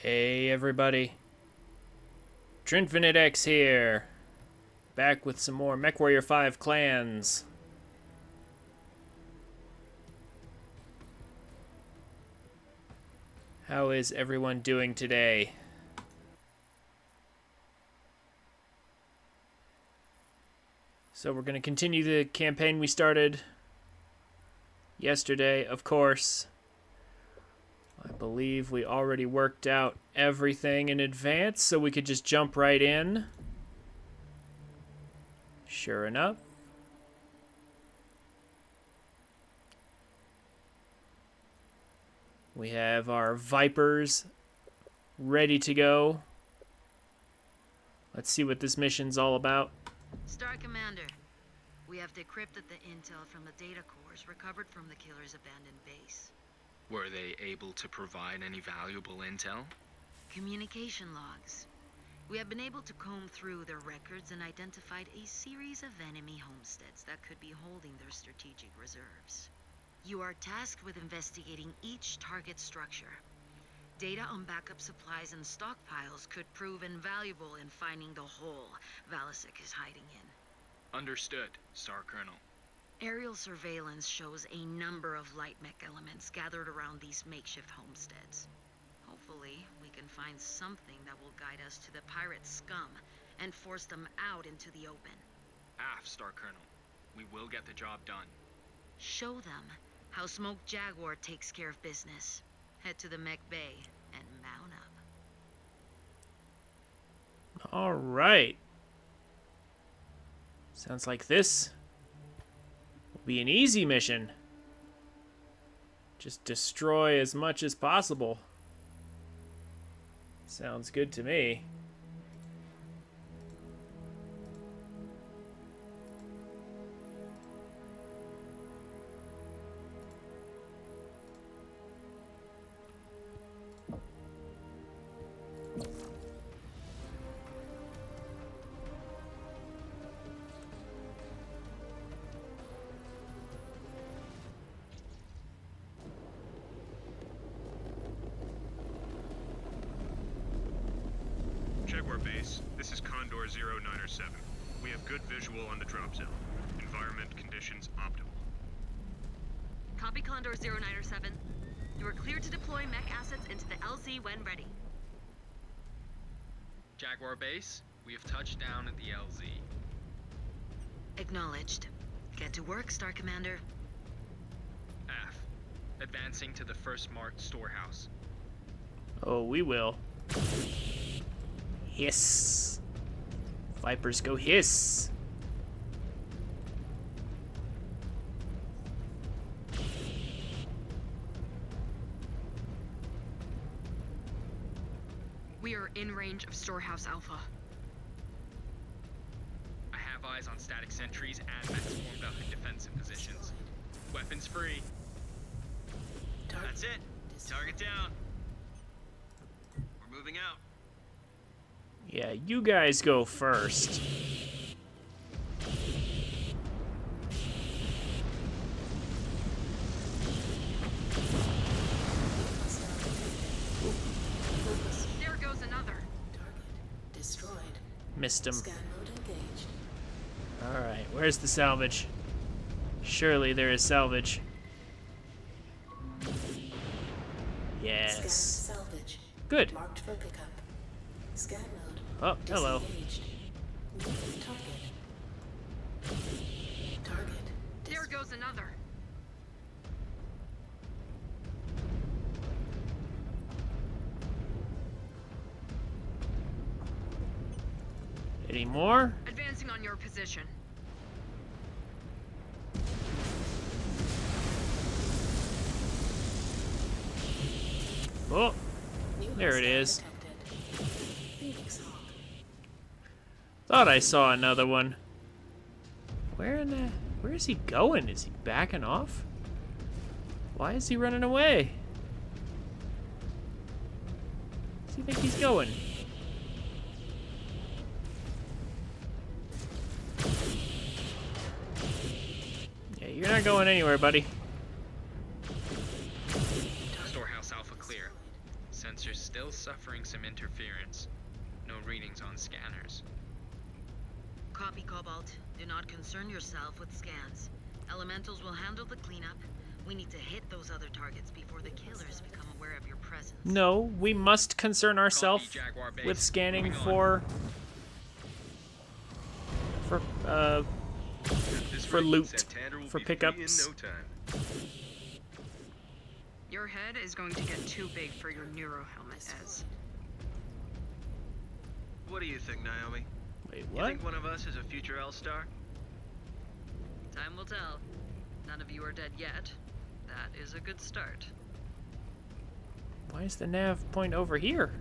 Hey everybody, TrinfiniteX here, back with some more MechWarrior 5 clans. How is everyone doing today? So we're going to continue the campaign we started yesterday, of course. I believe we already worked out everything in advance, so we could just jump right in. Sure enough. We have our Vipers ready to go. Let's see what this mission's all about. Star Commander, we have decrypted the intel from the data cores recovered from the killer's abandoned base. Were they able to provide any valuable intel? Communication logs. We have been able to comb through their records and identified a series of enemy homesteads that could be holding their strategic reserves. You are tasked with investigating each target structure. Data on backup supplies and stockpiles could prove invaluable in finding the hole Valasek is hiding in. Understood, Star Colonel. Aerial surveillance shows a number of light mech elements gathered around these makeshift homesteads. Hopefully, we can find something that will guide us to the pirate scum and force them out into the open. Star Colonel. We will get the job done. Show them how Smoke Jaguar takes care of business. Head to the mech bay and mount up. All right. Sounds like this will be an easy mission. Just destroy as much as possible. Sounds good to me. Jaguar Base, this is Condor 0907. We have good visual on the drop zone. Environment conditions optimal. Copy Condor 0907. You are cleared to deploy mech assets into the LZ when ready. Jaguar Base, we have touched down at the LZ. Acknowledged. Get to work, Star Commander. Advancing to the first marked storehouse. Oh, we will. Hiss. Vipers go hiss. We are in range of Storehouse Alpha. I have eyes on static sentries and mechs formed up in defensive positions. Weapons free. That's it. Target down. We're moving out. Yeah, you guys go first. There goes another. Target destroyed. Missed him. Scan mode engaged. Alright, where's the salvage? Surely there is salvage. Scan Yes. salvage. Good. Marked for pickup. Scan mode. Oh, hello. Disengaged. Move target. Target. There goes another. Any more? Advancing on your position. Oh, New there it hostile is. detected. Phoenix Hawk. Thought I saw another one. Where is he going? Is he backing off? Why is he running away? Where does he think he's going? Yeah, you're not going anywhere, buddy. Storehouse Alpha clear. Sensors still suffering some interference. No readings on scanners. Copy, Cobalt. Do not concern yourself with scans. Elementals will handle the cleanup. We need to hit those other targets before the killers become aware of your presence. No, we must concern ourselves Copy, Jaguar Base. with scanning Moving on. for At this for rate, loot, Santander will for be free pickups. in no time. Your head is going to get too big for your neuro helmet, Ez. What do you think, Naomi? Wait, You what? think one of us is a future L-Star? Time will tell. None of you are dead yet. That is a good start. Why is the nav point over here?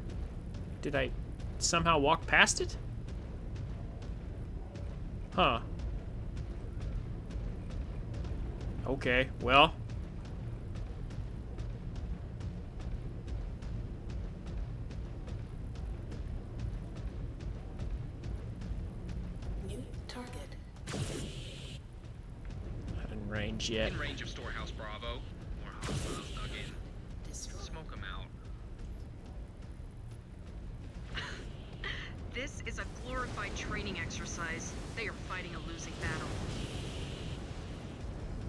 Did I somehow walk past it? Huh. Okay, well. New target. Not in range yet. In range of Storehouse Bravo. More hostiles dug in. Destroy. Smoke them out. This is a glorified training exercise. They are fighting a losing battle.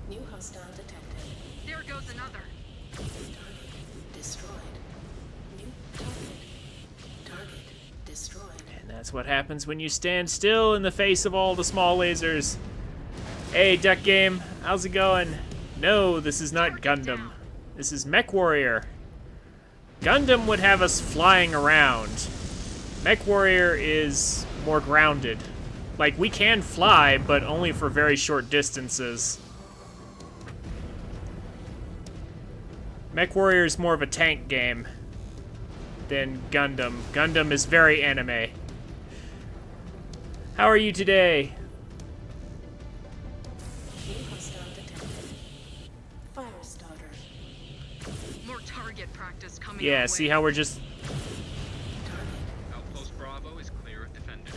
New hostile detected. There goes another. Target destroyed. New target. Target destroyed. And that's what happens when you stand still in the face of all the small lasers. Hey, Duck Game, how's it going? No, this is not Gundam. This is MechWarrior. Gundam would have us flying around. MechWarrior is more grounded. Like, we can fly, but only for very short distances. MechWarrior is more of a tank game than Gundam. Gundam is very anime. How are you today? New hostile detected. Firestarter. More target practice coming Yeah, our see way. how we're just... Target. Outpost Bravo is clear of defenders.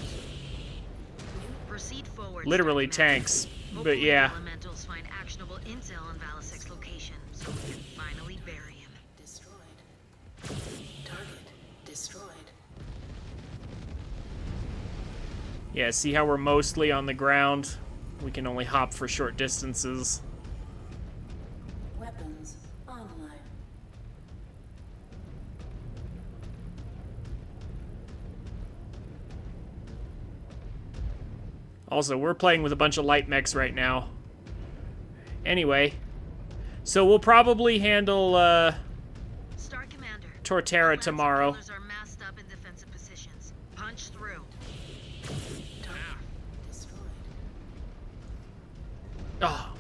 Proceed forward. literally Star Commander. tanks. But Hopefully yeah. Elementals find actionable intel on Valisek's location, so we can finally bury him. Destroyed. Target destroyed. Yeah, see how we're mostly on the ground? We can only hop for short distances. Weapons online. Also, we're playing with a bunch of light mechs right now. Anyway, so we'll probably handle Star Commander. Torterra Homeland tomorrow. Killers are massed up in defensive positions. Punch through. Target destroyed. Oh,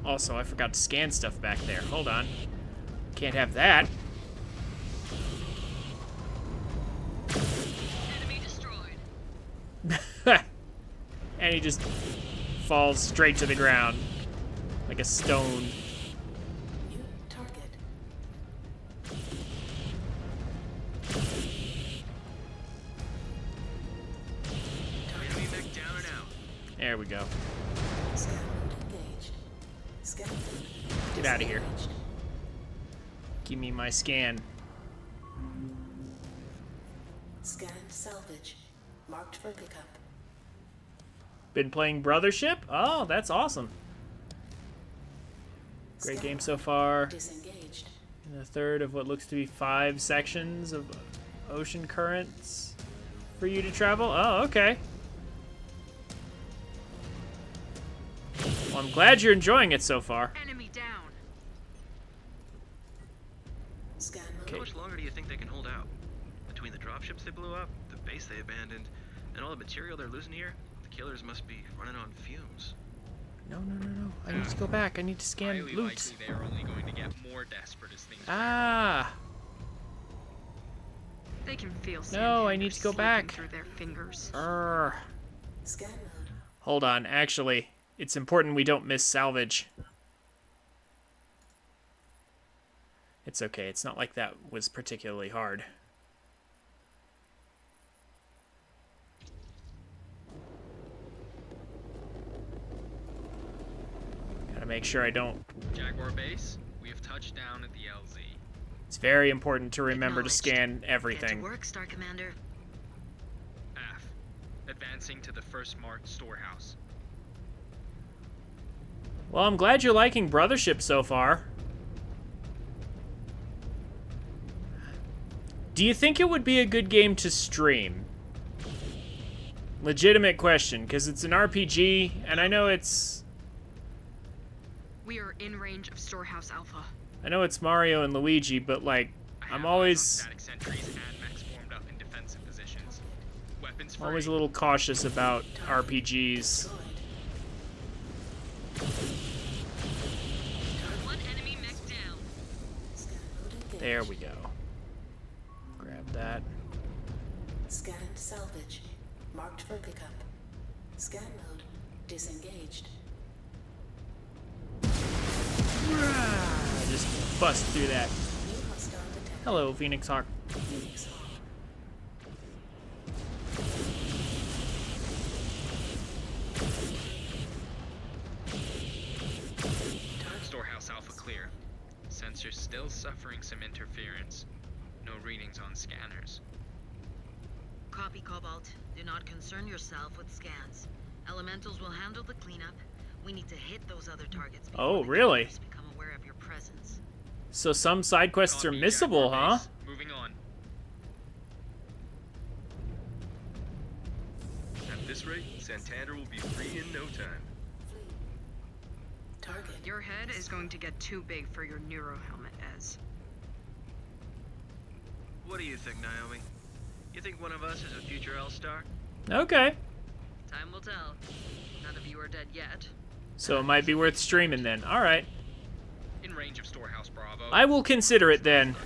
also, I forgot to scan stuff back there. Hold on. Can't have that. Enemy destroyed. And he just falls straight to the ground. Like a stone. New target. Enemy mech down and out. There we go. Scan mode engaged. Scan mode Get out of here. disengaged. Give me my scan. Scan salvage. Marked for pickup. Been playing Brothership? Oh, that's awesome. Great Scan game so far. disengaged. In the third of what looks to be 5 sections of ocean currents for you to travel. Oh, okay. Well, I'm glad you're enjoying it so far. Enemy down. Scan mode. How much longer do you think they can hold out? Between the dropships they blew up, the base they abandoned, and all the material they're losing here, the killers must be running on fumes. No. I need to go back. I need to scan Highly loot. likely they are only going to get more desperate as things Ah. They can feel No, I Santander need to go slipping back. through their fingers. Scan mode. Hold on. Actually, it's important we don't miss salvage. It's okay. It's not like that was particularly hard. Gotta make sure I don't... Jaguar Base, we have touched down at the LZ. It's very important to remember to Acknowledged. scan Get to everything. work, Star Commander. F. Advancing to the first marked storehouse. Well, I'm glad you're liking Brothership so far. Do you think it would be a good game to stream? Legitimate question, because it's an RPG, and I know it's... We are in range of Storehouse Alpha. I know it's Mario and Luigi, but, like, I I'm have always... eyes on static sentries and mechs formed up in defensive positions. Weapons free. always a little cautious about RPGs. Destroyed. One enemy mech down. Scan mode engaged. There we go. Grab that. Scan salvage. Marked for pickup. Scan mode disengaged. Just bust through that. New hostile detected. Hello, Phoenix Hawk. Phoenix Hawk. Storehouse Alpha clear. Sensors still suffering some interference. No readings on scanners. Copy, Cobalt. Do not concern yourself with scans. Elementals will handle the cleanup. We need to hit those other targets before Oh, the really? killers become aware of your presence. So some side quests are Copy, missable, Jaguar huh? base. Moving on. At this rate, Santander will be free in no time. Flee. Target. Your head is going to get too big for your neuro helmet, Ez. What do you think, Naomi? You think one of us is a future L-Star? Okay. Time will tell. None of you are dead yet. So it might be worth streaming then. Alright. In range of Storehouse Bravo. I will consider it then.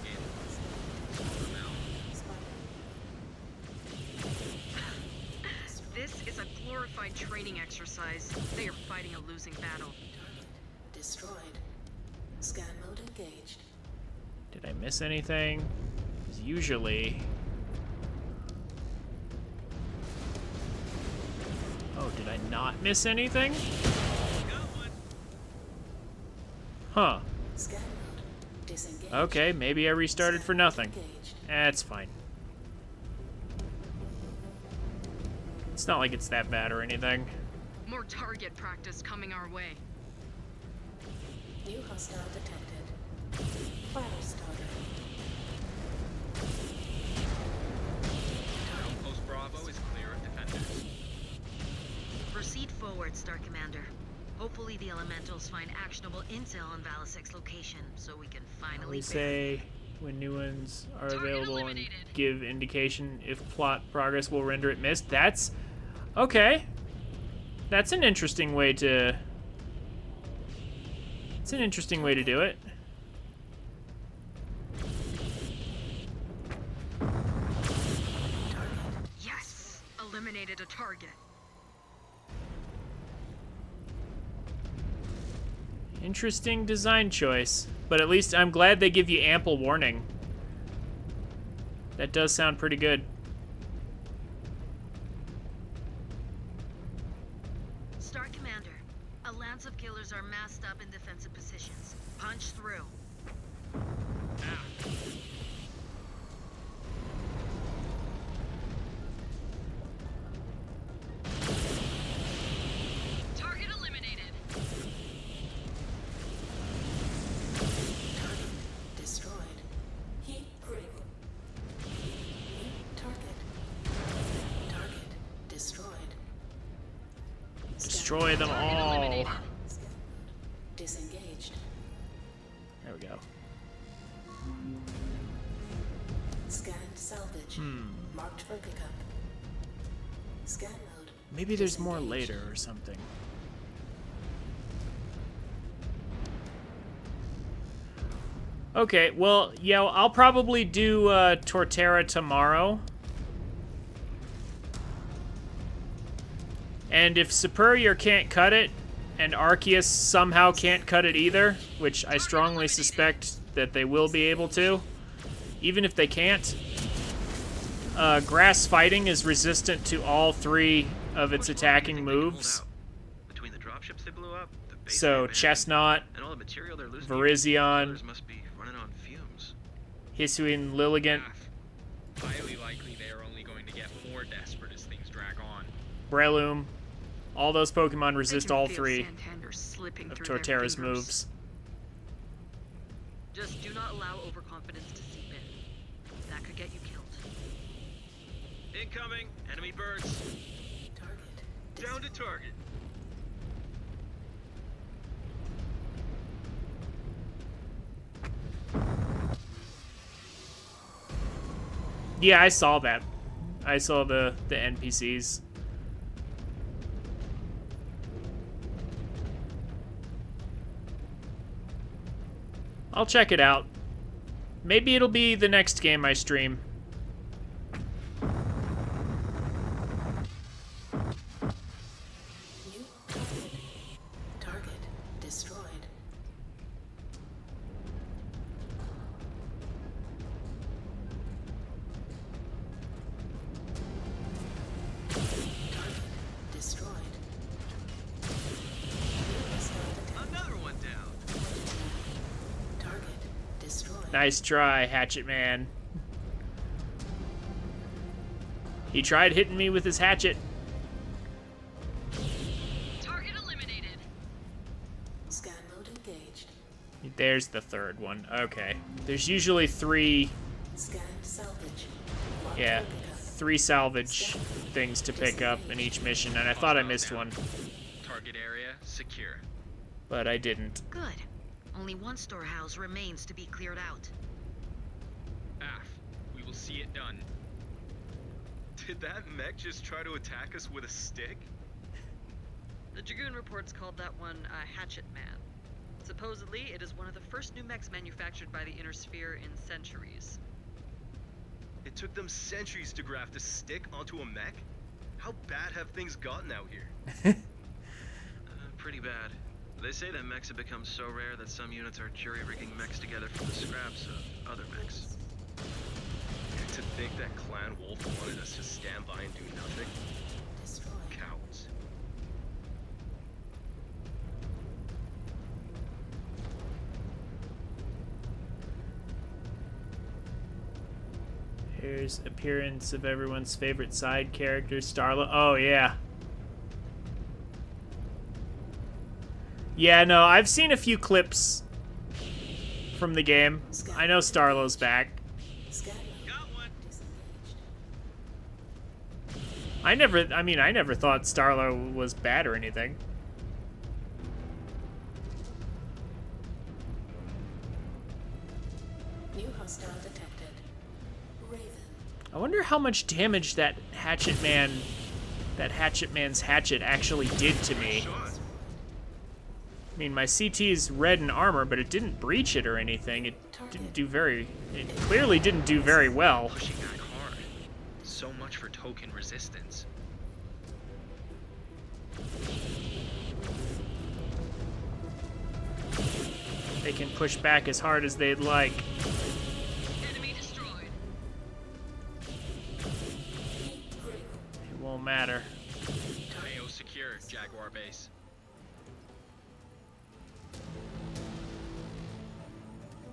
This is a glorified training exercise. They are fighting a losing battle. Target destroyed. Scan mode engaged. Did I miss anything? 'Cause usually... Oh, did I not miss anything? Huh. Scan mode disengaged. Okay, maybe I restarted Scan for mode nothing. engaged. That's fine. It's not like it's that bad or anything. More target practice coming our way. New hostile detected. Fire starter. Outpost Bravo is clear of defenders. Proceed forward, Star Commander. Hopefully the Elementals find actionable intel on Valisek's location, so we can finally We bury say when new ones are Target available and eliminated. give indication if plot progress will render it missed. That's... Okay. That's an interesting way to... It's an interesting way to do it. Yes! Eliminated a target. Interesting design choice. But at least I'm glad they give you ample warning. That does sound pretty good. Star Commander, a lance of killers are massed up in defensive positions. Punch through. Target eliminated. Target destroyed. Heat critical. Target. Target destroyed. Destroy them all. eliminated. Scan mode disengaged. There we go. Scanned salvage. Marked for pickup. Scan mode. Maybe there's more disengaged. later or something. Okay, well, yeah, I'll probably do Torterra tomorrow. And if Superior can't cut it, and Arceus somehow can't cut it either, which I strongly suspect that they will be able to, even if they can't, Grass Fighting is resistant to all three of its attacking moves. Between the dropships they blew up, the base they So abandoned, Chestnut, and all the material they're losing, Virizion. killers must be running on fumes. Hisuian, Lilligant, Highly likely they are only going to get more desperate as things drag on. Breloom. All those Pokemon I resist can all feel three Santander's slipping of through their Torterra's fingers. moves. Just do not allow overconfidence to seep in. That could get you killed. Incoming! Enemy birds! Target. Down to target. Yeah, I saw that. I saw the NPCs. I'll check it out. Maybe it'll be the next game I stream. New target. Target destroyed. Target destroyed. New hostile Another one down! detected. Target destroyed. Nice try, Hatchet Man. He tried hitting me with his hatchet. Target eliminated. Scan mode engaged. There's the third one. Okay. There's usually three, Scan salvage. Lock yeah, pickup. 3 salvage things to pick up in each mission, and I thought I missed one, Target area secure. but I didn't. Good. Only one storehouse remains to be cleared out. We will see it done. Did that mech just try to attack us with a stick? The Dragoon reports called that one a Hatchet Man. Supposedly, it is one of the first new mechs manufactured by the Inner Sphere in centuries. It took them centuries to graft a stick onto a mech? How bad have things gotten out here? Pretty bad. They say that mechs have become so rare that some units are jury-rigging mechs together from the scraps of other mechs. To think that Clan Wolf wanted us to stand by and do nothing? Destroyed. Cowards. Here's appearance of everyone's favorite side character, Starla. Oh, yeah. Yeah, no, I've seen a few clips from the game. I know Starlo's back. Scan mode Got one! disengaged. I never thought Starlo was bad or anything. New hostile detected. Raven. I wonder how much damage that Hatchet Man's hatchet actually did to me. Shot. I mean, my CT's red in armor, but it didn't breach it or anything. It clearly didn't do very well. Pushing back hard. So much for token resistance. They can push back as hard as they'd like. Enemy destroyed. It won't matter. Mayo secure, Jaguar base.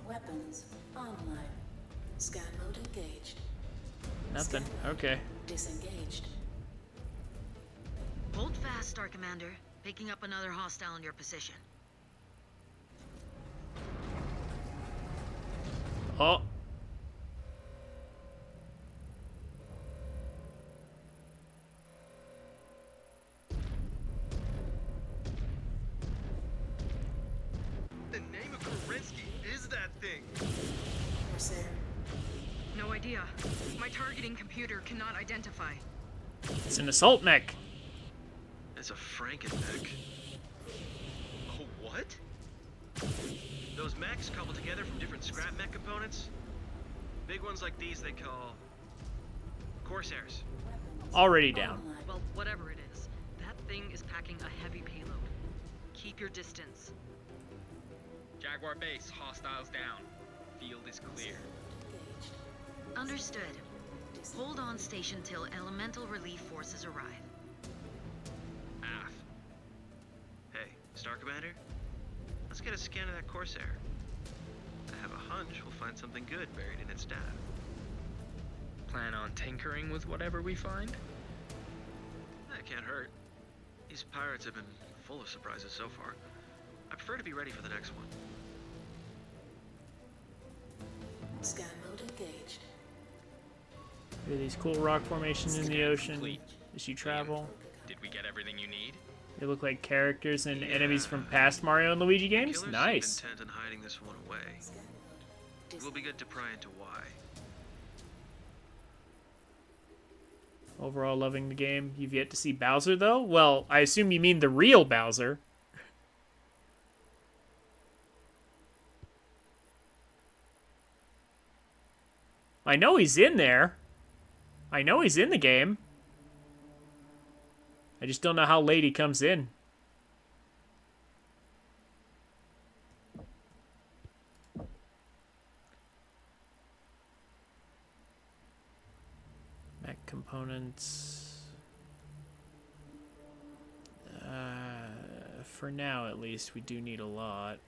Weapons online. Scan mode engaged. Nothing. Scan mode Okay. disengaged. Hold fast, Star Commander. Picking up another hostile in your position. Oh. The name of Kerensky is that thing? Corsair. No idea. My targeting computer cannot identify. It's an assault mech. It's a Franken-mech. Oh, what? Those mechs cobbled together from different scrap mech components. Big ones like these they call Corsairs. Already down. Online. Well, whatever it is, that thing is packing a heavy payload. Keep your distance. Jaguar base, hostiles down. Field is clear. Engaged. Understood. Hold on station till elemental relief forces arrive. Aft. Hey, Star Commander? Let's get a scan of that Corsair. I have a hunch we'll find something good buried in its data. Plan on tinkering with whatever we find? That can't hurt. These pirates have been full of surprises so far. I prefer to be ready for the next one. Scan mode engaged. There are these cool rock formations in the Scan ocean complete. as you travel. Did we get everything you need? They look like characters and Yeah. enemies from past Mario and Luigi games. Killers Nice. seem intent on hiding this one away. Scan mode. It will be good to pry into why. Overall, loving the game. You've yet to see Bowser, though? Well, I assume you mean the real Bowser. I know he's in there. I know he's in the game. I just don't know how late he comes in. Mech components. For now, at least, we do need a lot.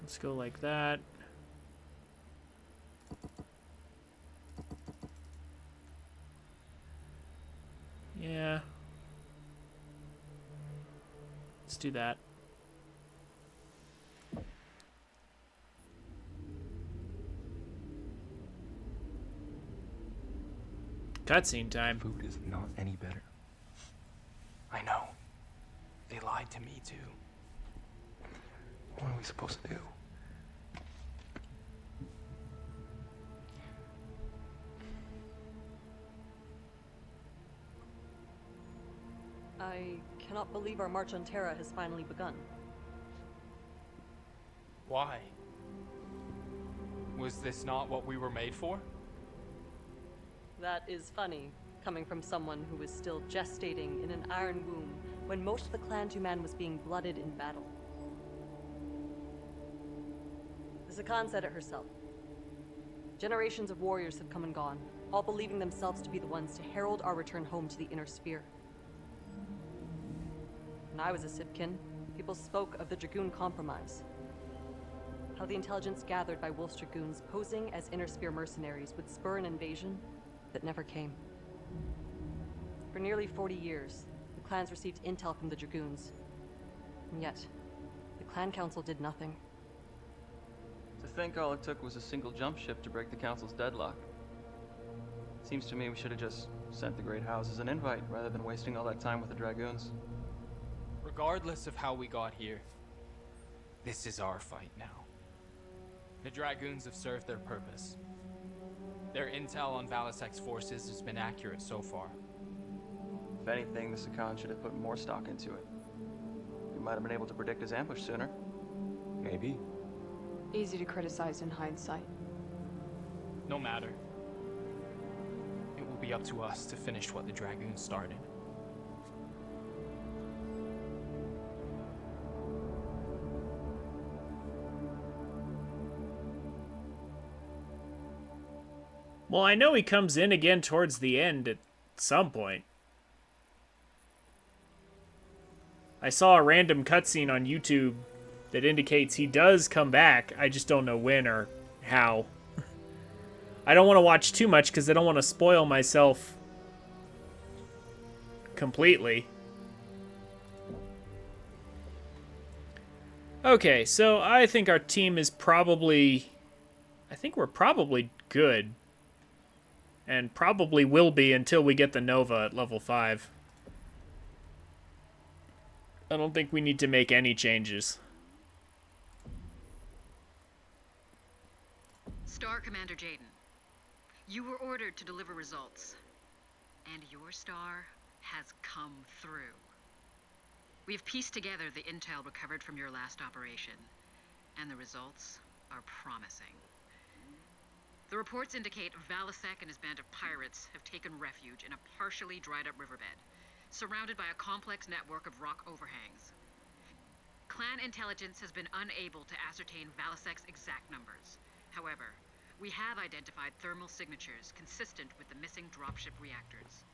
Let's go like that. Yeah. Let's do that. Cutscene time. Food is not any better. I know. They lied to me, too. What are we supposed to do? I cannot believe our march on Terra has finally begun. Why? Was this not what we were made for? That is funny, coming from someone who was still gestating in an iron womb when most of the clan Tuman was being blooded in battle. The Zakan said it herself. Generations of warriors have come and gone, all believing themselves to be the ones to herald our return home to the Inner Sphere. When I was a Sipkin, people spoke of the Dragoon Compromise. How the intelligence gathered by Wolf's Dragoons posing as Inner Sphere mercenaries would spur an invasion that never came. For nearly 40 years, the clans received intel from the Dragoons. And yet, the Clan Council did nothing. To think all it took was a single jump ship to break the Council's deadlock. Seems to me we should have just sent the Great Houses an invite rather than wasting all that time with the Dragoons. Regardless of how we got here, this is our fight now. The Dragoons have served their purpose. Their intel on Valisek's forces has been accurate so far. If anything, the Sakan should have put more stock into it. We might have been able to predict his ambush sooner. Maybe. Easy to criticize in hindsight. No matter. It will be up to us to finish what the Dragoons started. Well, I know he comes in again towards the end at some point. I saw a random cutscene on YouTube that indicates he does come back. I just don't know when or how. I don't want to watch too much because I don't want to spoil myself completely. Okay, so I think our team is probably... I think we're probably good. And probably will be until we get the Nova at level 5. I don't think we need to make any changes. Star Commander Jaden, you were ordered to deliver results. And your star has come through. We have pieced together the intel recovered from your last operation. And the results are promising. The reports indicate Valisek and his band of pirates have taken refuge in a partially dried-up riverbed, surrounded by a complex network of rock overhangs. Clan intelligence has been unable to ascertain Valisek's exact numbers. However, we have identified thermal signatures consistent with the missing dropship reactors.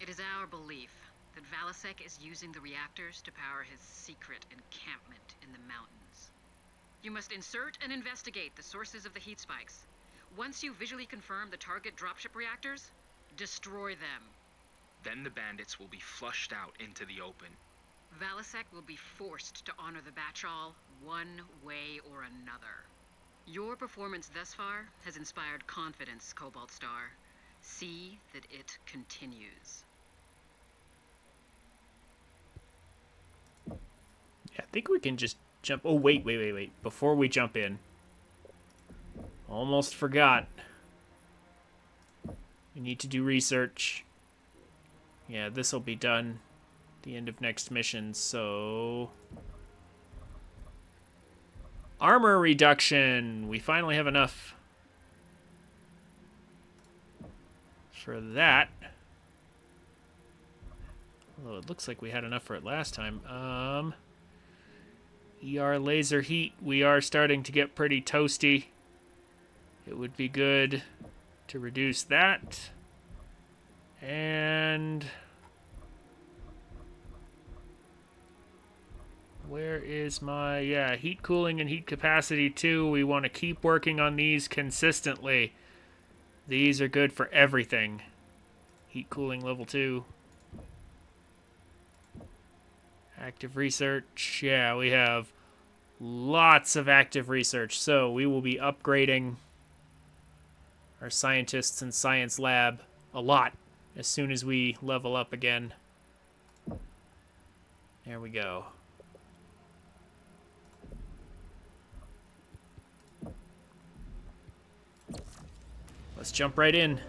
It is our belief that Valasek is using the reactors to power his secret encampment in the mountains. You must insert and investigate the sources of the heat spikes. Once you visually confirm the target dropship reactors, destroy them. Then the bandits will be flushed out into the open. Valasek will be forced to honor the Batchall one way or another. Your performance thus far has inspired confidence, Cobalt Star. See that it continues. Yeah, I think we can just jump. Oh, wait. Before we jump in, almost forgot. We need to do research. Yeah, this will be done at the end of next mission, so... Armor reduction! We finally have enough for that. Although it looks like we had enough for it last time. ER laser heat. We are starting to get pretty toasty. It would be good to reduce that. And... where is my... yeah, heat cooling and heat capacity 2. We want to keep working on these consistently. These are good for everything. Heat cooling level 2. Active research. Yeah, we have lots of active research. So we will be upgrading our scientists in Science Lab a lot as soon as we level up again. There we go. Let's jump right in.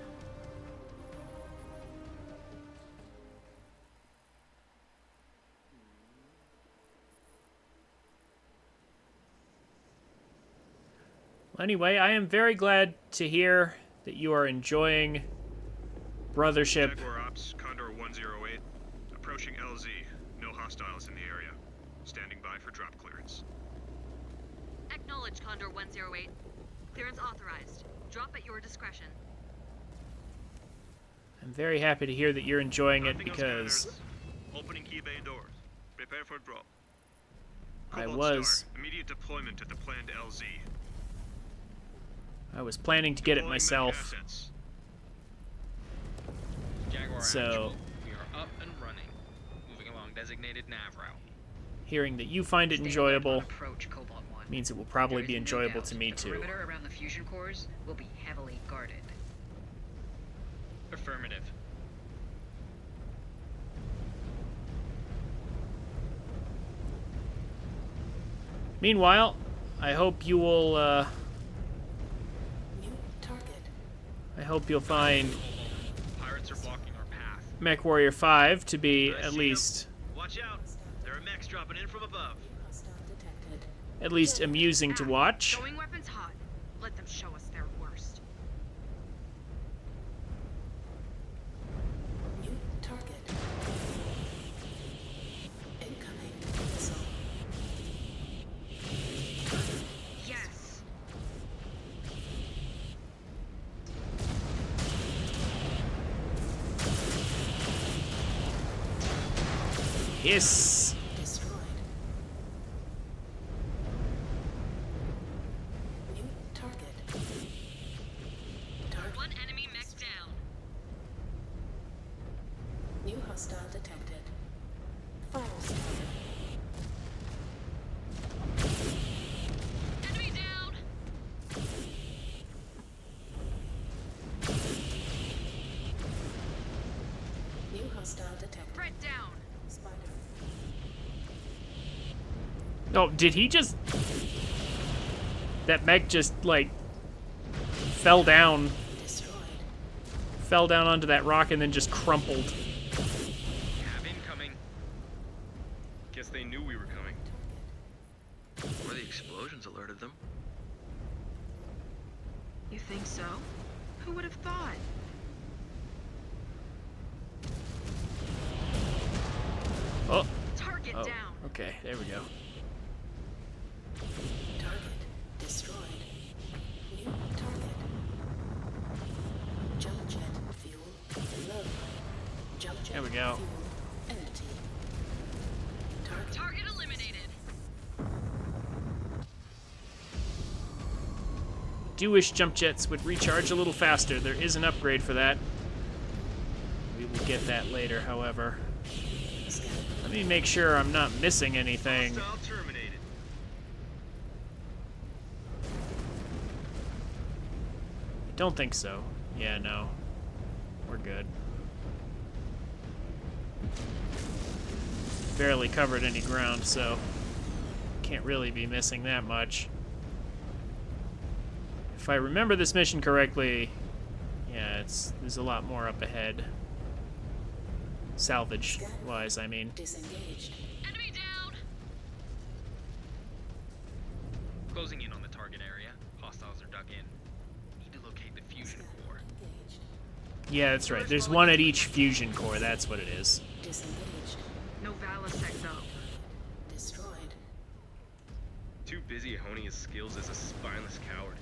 Well, anyway, I am very glad to hear that you are enjoying Brothership. Jaguar Ops, Condor 108. Approaching LZ. No hostiles in the area. Standing by for drop clearance. Acknowledge, Condor 108. Clearance authorized. Drop at your discretion. I'm very happy to hear that you're enjoying it Nothing on because scanners. Opening key bay doors. Prepare for drop. I Cobalt was Star, immediate deployment to the planned LZ. planning to get it Deploying myself. mech assets. Jaguar So- actual. We are up and running. Moving along designated nav route. Hearing that you find it Stand enjoyable on approach, Cobalt 1. means it will probably There be is no enjoyable doubt to me the too. perimeter around the fusion cores will be heavily guarded. Affirmative. Meanwhile, I hope you will, New target. I hope you'll find Pirates are blocking our path. MechWarrior 5 to be I at see 'em. least Watch out! There are mechs dropping in from above. Hostile detected. amusing to watch. Showing weapons hot. Let them show us their worst. New target. Incoming missile. Yes. Hiss. Destroyed. New target. Target. One enemy mech down. New hostile detected. Fire starter. Enemy down. New hostile detected. Threat down. Spider. Oh, did he just... that mech just, like, fell down onto that rock and then just crumpled. Nav incoming. Guess they knew we were coming. Or the explosions alerted them. You think so? Who would have thought? Oh, Target oh, down. okay, there we go. Target destroyed. New target. Jump jet fuel low. Jump jet There we go. fuel ending. do wish jump jets would recharge a little faster. There is an upgrade for that. We will get that later, however. Let me make sure I'm not missing anything. Hostile terminated. I don't think so. Yeah, no. We're good. Barely covered any ground, so can't really be missing that much. If I remember this mission correctly, yeah, there's a lot more up ahead. Salvage-wise, I mean. Disengaged. Enemy down! Closing in on the target area. Hostiles are dug in. Need to locate the fusion core. Engaged. Yeah, that's right. There's one at each fusion core. That's what it is. Disengaged. No Valasek, though. Destroyed. Too busy honing his skills as a spineless coward.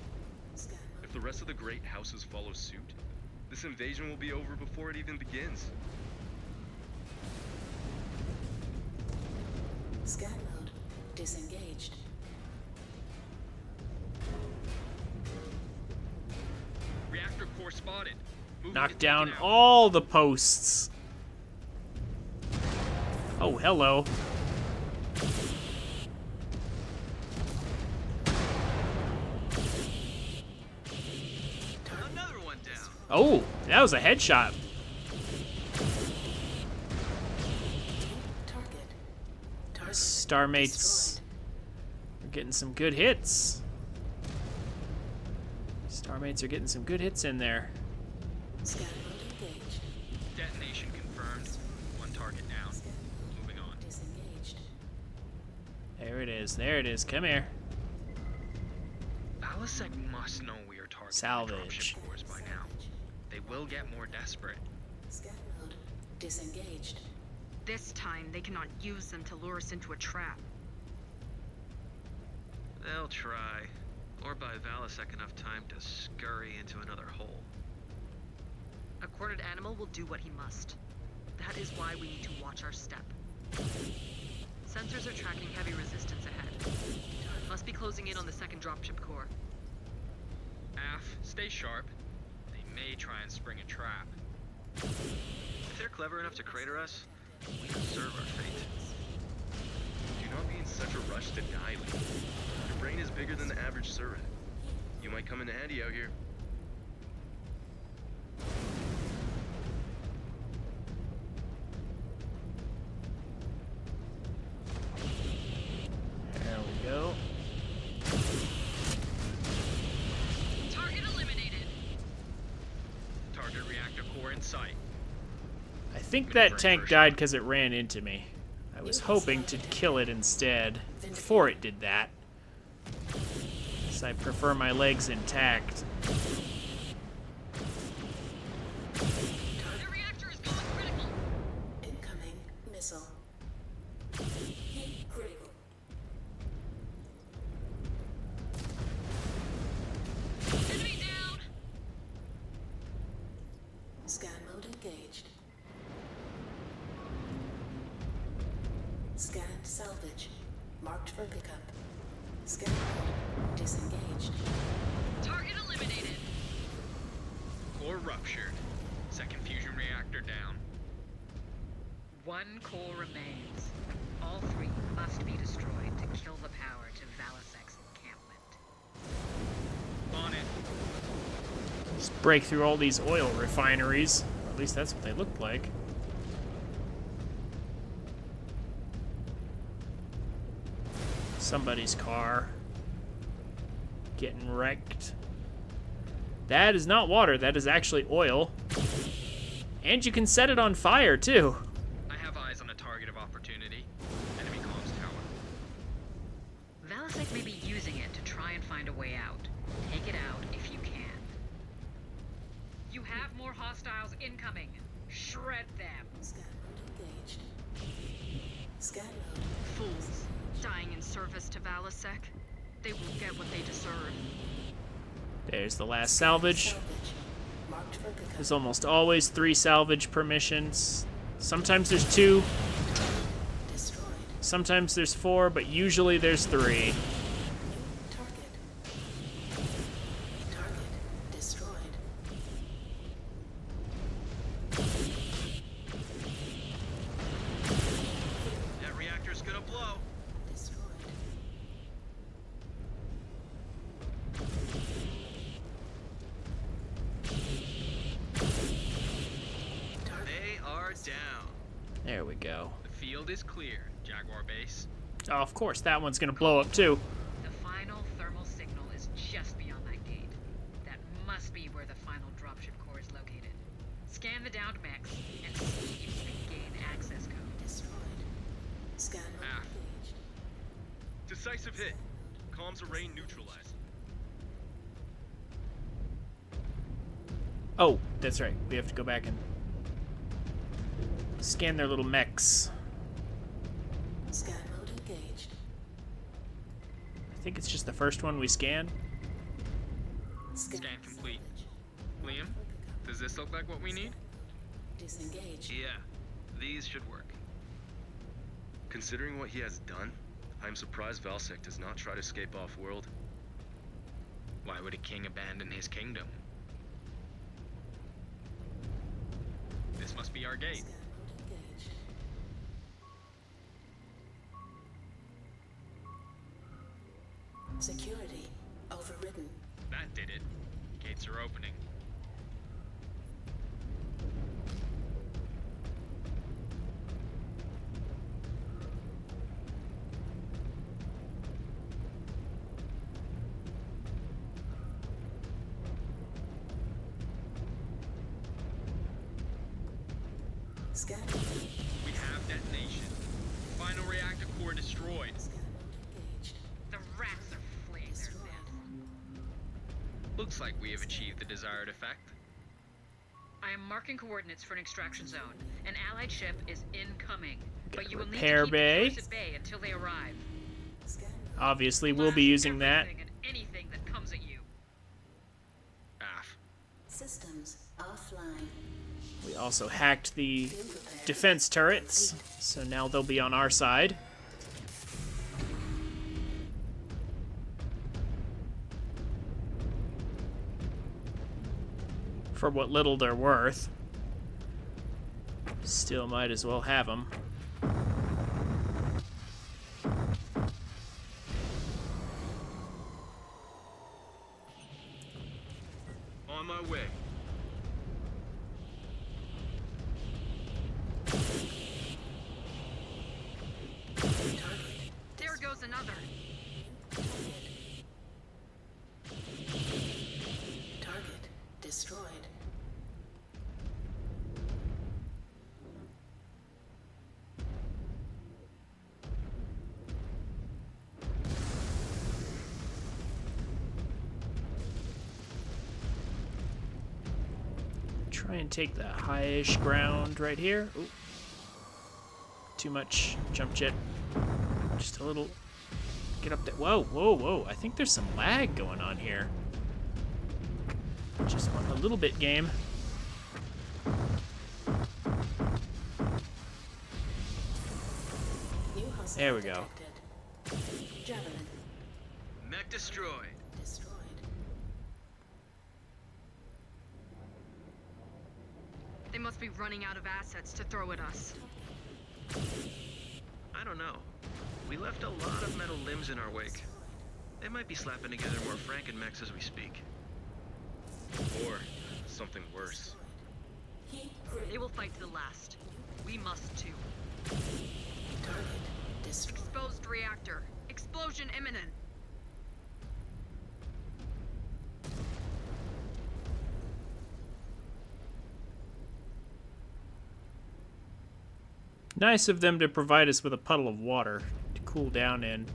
Scan mode. If the rest of the great houses follow suit, this invasion will be over before it even begins. Scan mode. Disengaged. Reactor core spotted. Moving to Knock take down it out. all the posts. Oh, hello. Another one down. Oh, that was a headshot. Target. Target. Starmates are getting some good hits. Starmates are getting some good hits in there. Scan mode engaged. Detonation confirmed. One target down. Scan mode Moving on. disengaged. There it is. There it is. Come here. Balasek must know we are targeting the Salvage. dropship cores by now. They will get more desperate. Scan mode disengaged. This time, they cannot use them to lure us into a trap. They'll try. Or buy Valasek enough time to scurry into another hole. A cornered animal will do what he must. That is why we need to watch our step. Sensors are tracking heavy resistance ahead. Must be closing in on the second dropship core. Af, stay sharp. They may try and spring a trap. If they're clever enough to crater us, we deserve our fate. Do not be in such a rush to die, Lee. Your brain is bigger than the average servant. You might come in handy out here. There we go. Target eliminated. Target reactor core in sight. I think that tank died because it ran into me. I was hoping to kill it instead before it did that. So I prefer my legs intact. The reactor is going critical. Incoming missile. Hit critical. Enemy down. Scan mode engaged. Scanned salvage. Marked for pickup. Scan mode disengaged. Target eliminated. Core ruptured. Second fusion reactor down. One core remains. All three must be destroyed to kill the power to Valasek's encampment. On it. Just break through all these oil refineries. Or at least that's what they looked like. Somebody's car getting wrecked. That is not water, that is actually oil. And you can set it on fire too. I have eyes on a target of opportunity. Enemy comms tower. Valasek may be using it to try and find a way out. Take it out if you can. You have more hostiles incoming. Shred them. Scan mode engaged. Scan mode. Fools. Dying in service to Valasek. They will get what they deserve. There's the last salvage. Salvage. Marked for pickup. There's almost always 3 salvage permissions. Sometimes there's 2, Destroyed. sometimes there's 4, but usually there's 3. Target. There we go. The field is clear, Jaguar Base. Oh, of course, that one's gonna blow up too. The final thermal signal is just beyond that gate. That must be where the final dropship core is located. Scan the downed mechs and see if you can gain access code. Destroyed. Scan mode Ah. engaged. Decisive hit. Comms array neutralized. Oh, that's right. We have to go back and scan their little mechs. Scan mode engaged. I think it's just the first one we scan. Scan complete. Liam, does this look like what we need? Disengage. Yeah, these should work. Considering what he has done, I'm surprised Valsec does not try to escape off-world. Why would a king abandon his kingdom? This must be our gate. Scan mode engaged. Security overridden. That did it. Gates are opening. Scan. We have detonation. Final reactor core destroyed. Scan mode engaged. The rats are fleeing their death. Looks like we have achieved the desired effect. I am marking coordinates for an extraction zone. An allied ship is incoming, but you will need to Repair keep bay. the force at bay until they arrive. Scan mode. Obviously, we'll be Blast using that. everything and anything that comes at you. Aff. Systems offline. We also hacked the defense turrets, so now they'll be on our side. For what little they're worth. Still might as well have them. On my way. There goes another. Target destroyed. Try and take the high-ish ground right here. Ooh. Too much jump jet. Just a little. Get up there. Whoa, whoa, whoa. I think there's some lag going on here. Just want a little bit, game. New hostile There we go. detected. Javelin Mech destroyed. destroyed. They must be running out of assets to throw at us. I don't know. We left a lot of metal limbs in our wake. They might be slapping together more Franken-mechs as we speak. Or something worse. Heat grid. They will fight to the last. We must too. Target destroyed. Exposed reactor. Explosion imminent. Nice of them to provide us with a puddle of water to cool down in.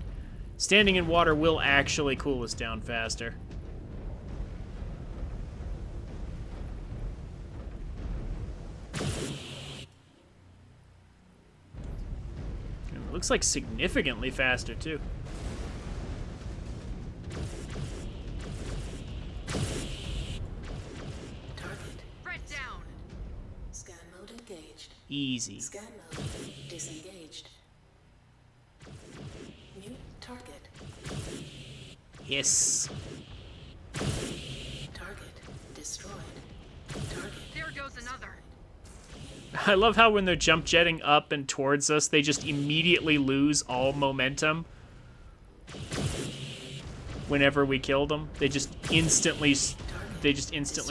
Standing in water will actually cool us down faster. And it looks like significantly faster, too. Target Threat down. scan mode engaged. Easy. Scan mode disengaged. New target. Yes. Target destroyed. Target. There goes another. I love how when they're jump jetting up and towards us, they just immediately lose all momentum. Whenever we kill them, they just instantly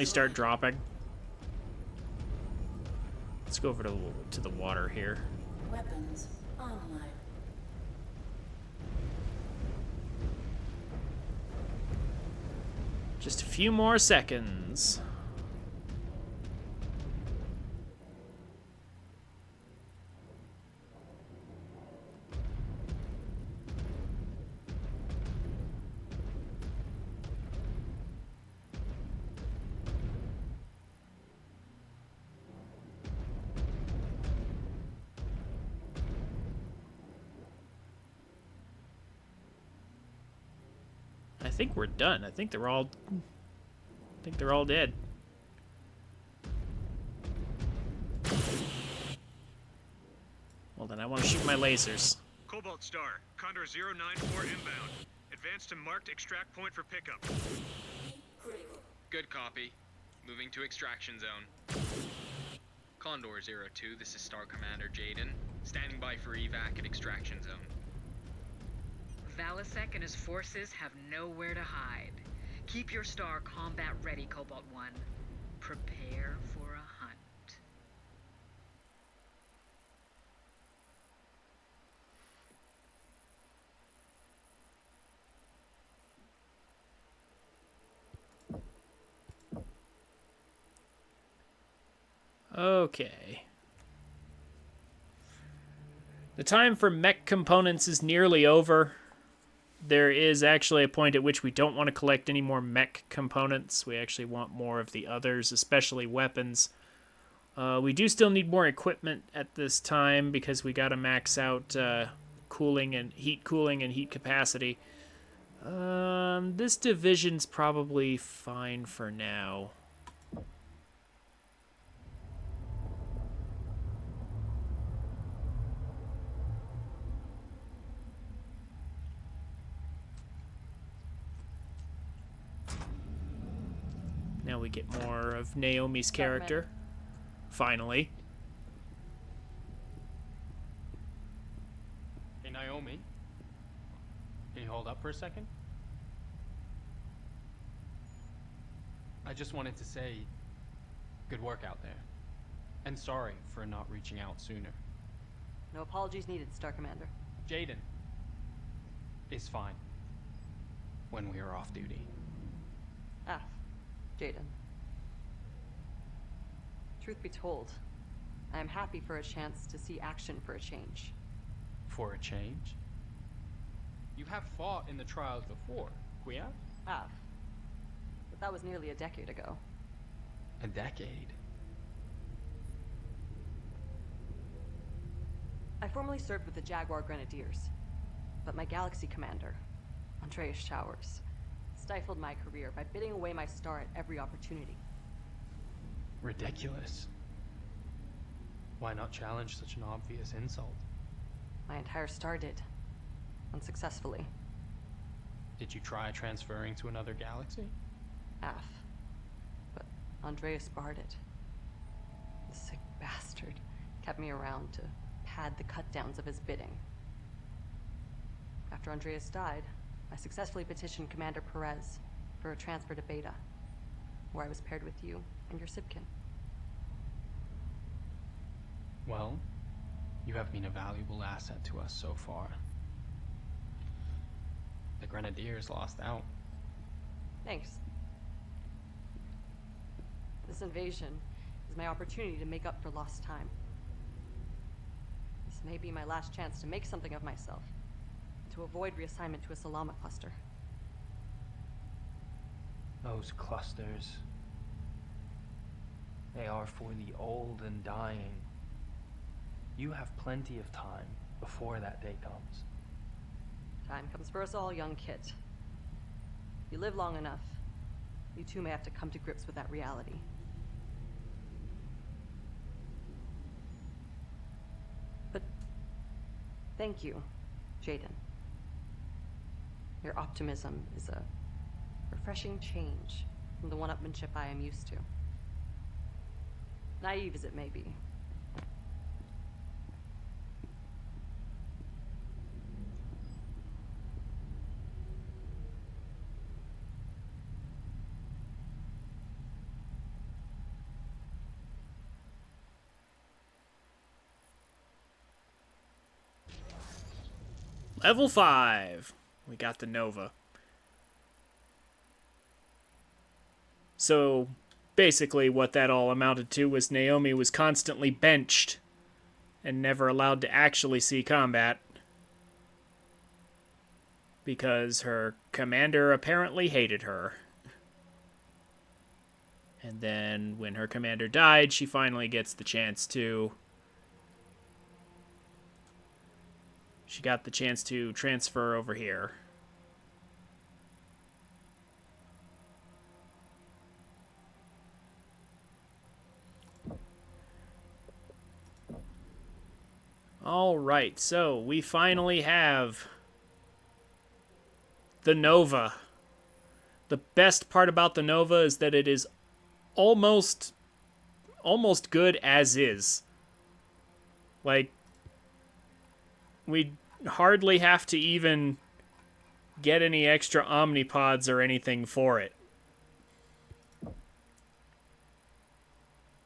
start dropping. Let's go over to the water here. Weapons online. Just a few more seconds. I think we're done. I think they're all dead. Well, then I want to shoot my lasers. Cobalt Star, Condor 094 inbound. Advance to marked extract point for pickup. Good copy. Moving to extraction zone. Condor 02, this is Star Commander Jaden. Standing by for evac at extraction zone. Valasek and his forces have nowhere to hide. Keep your star combat ready, Cobalt 1. Prepare for a hunt. Okay. The time for mech components is nearly over. There is actually a point at which we don't want to collect any more mech components. We actually want more of the others, especially weapons. We do still need more equipment at this time because we got to max out cooling and heat capacity. This division's probably fine for now. Now we get more of Naomi's character. Finally. Hey, Naomi. Can you hold up for a second? I just wanted to say good work out there. And sorry for not reaching out sooner. No apologies needed, Star Commander. Jaden is fine when we are off duty. Ah, Jaden. Truth be told, I am happy for a chance to see action for a change. For a change? You have fought in the trials before, Quia? Ah, but that was nearly a decade ago. A decade? I formerly served with the Jaguar Grenadiers, but my Galaxy commander, Andreas Showers, stifled my career by bidding away my star at every opportunity. Ridiculous. Why not challenge such an obvious insult? My entire star did, unsuccessfully. Did you try transferring to another galaxy? Half. But Andreas barred it. The sick bastard kept me around to pad the cut-downs of his bidding. After Andreas died, I successfully petitioned Commander Perez for a transfer to Beta, where I was paired with you and your Sibkin. Well, you have been a valuable asset to us so far. The Grenadiers lost out. Thanks. This invasion is my opportunity to make up for lost time. This may be my last chance to make something of myself, to avoid reassignment to a Salama cluster. Those clusters. They are for the old and dying. You have plenty of time before that day comes. Time comes for us all, young Kit. If you live long enough, you too may have to come to grips with that reality. But thank you, Jaden. Your optimism is a refreshing change from the one-upmanship I am used to. Naive as it may be. Level 5. We got the Nova. So, basically what that all amounted to was Naomi was constantly benched and never allowed to actually see combat because her commander apparently hated her. And then when her commander died, she finally gets the chance to... She got the chance to transfer over here. Alright, so we finally have the Nova. The best part about the Nova is that it is almost good as is. Like, we hardly have to even get any extra omnipods or anything for it.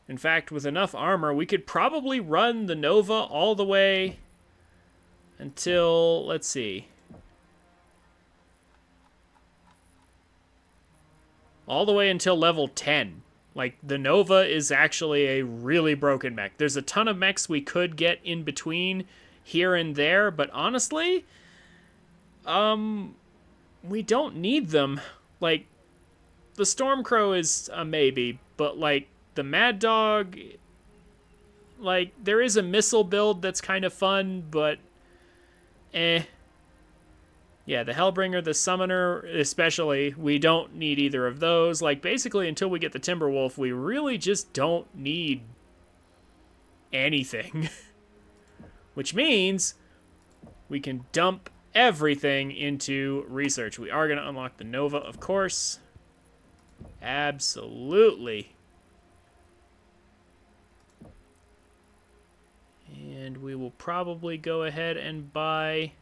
In fact, with enough armor, we could probably run the Nova all the way until, let's see, all the way until level 10. Like, the Nova is actually a really broken mech. There's a ton of mechs we could get in between here and there, but honestly, we don't need them. Like, the Stormcrow is a maybe, but, like, the Mad Dog, like, there is a missile build that's kind of fun, but eh. Yeah, the Hellbringer, the Summoner, especially, we don't need either of those. Like, basically, until we get the Timberwolf, we really just don't need anything. Which means we can dump everything into research. We are going to unlock the Nova, of course. Absolutely. And we will probably go ahead and buy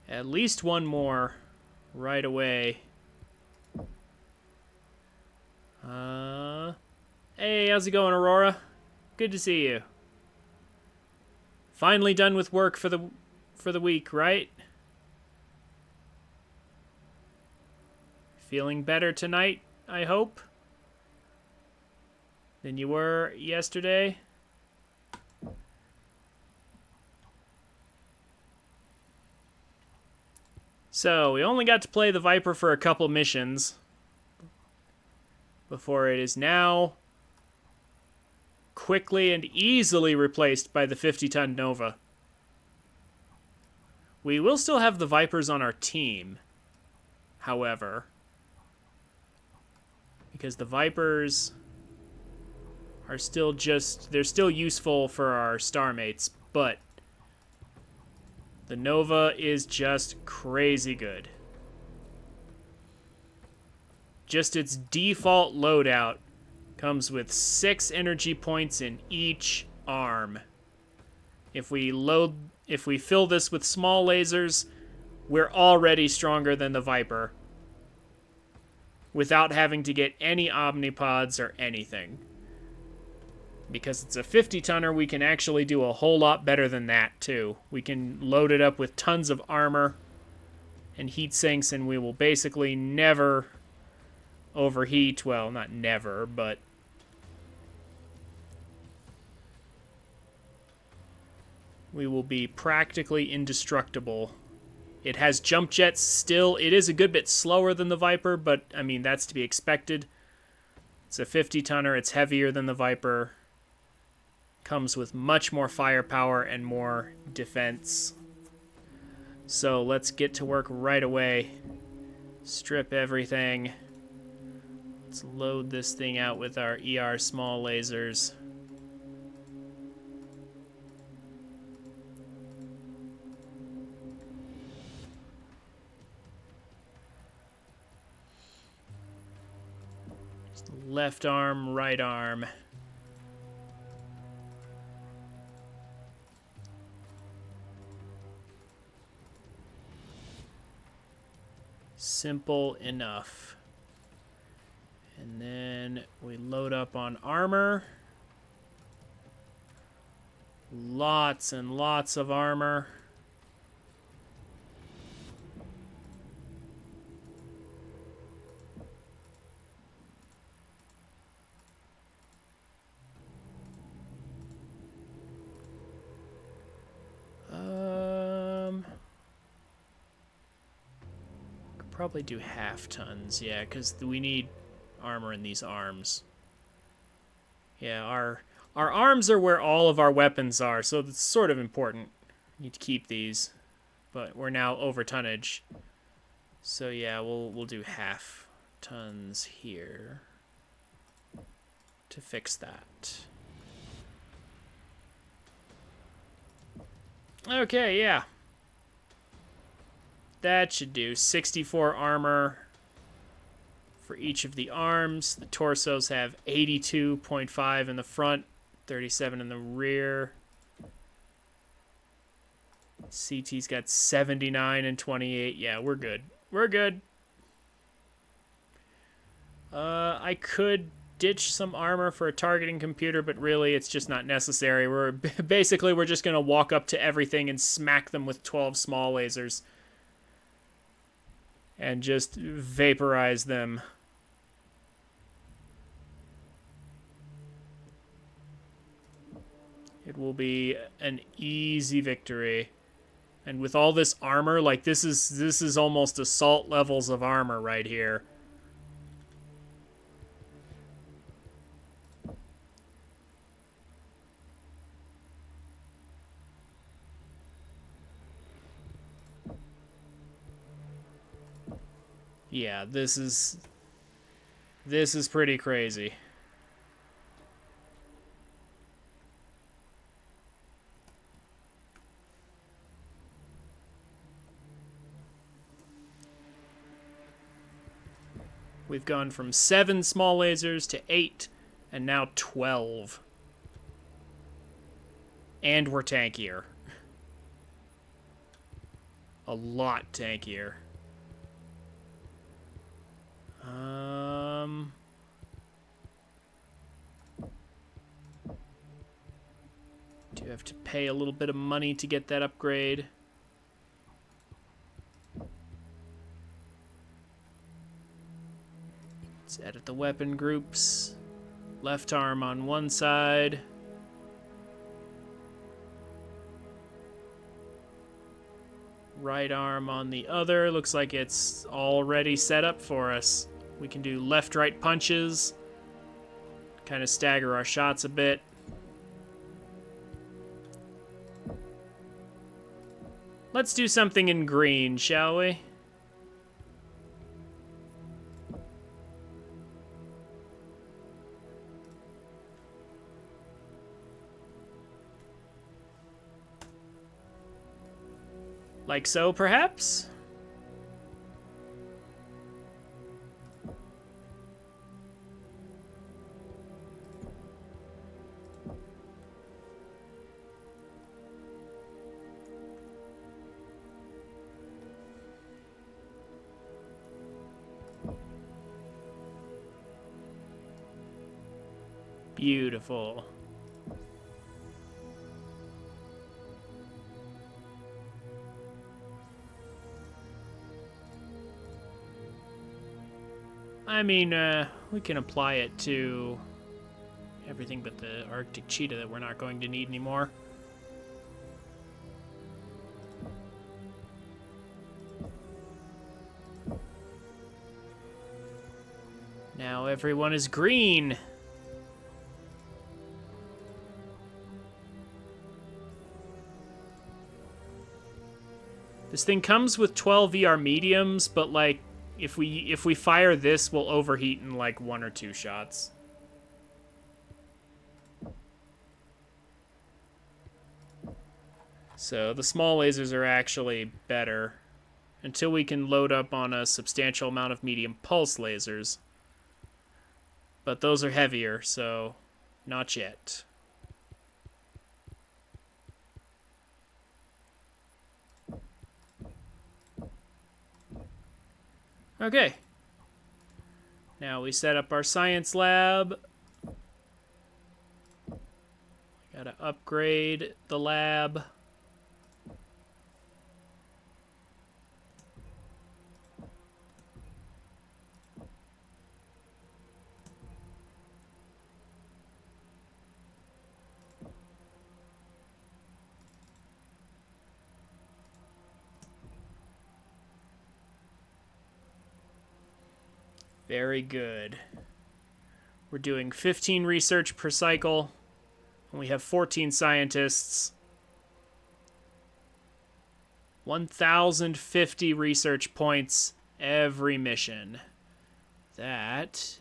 at least one more right away. Hey, how's it going, Aurora? Good to see you. Finally done with work for the week, right? Feeling better tonight, I hope, than you were yesterday? So, we only got to play the Viper for a couple missions before it is now quickly and easily replaced by the 50-ton Nova. We will still have the Vipers on our team, however, because the Vipers are still they're still useful for our star mates, but the Nova is just crazy good. Just its default loadout comes with 6 energy points in each arm. If we fill this with small lasers, we're already stronger than the Viper without having to get any omnipods or anything. Because it's a 50-tonner, we can actually do a whole lot better than that, too. We can load it up with tons of armor and heat sinks, and we will basically never overheat. Well, not never, but we will be practically indestructible. It has jump jets still. It is a good bit slower than the Viper, but, I mean, that's to be expected. It's a 50-tonner. It's heavier than the Viper. Comes with much more firepower and more defense. So let's get to work right away. Strip everything. Let's load this thing out with our ER small lasers. Just left arm, right arm. Simple enough. And then we load up on armor. Lots and lots of armor. Probably do half tons, yeah, because we need armor in these arms. Yeah, our arms are where all of our weapons are, so it's sort of important. We need to keep these, but we're now over tonnage. So yeah, we'll do half tons here to fix that. Okay, yeah. That should do 64 armor for each of the arms. The torsos have 82.5 in the front, 37 in the rear. CT's got 79 and 28. Yeah, we're good. We're good. I could ditch some armor for a targeting computer, but really it's just not necessary. We're just going to walk up to everything and smack them with 12 small lasers and just vaporize them. It will be an easy victory. And with all this armor, like this is almost assault levels of armor right here. Yeah, this is pretty crazy. We've gone from 7 small lasers to 8, and now 12. And we're tankier. A lot tankier. Do have to pay a little bit of money to get that upgrade. Let's edit the weapon groups. Left arm on one side. Right arm on the other. Looks like it's already set up for us. We can do left-right punches. Kind of stagger our shots a bit. Let's do something in green, shall we? Like so, perhaps? Beautiful. I mean, we can apply it to everything but the Arctic cheetah that we're not going to need anymore. Now everyone is green. This thing comes with 12 VR mediums, but like if we fire this, we'll overheat in like 1 or 2 shots. So the small lasers are actually better until we can load up on a substantial amount of medium pulse lasers. But those are heavier, so not yet. Okay. Now we set up our science lab. Gotta upgrade the lab. Very good. We're doing 15 research per cycle, and we have 14 scientists. 1,050 research points every mission. That's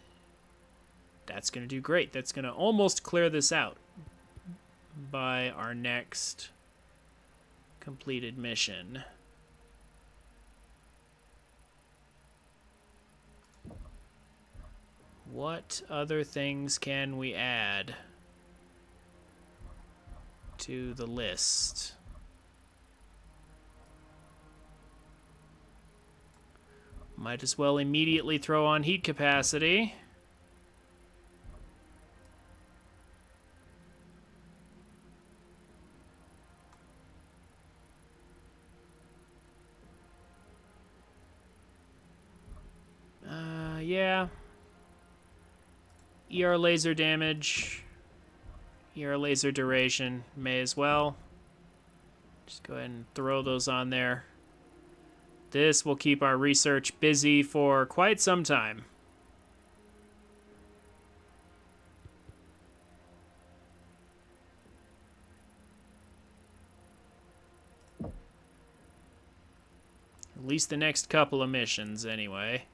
going to do great. That's going to almost clear this out by our next completed mission. What other things can we add to the list? Might as well immediately throw on heat capacity. Yeah. ER laser damage. ER laser duration. May as well. Just go ahead and throw those on there. This will keep our research busy for quite some time. At least the next couple of missions, anyway.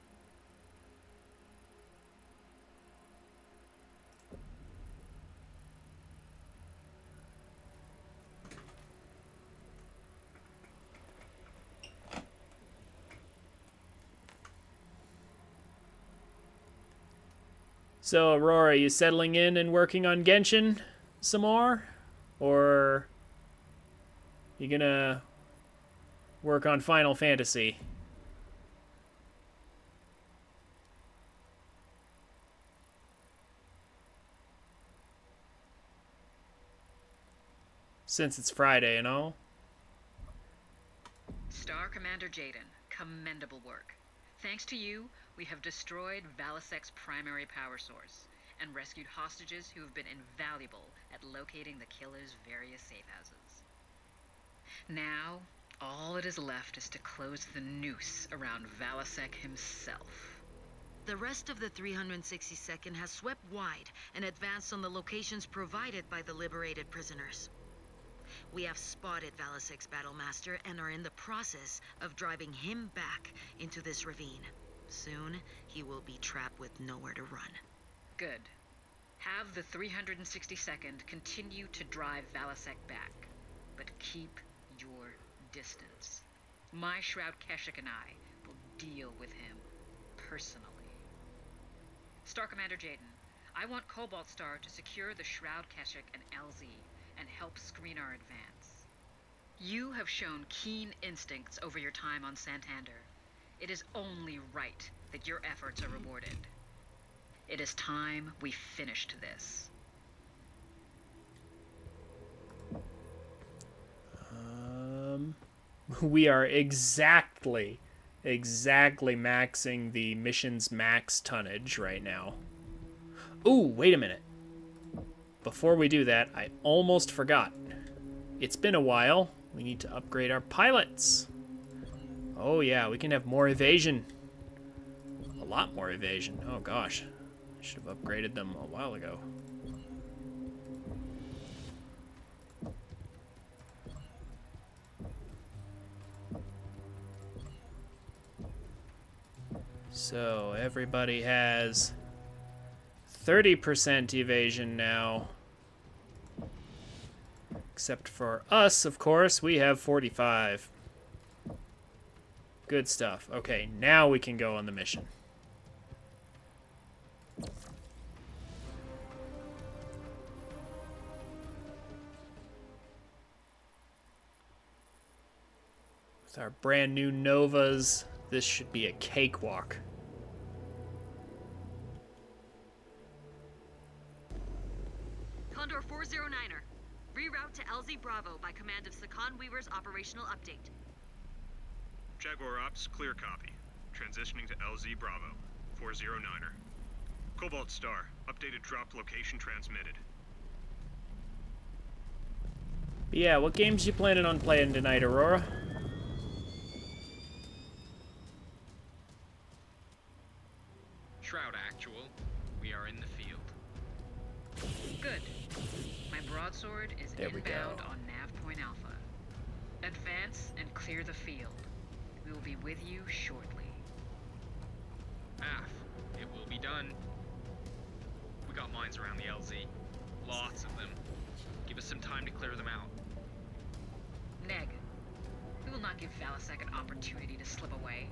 So, Aurora, you settling in and working on Genshin some more? Or you gonna work on Final Fantasy? Since it's Friday and all. Star Commander Jaden, commendable work. Thanks to you, we have destroyed Valisec's primary power source and rescued hostages who have been invaluable at locating the killer's various safe houses. Now, all that is left is to close the noose around Valisec himself. The rest of the 362nd has swept wide and advanced on the locations provided by the liberated prisoners. We have spotted Valisec's Battlemaster and are in the process of driving him back into this ravine. Soon, he will be trapped with nowhere to run. Good. Have the 362nd continue to drive Valisec back, but keep your distance. My Shroud Keshik and I will deal with him personally. Star Commander Jaden, I want Cobalt Star to secure the Shroud Keshik and LZ and help screen our advance. You have shown keen instincts over your time on Santander. It is only right that your efforts are rewarded. It is time we finished this. We are exactly maxing the mission's max tonnage right now. Ooh, wait a minute. Before we do that, I almost forgot. It's been a while. We need to upgrade our pilots. Oh yeah, we can have more evasion. A lot more evasion. Oh gosh. I should have upgraded them a while ago. So everybody has 30% evasion now. Except for us, of course, we have 45. Good stuff. Okay, now we can go on the mission. With our brand new Novas, this should be a cakewalk. Condor 409er. Reroute to LZ Bravo by command of Sakan Weaver's operational update. Jaguar Ops, clear copy. Transitioning to LZ Bravo, 409er. Cobalt Star, updated drop location transmitted. Yeah, what games you planning on playing tonight, Aurora? Shroud Actual, we are in the field. Good. My broadsword is There we inbound go. on Nav Point Alpha. Advance and clear the field. We will be with you shortly. Af, it will be done. We got mines around the LZ. Lots of them. Give us some time to clear them out. Neg, we will not give Valasek an opportunity to slip away.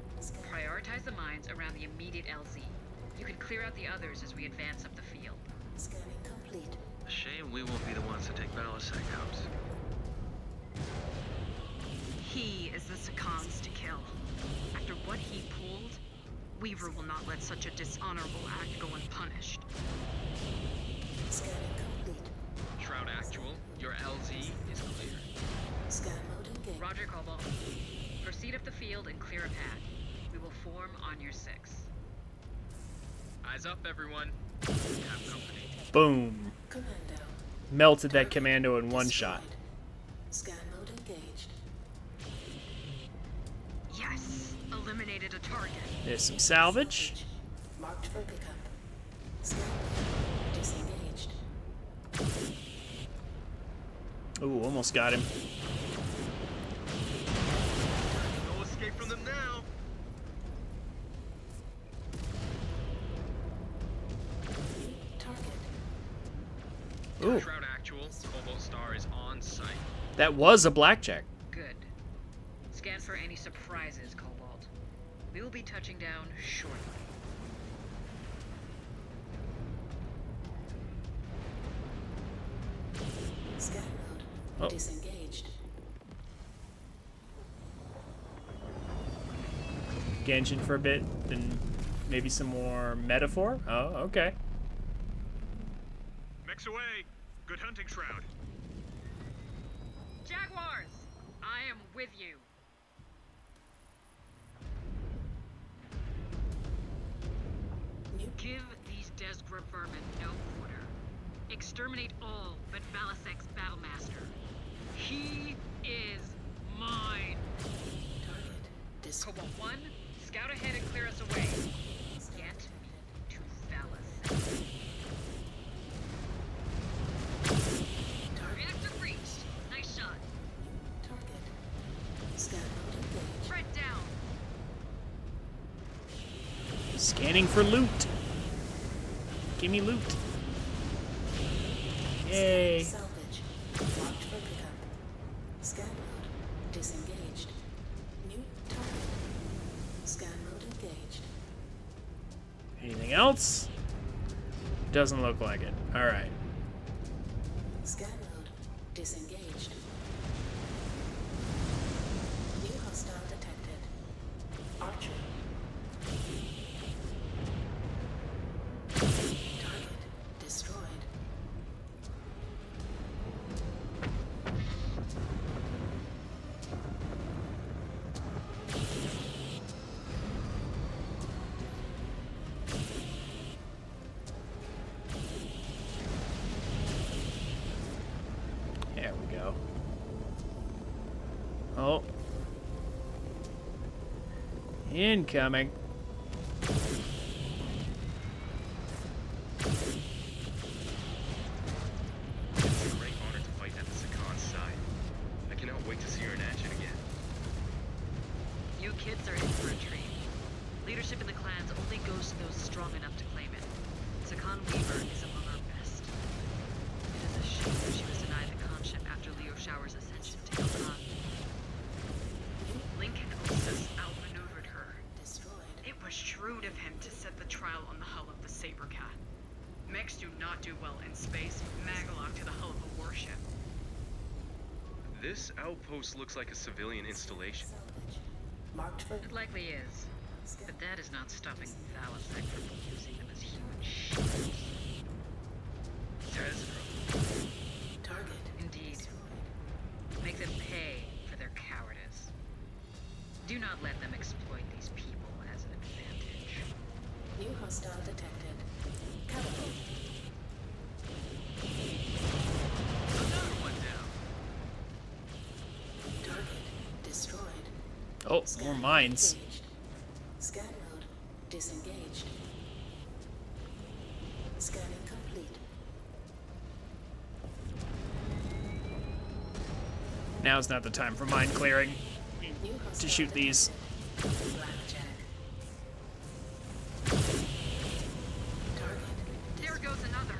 Prioritize the mines around the immediate LZ. You can clear out the others as we advance up the field. Scanning complete. A shame we won't be the ones to take Balasek out. He is the Sakans to kill. After what he pulled, Weaver will not let such a dishonorable act go unpunished. Scanning complete. Shroud Actual, your LZ is clear. Scan mode engaged. Roger, Cobalt. Proceed up the field and clear a path. We will form on your 6. Eyes up, everyone. We have company. Boom. Commando. Melted that commando in one shot. Scan mode engaged. Yes! Eliminated a target. There's some salvage. Marked for pickup. Scan mode disengaged. Ooh, almost got him. No escape from them now. Target. Ooh, Shroud Actual, Cobalt Star is on site. that was a blackjack. Good. Scan for any surprises, Cobalt. We will be touching down shortly. Scan mode Oh. disengaged. Genshin for a bit, then maybe some more metaphor. Oh, okay. Mech's away. Good hunting, Shroud. Jaguars! I am with you. Give these Desgra vermin no quarter. Exterminate all but Valasek's Battlemaster. He is mine. Target. Cobalt 1, scout ahead and clear us away. Get to Valasek. Reactor breached. Nice shot. Target. Scan mode engaged. Threat down. Scanning for loot. Give me loot. Yay. Salvage. Marked for pickup. Scan mode disengaged. New target. Scan mode engaged. Anything else? Doesn't look like it. All right. Scan mode disengaged. New hostile detected. Archer. Target destroyed. There we go. Oh. Incoming. It's a great honor to fight at the Sakan's side. I cannot wait to see her in action again. You kids are in for a treat. Leadership in the clans only goes to those strong enough to claim it. Sakan Weaver is among our best. It is a shame that she was denied the conship after Leo Shower's ascension to Ilkhan. Lincoln Osis outmaneuvered her. Destroyed. It was shrewd of him to set the trial on the hull of the Sabercat. Mechs do not do well in space. Magalock to the hull of a warship. This outpost looks like a civilian installation. Salvage. Marked for It likely is. scan. But that is not stopping Valasek from using them as human shields. Tezra. Target Indeed. destroyed. Make them pay for their cowardice. Do not let them exploit these people as an advantage. New hostile detected. Catapult. Another one down. Target destroyed. Oh, Scan more mode mines. engaged. Scan mode disengaged. Now's not the time for mine clearing to shoot these. There goes another.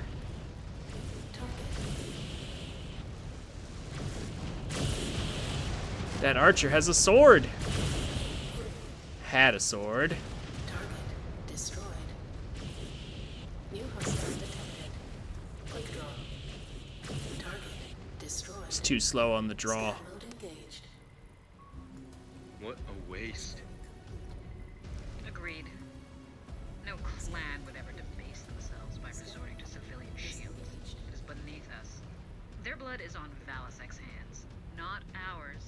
That archer has a sword. Had a sword. Target destroyed. New hostile detected. Quick draw. Target destroyed. It's too slow on the draw. Scan mode engaged. What a waste. Agreed. No clan would ever debase themselves by resorting to civilian shields. It is beneath us. Their blood is on Valisec's hands, not ours.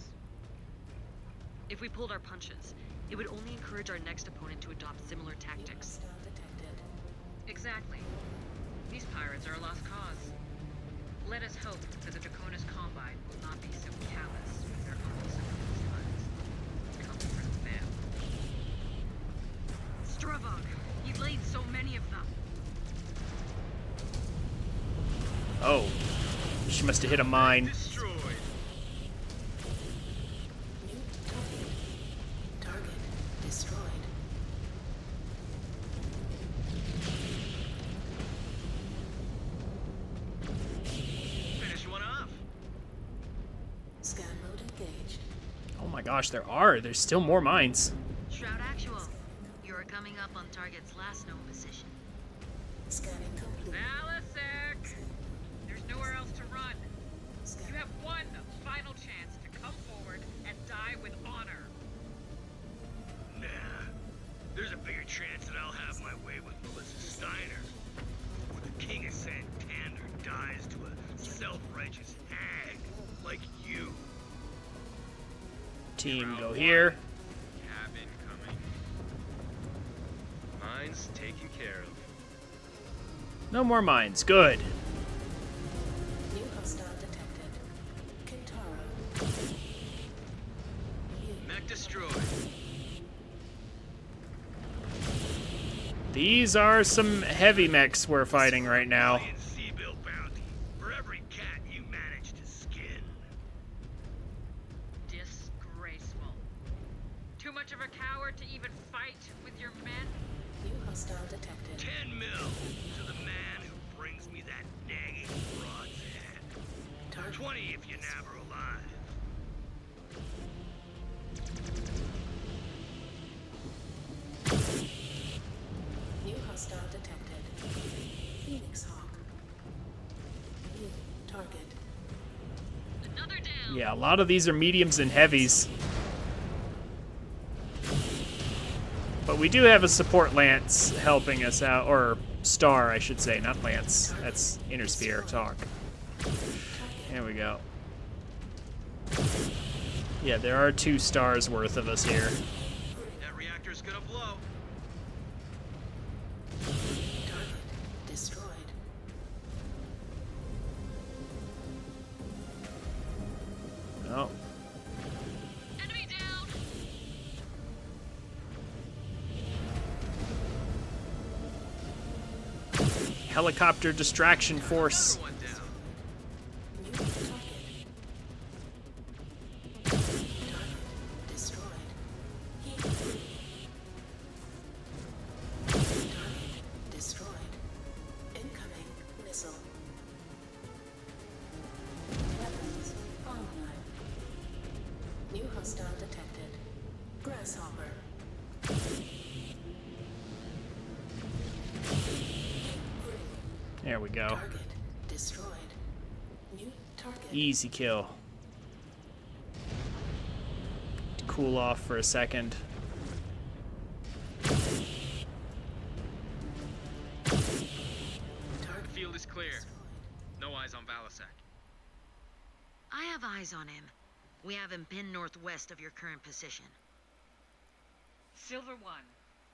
If we pulled our punches, it would only encourage our next opponent to adopt similar tactics. Hostile detected. Exactly. These pirates are a lost cause. Let us hope that the Draconis Combine will not be so callous with their own civilians' lives. Coming for the fam. Stravog! He laid so many of them! Oh. She must have hit a mine. Destroyed. New target. Target destroyed. Finish one off. Scan mode engaged. Oh my gosh, there's still more mines. Shroud Actual, you are coming up on target's last known position. Scanning complete. Valisec! There's nowhere else to run. You Scanning. have one final chance to come forward and die with honor. Nah. There's a bigger chance that I'll have my way with Melissa Steiner. Or the King of Santander dies to a self-righteous hag like you. Team, go here. Cab incoming. Mine's taken care of. No more mines. Good. New hostile detected. Kintaro. Mech destroyed. These are some heavy mechs we're fighting right now. Alien Sea-Bill bounty for every cat you manage to skin. Disgraceful. Too much of a coward to even fight with your men? New hostile detected. 10 mil to the man who brings me that nagging broad's head. Target 20 if you nab her alive. New hostile detected. Phoenix Hawk. New target. Another down! Yeah, a lot of these are mediums and heavies. But we do have a support lance helping us out, or star, I should say, not lance. That's inner sphere talk. There we go. Yeah, there are 2 stars worth of us here. That reactor's gonna blow. Target destroyed. Oh. Enemy down! Helicopter distraction force. Another one down. New target. Target destroyed. Heat. Target destroyed. Incoming missile. Weapons online. New hostile detected. Grasshopper. There we go. Target destroyed. New target. Easy kill. Cool off for a second. Target Field is clear. No eyes on Valisec. I have eyes on him. We have him pinned northwest of your current position. Silver 1,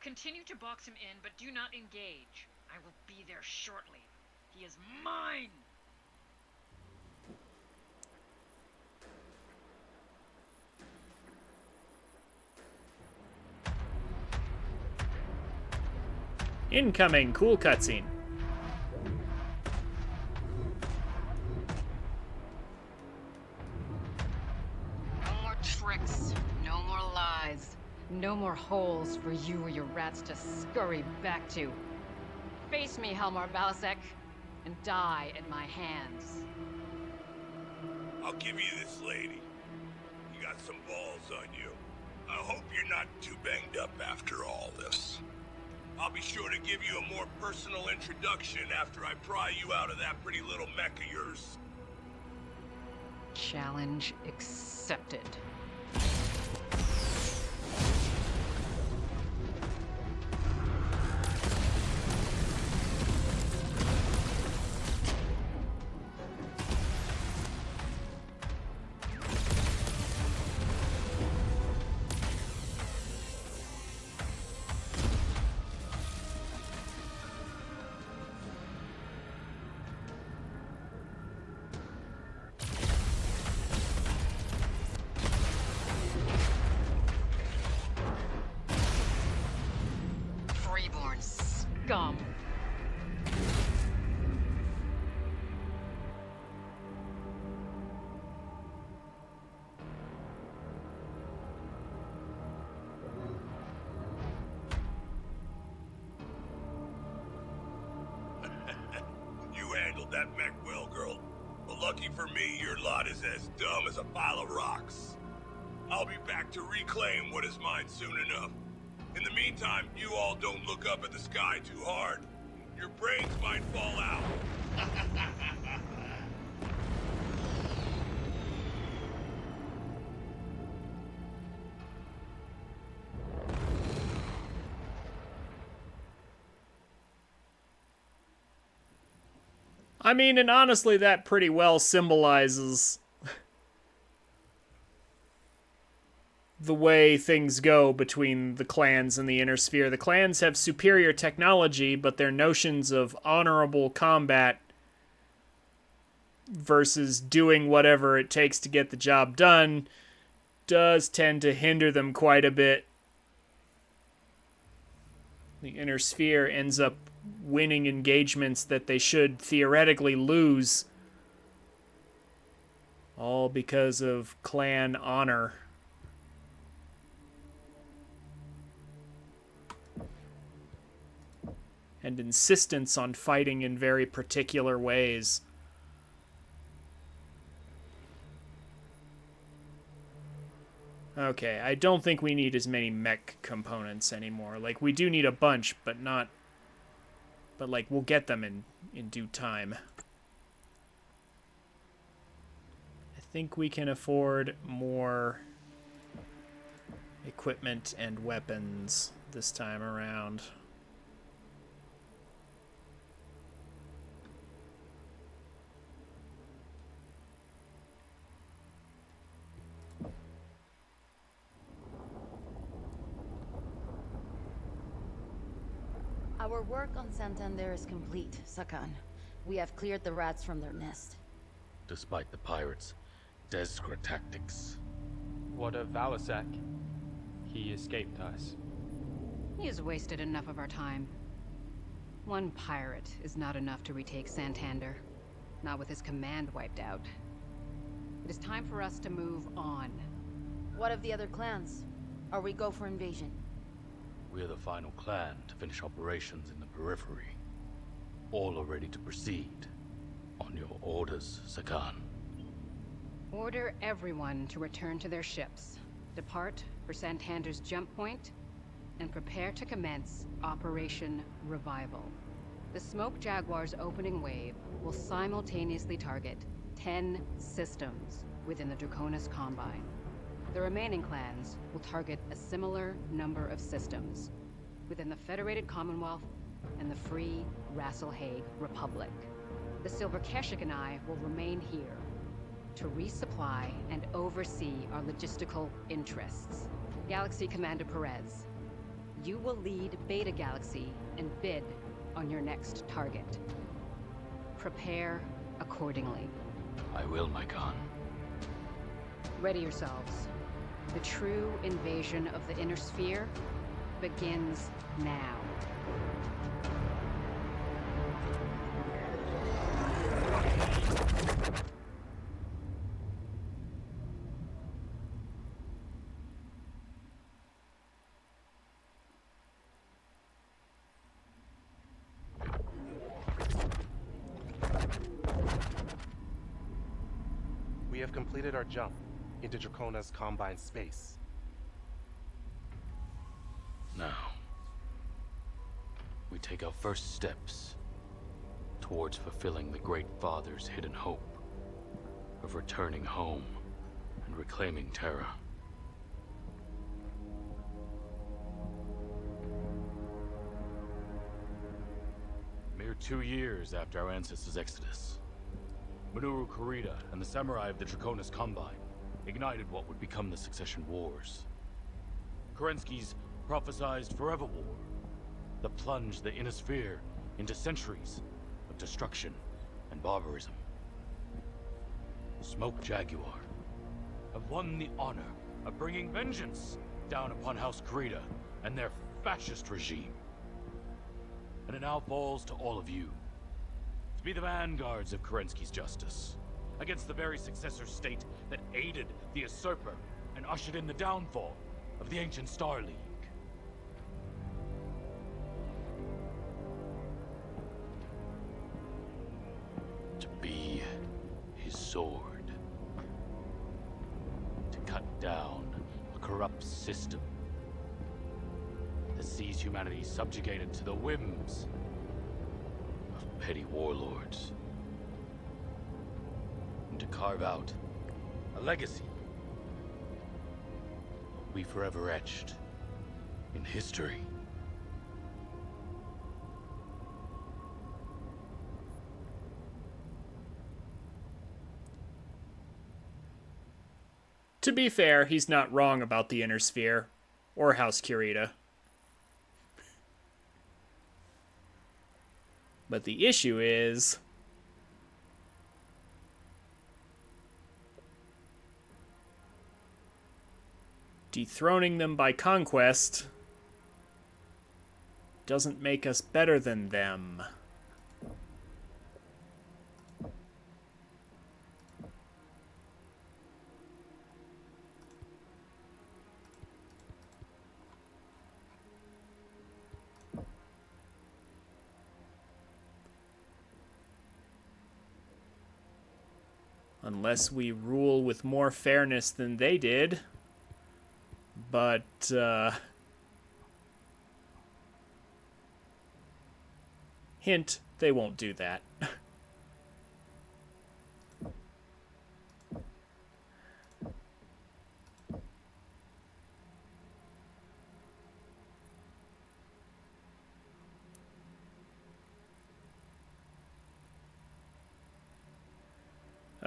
continue to box him in, but do not engage. I will be there shortly. He is mine! Incoming, cool cutscene. No more holes for you or your rats to scurry back to. Face me, Helmar Balasek, and die at my hands. I'll give you this, lady. You got some balls on you. I hope you're not too banged up after all this. I'll be sure to give you a more personal introduction after I pry you out of that pretty little mech of yours. Challenge accepted. Freeborn scum. You handled that mech well, girl. But lucky for me, your lot is as dumb as a pile of rocks. I'll be back to reclaim what is mine soon enough. In the meantime, you all don't look up at the sky too hard. Your brains might fall out. I mean, and honestly, that pretty well symbolizes the way things go between the clans and the Inner Sphere. The clans have superior technology, but their notions of honorable combat versus doing whatever it takes to get the job done does tend to hinder them quite a bit. The Inner Sphere ends up winning engagements that they should theoretically lose, all because of clan honor. And insistence on fighting in very particular ways. Okay, I don't think we need as many mech components anymore. Like, we do need a bunch, but not... But, like, we'll get them in due time. I think we can afford more equipment and weapons this time around. Our work on Santander is complete, Sakan. We have cleared the rats from their nest. Despite the pirates' desperate tactics. What of Valasek? He escaped us. He has wasted enough of our time. One pirate is not enough to retake Santander. Not with his command wiped out. It is time for us to move on. What of the other clans? Are we go for invasion? We're the final clan to finish operations in the periphery. All are ready to proceed. On your orders, Sakan. Order everyone to return to their ships. Depart for Santander's jump point, and prepare to commence Operation Revival. The Smoke Jaguar's opening wave will simultaneously target 10 systems within the Draconis Combine. The remaining clans will target a similar number of systems within the Federated Commonwealth and the Free Rasselhague Republic. The Silver Keshik and I will remain here to resupply and oversee our logistical interests. Galaxy Commander Perez, you will lead Beta Galaxy and bid on your next target. Prepare accordingly. I will, my Khan. Ready yourselves. The true invasion of the Inner Sphere begins now. have completed our jump into Dracona's Combine space. Now, we take our first steps towards fulfilling the Great Father's hidden hope of returning home and reclaiming Terra. Mere 2 years after our ancestors' exodus, Minoru Kurita and the samurai of the Draconis Combine ignited what would become the Succession Wars. Kerensky's prophesized forever war that plunged the Inner Sphere into centuries of destruction and barbarism. Smoke Jaguar have won the honor of bringing vengeance down upon House Kurita and their fascist regime. And it now falls to all of you to be the vanguards of Kerensky's justice against the very successor state that aided the usurper and ushered in the downfall of the ancient Star League. To be his sword. To cut down a corrupt system that sees humanity subjugated to the whims of petty warlords. And to carve out a legacy we forever etched in history. To be fair, he's not wrong about the Inner Sphere or House Kurita. But the issue is dethroning them by conquest doesn't make us better than them. Unless we rule with more fairness than they did. But, hint, they won't do that.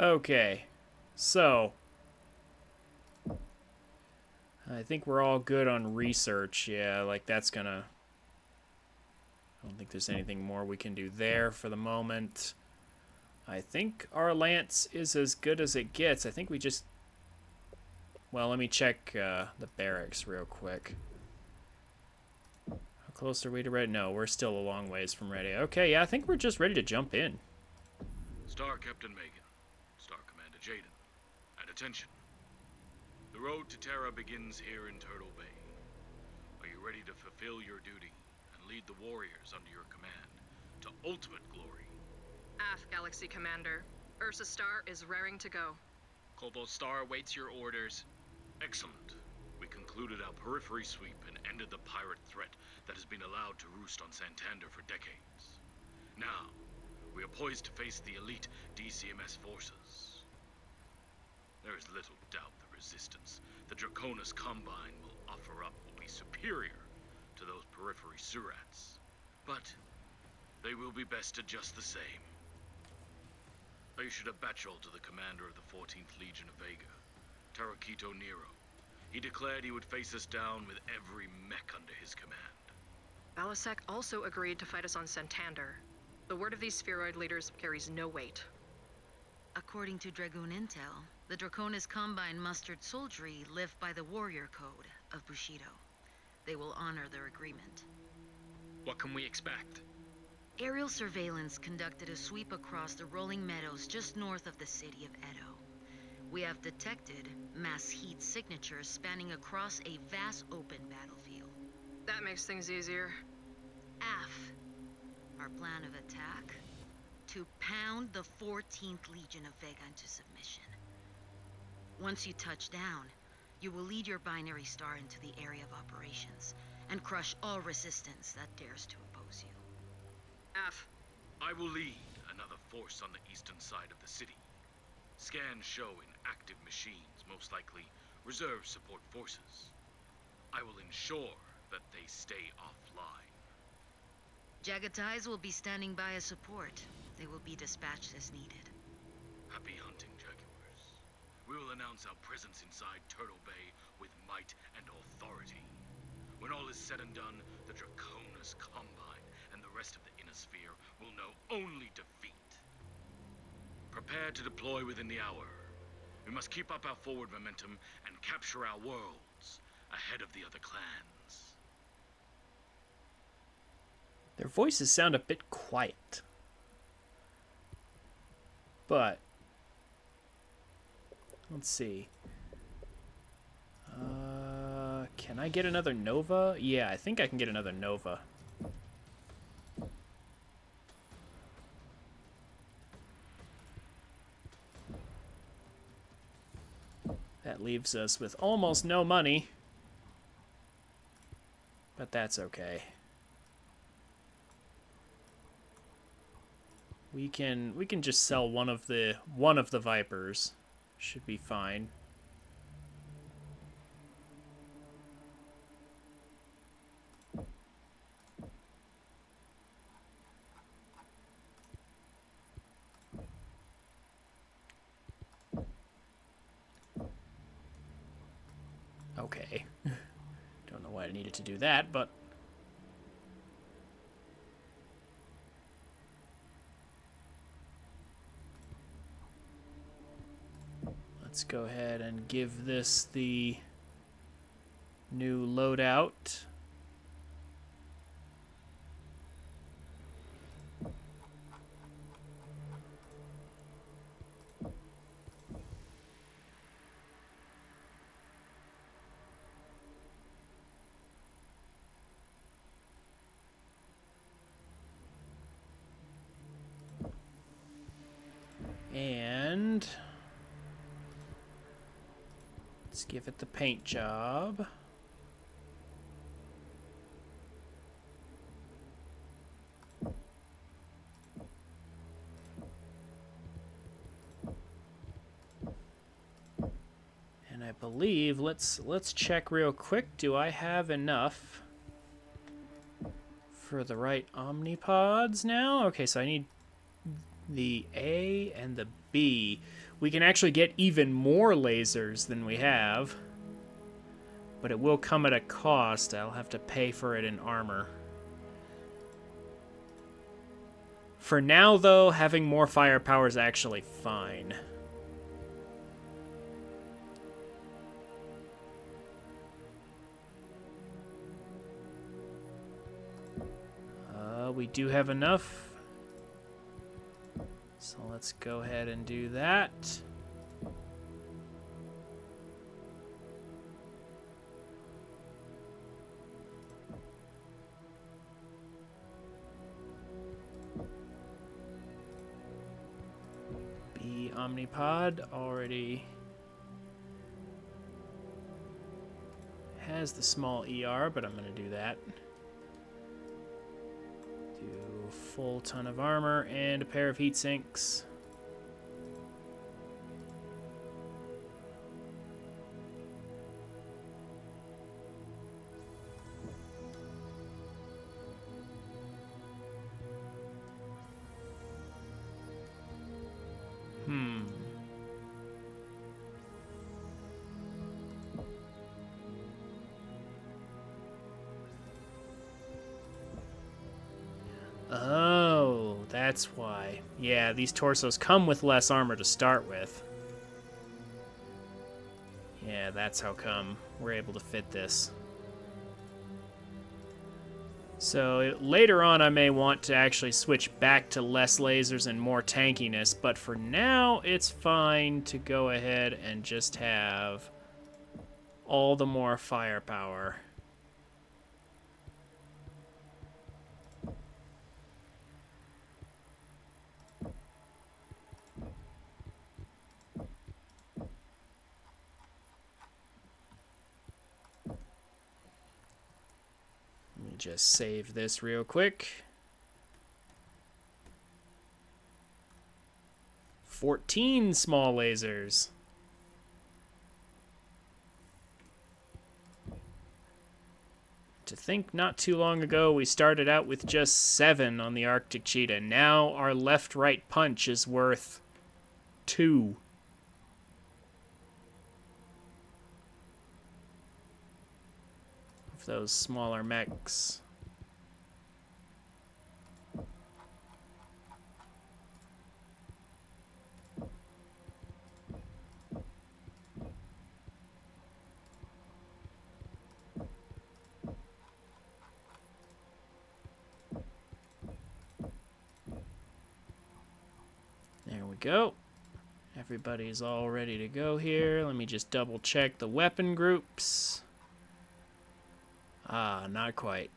Okay, so I think we're all good on research. Yeah, like that's gonna... I don't think there's anything more we can do there for the moment. I think our lance is as good as it gets. I think we just... Well, let me check the barracks real quick. How close are we to ready? No, we're still a long ways from ready. Okay, yeah, I think we're just ready to jump in. Star Captain Megan. Star Commander Jaden. And attention. The road to Terra begins here in Turtle Bay. Are you ready to fulfill your duty and lead the warriors under your command to ultimate glory? Aft, Galaxy Commander. Ursa Star is raring to go. Cobalt Star awaits your orders. Excellent. We concluded our periphery sweep and ended the pirate threat that has been allowed to roost on Santander for decades. Now, we are poised to face the elite DCMS forces. There is little doubt the resistance the Draconis Combine will offer up will be superior to those periphery surats. But they will be bested just the same. I issued a batchel to the commander of the 14th Legion of Vega, Tarakito Nero. He declared he would face us down with every mech under his command. Balasek also agreed to fight us on Santander. The word of these spheroid leaders carries no weight. According to Dragoon Intel, the Draconis Combine mustered soldiery live by the warrior code of Bushido. They will honor their agreement. What can we expect? Aerial surveillance conducted a sweep across the rolling meadows just north of the city of Edo. We have detected mass heat signatures spanning across a vast open battlefield. That makes things easier. AF, our plan of attack? To pound the 14th Legion of Vega into submission. Once you touch down, you will lead your binary star into the area of operations and crush all resistance that dares to oppose you. F. I will lead another force on the eastern side of the city. Scans show inactive machines, most likely reserve support forces. I will ensure that they stay offline. Jagatais will be standing by as support. They will be dispatched as needed. Happy hunting, Jaguars. We will announce our presence inside Turtle Bay with might and authority. When all is said and done, the Draconis Combine and the rest of the Inner Sphere will know only defeat. Prepare to deploy within the hour. We must keep up our forward momentum and capture our worlds ahead of the other clans. Their voices sound a bit quiet. But let's see. Can I get another Nova? Yeah, I think I can get another Nova. That leaves us with almost no money. But that's okay. We can just sell one of the Vipers. Should be fine. Okay. Don't know why I needed to do that, but let's go ahead and give this the new loadout. And let's give it the paint job. And I believe let's check real quick. Do I have enough for the right omnipods now? Okay, so I need the A and the B. We can actually get even more lasers than we have, but it will come at a cost. I'll have to pay for it in armor. For now, though, having more firepower is actually fine. We do have enough. So let's go ahead and do that. B Omnipod already has the small ER, but I'm going to do that. Do full ton of armor and a pair of heat sinks. Oh, that's why. Yeah, these torsos come with less armor to start with. Yeah, that's how come we're able to fit this. So later on I may want to actually switch back to less lasers and more tankiness, but for now it's fine to go ahead and just have all the more firepower. Just save this real quick. 14 small lasers. To think not too long ago we started out with just 7 on the Arctic Cheetah. Now our left-right punch is worth 2. Of those smaller mechs. There we go. Everybody's all ready to go here. Let me just double check the weapon groups. Ah, not quite.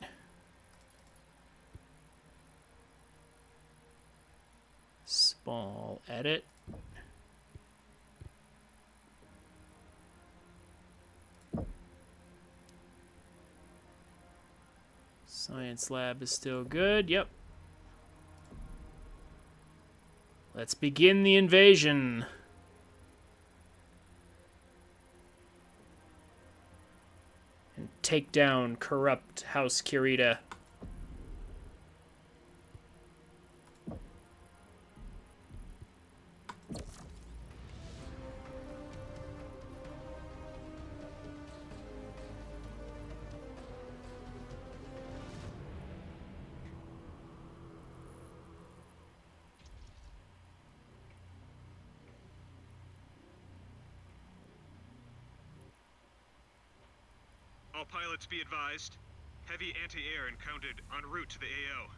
Small edit. Science lab is still good. Yep. Let's begin the invasion. And take down corrupt House Kirita. All pilots be advised. Heavy anti-air encountered en route to the AO.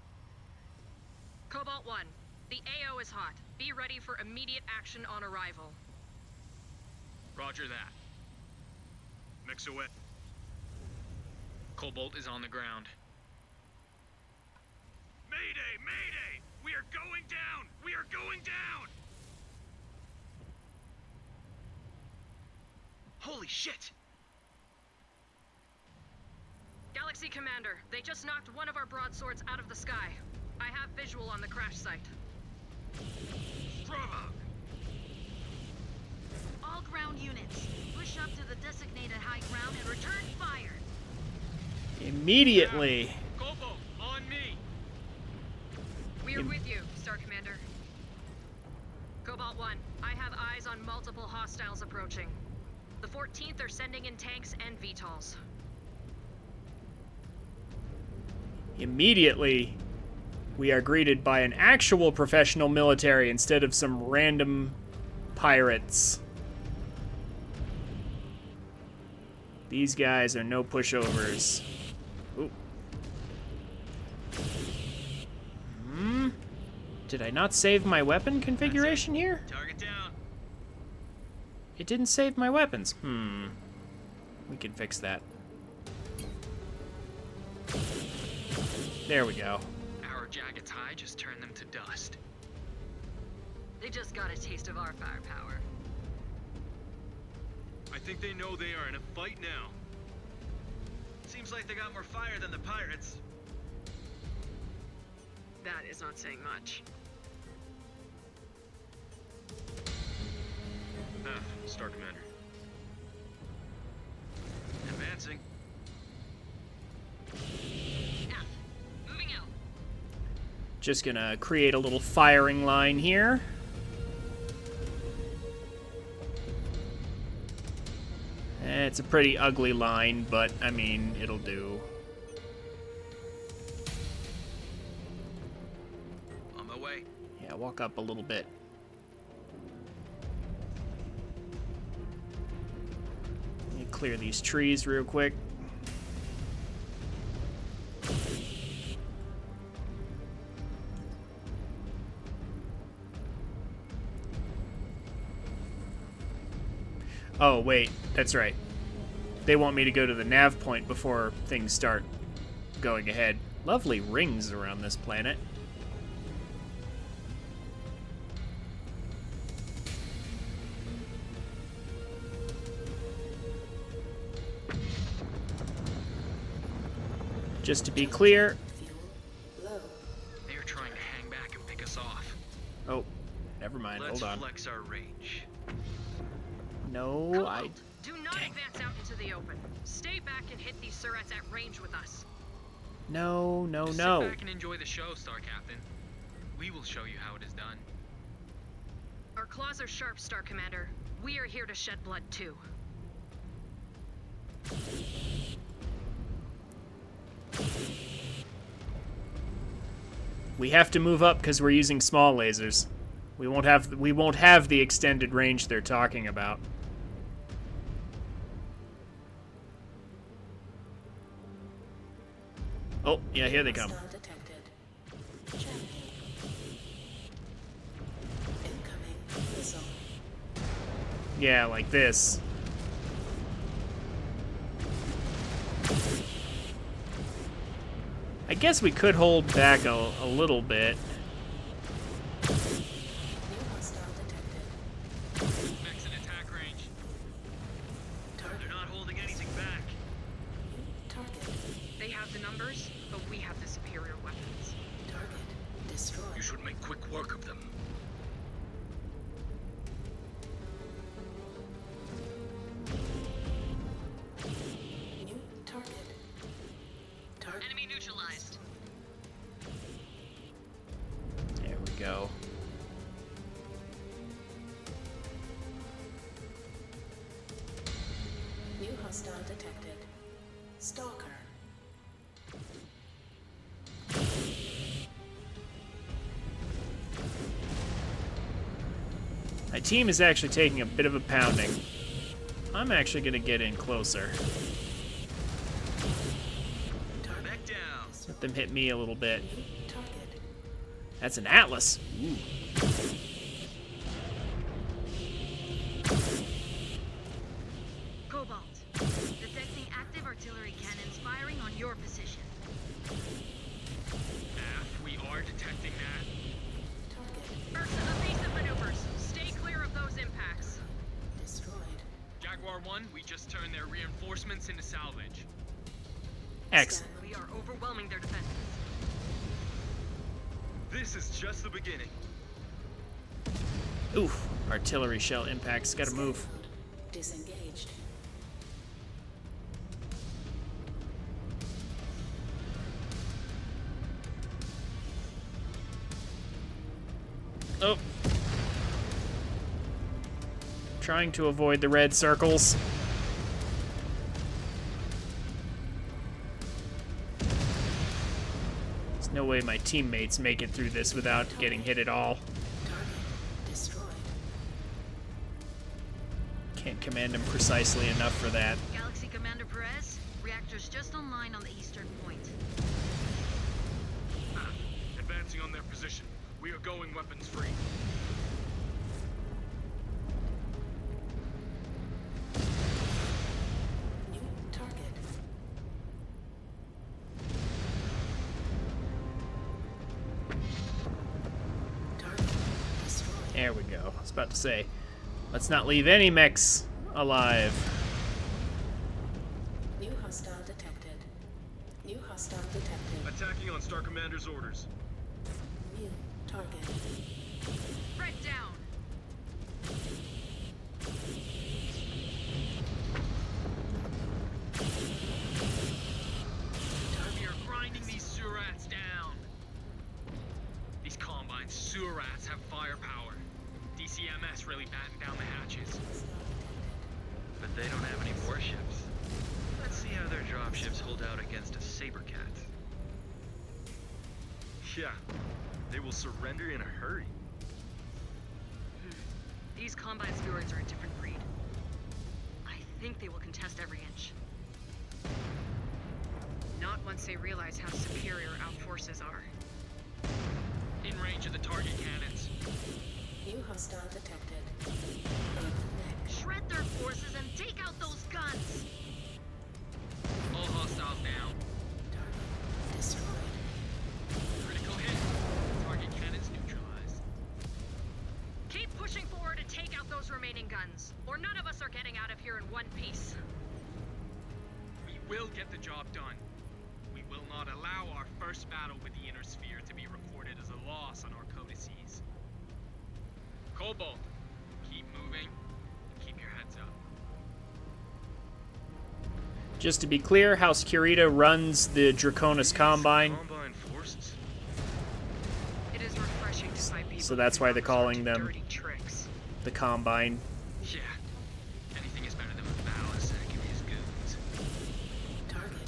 Cobalt 1, the AO is hot. Be ready for immediate action on arrival. Roger that. Mech's away. Cobalt is on the ground. Mayday! Mayday! We are going down! We are going down! Holy shit! Galaxy Commander, they just knocked one of our broadswords out of the sky. I have visual on the crash site. Bravo! All ground units, push up to the designated high ground and return fire. Immediately. Cobalt, on me! We are with you, Star Commander. Cobalt 1, I have eyes on multiple hostiles approaching. The 14th are sending in tanks and VTOLs. Immediately, we are greeted by an actual professional military instead of some random pirates. These guys are no pushovers. Ooh. Did I not save my weapon configuration here? Target down. It didn't save my weapons. We can fix that. There we go. Our jackets high just turned them to dust. They just got a taste of our firepower. I think they know they are in a fight now. Seems like they got more fire than the pirates. That is not saying much. Star Commander. Advancing. Moving out. Just gonna create a little firing line here. It's a pretty ugly line, but I mean, it'll do. On my way. Yeah, walk up a little bit. Let me clear these trees real quick. Oh, wait, that's right. They want me to go to the nav point before things start going ahead. Lovely rings around this planet. Just to be clear. They are trying to hang back and pick us off. Oh, never mind. Let's Hold on. flex our range. No, Cobalt, do not advance out into the open. Stay back and hit these Surats at range with us. No, no, Just no. sit back and enjoy the show, Star Captain. We will show you how it is done. Our claws are sharp, Star Commander. We are here to shed blood too. We have to move up because we're using small lasers. We won't have the extended range they're talking about. Oh, yeah, here they come. Yeah, like this. I guess we could hold back a little bit. Mech's in attack range. They're not holding anything back. They have the numbers, but we have the superior weapons. You should make quick work of them. Enemy neutralized. There we go. New hostile detected. Stalker. My team is actually taking a bit of a pounding. I'm actually going to get in closer. Back down. Let them hit me a little bit. That's an Atlas. Ooh. Cobalt, detecting active artillery cannons firing on your position. We are detecting that. Ursa, evasive maneuvers. Stay clear of those impacts. Jaguar 1, we just turned their reinforcements into salvage. X. We are overwhelming their defenses. This is just the beginning. Oof. Artillery shell impacts. Gotta move. Disengaged. Oh. Trying to avoid the red circles. There's no way my teammates make it through this without getting hit at all. Can't command them precisely enough for that. Galaxy Commander Perez, reactors just online on the eastern point. Advancing on their position. We are going weapons free. New target. Target destroyed. There we go. I was about to say, let's not leave any mechs alive. New hostile detected. New hostile detected. Attacking on Star Commander's orders. New target. Red down. We are grinding these Surats down. These combine Surats have firepower. DCMS really batten down the hatches. But they don't have any warships. Let's see how their dropships hold out against a Sabercat. Yeah, they will surrender in a hurry. These Combine spheroids are a different breed. I think they will contest every inch. Not once they realize how superior our forces are. In range of the target cannons. New hostile detected. Shred their forces and take out those guns! All hostiles down. Target destroyed. Critical hit. Target cannons neutralized. Keep pushing forward and take out those remaining guns, or none of us are getting out of here in one piece. We will get the job done. We will not first battle with the Inner Sphere to be recorded as a loss on our codices. Cobalt, keep moving and keep your heads up. Just to be clear, House Kurita runs the Draconis Combine. Combine forces. It is refreshing to find people So that's why they're calling them dirty tricks. the Combine. Yeah. Anything is better than a ballast and these goons.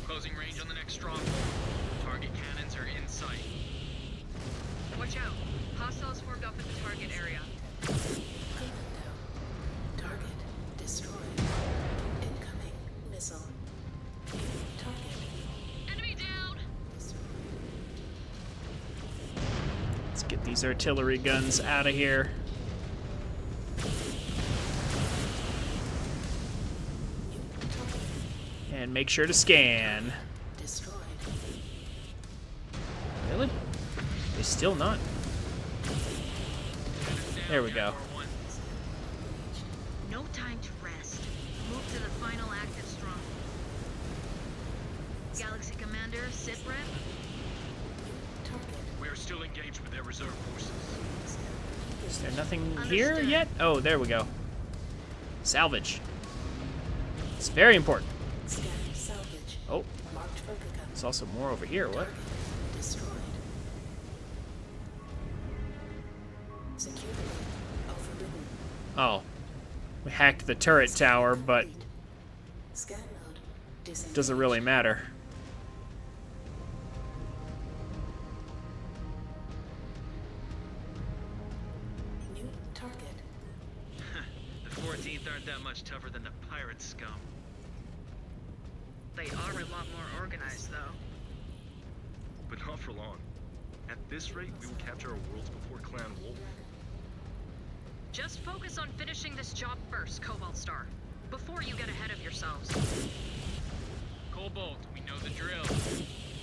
Closing range on the next stronghold. Target cannons are in sight. Watch out. Hostiles formed up in the target area. Target destroyed. Incoming missile. Target. Enemy down! Let's get these artillery guns out of here. And make sure to scan. Destroyed. Really? They still not. There we go. No time to rest. Move to the final active stronghold. Galaxy Commander, sit rep. We are still engaged with their reserve forces. Is there nothing here yet? Oh, there we go. Salvage. It's very important. Scan salvage. Oh, Marked for pickup. there's also more over here. What? Destroyed. Security overridden. Oh. We hacked the turret tower, but Scan mode. Disengage. doesn't really matter. New target. The 14th aren't that much tougher than the pirate scum. They are a lot more organized, though. But not for long. At this rate, we will capture our worlds before Clan Wolf. Just focus on finishing this job first, Cobalt Star, before you get ahead of yourselves. Cobalt, we know the drill.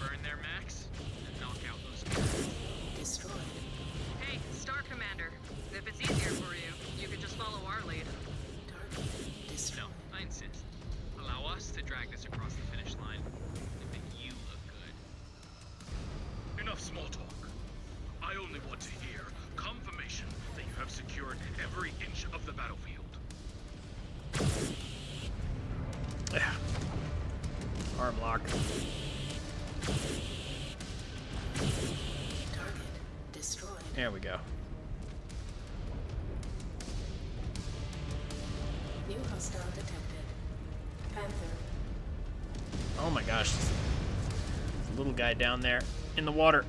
Burn their mechs and knock out those cannons. Destroyed. Hey, Star Commander, if it's easier for you, you can just follow our lead. Target destroyed. No, I insist. Allow us to drag this across the finish line and make you look good. Enough small talk. I only want to hear confirmation that you have secured every inch of the battlefield. Arm lock. Target destroyed. There we go. New hostile detected. Panther. Oh my gosh. There's a little guy down there in the water.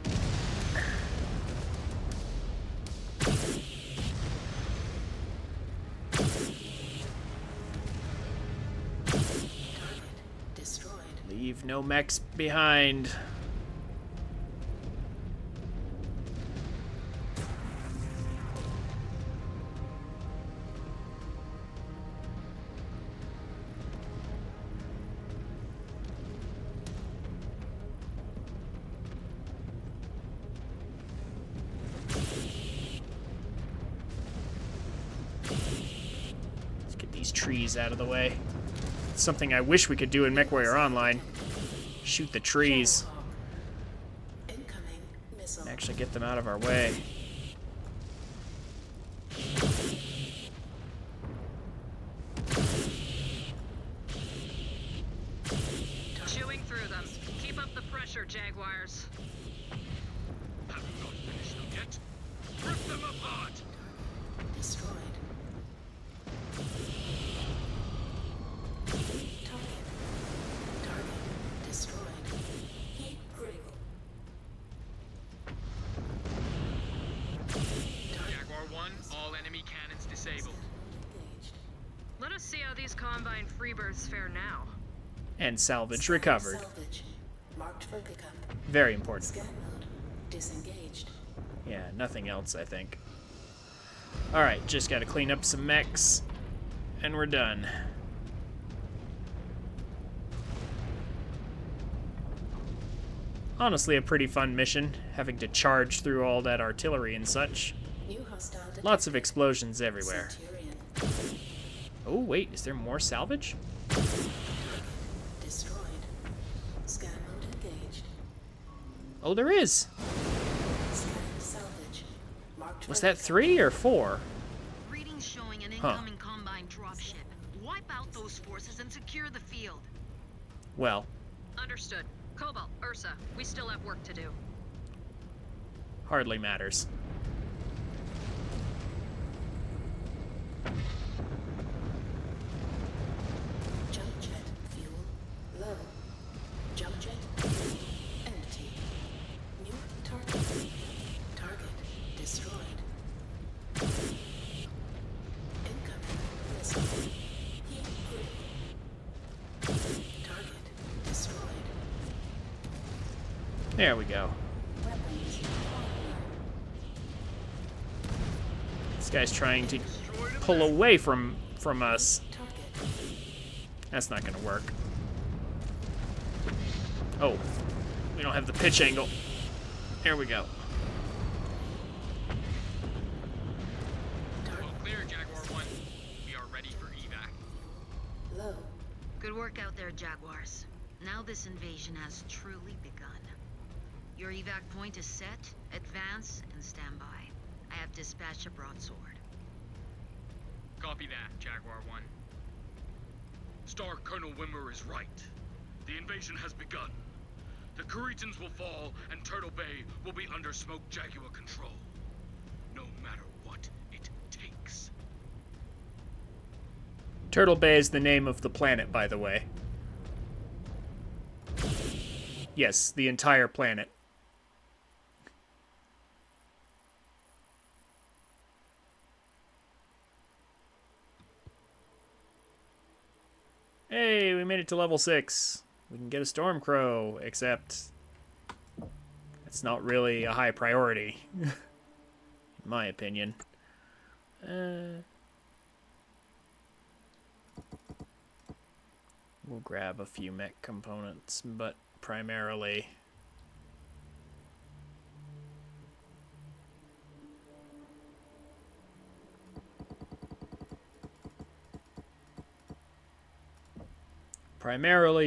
Destroyed. Leave no mechs behind. Let's get these trees out of the way. It's something I wish we could do in MechWarrior Online. Shoot the trees. Incoming missile. And actually get them out of our way. Chewing through them. Keep up the pressure, Jaguars. Have you not finished them yet? Rip them apart! Destroyed. Target destroyed. Heat critical. Jaguar 1, all enemy cannons disabled. Engaged. Let us see how these Combine Freebirths fare now. And salvage recovered. Salvage. Marked for pickup. Very important. Scan mode. Disengaged. Yeah, nothing else, I think. Alright, just gotta clean up some mechs, and we're done. Honestly, a pretty fun mission, having to charge through all that artillery and such. New hostile detected. Lots of explosions everywhere. Centurion. Oh, wait, is there more salvage? Destroyed. Scan mode engaged. Oh, there is. Scan salvage. Marked Was for that 3 or 4? Readings showing an Huh. incoming Combine dropship. Wipe out those forces and secure the field. Well, Understood. Cobalt, Ursa, we still have work to do. hardly matters. Jump jet fuel low. Jump jet fuel empty. New target. Target destroyed. Incoming missile. Heat critical. Target destroyed. There we go. Weapons online. This guy's trying to pull away from us. That's not gonna work. Oh, we don't have the pitch angle. There we go. All clear, Jaguar 1. We are ready for evac. Low. Good work out there, Jaguars. Now this invasion has truly begun. Your evac point is set, advance, and stand by. I have dispatched a broadsword. Copy that, Jaguar 1. Star Colonel Wimmer is right. The invasion has begun. The Kuritans will fall, and Turtle Bay will be under Smoke Jaguar control. No matter what it takes. Turtle Bay is the name of the planet, by the way. Yes, the entire planet. Hey, we made it to level 6. We can get a Stormcrow, except it's not really a high priority, in my opinion. We'll grab a few mech components, but primarily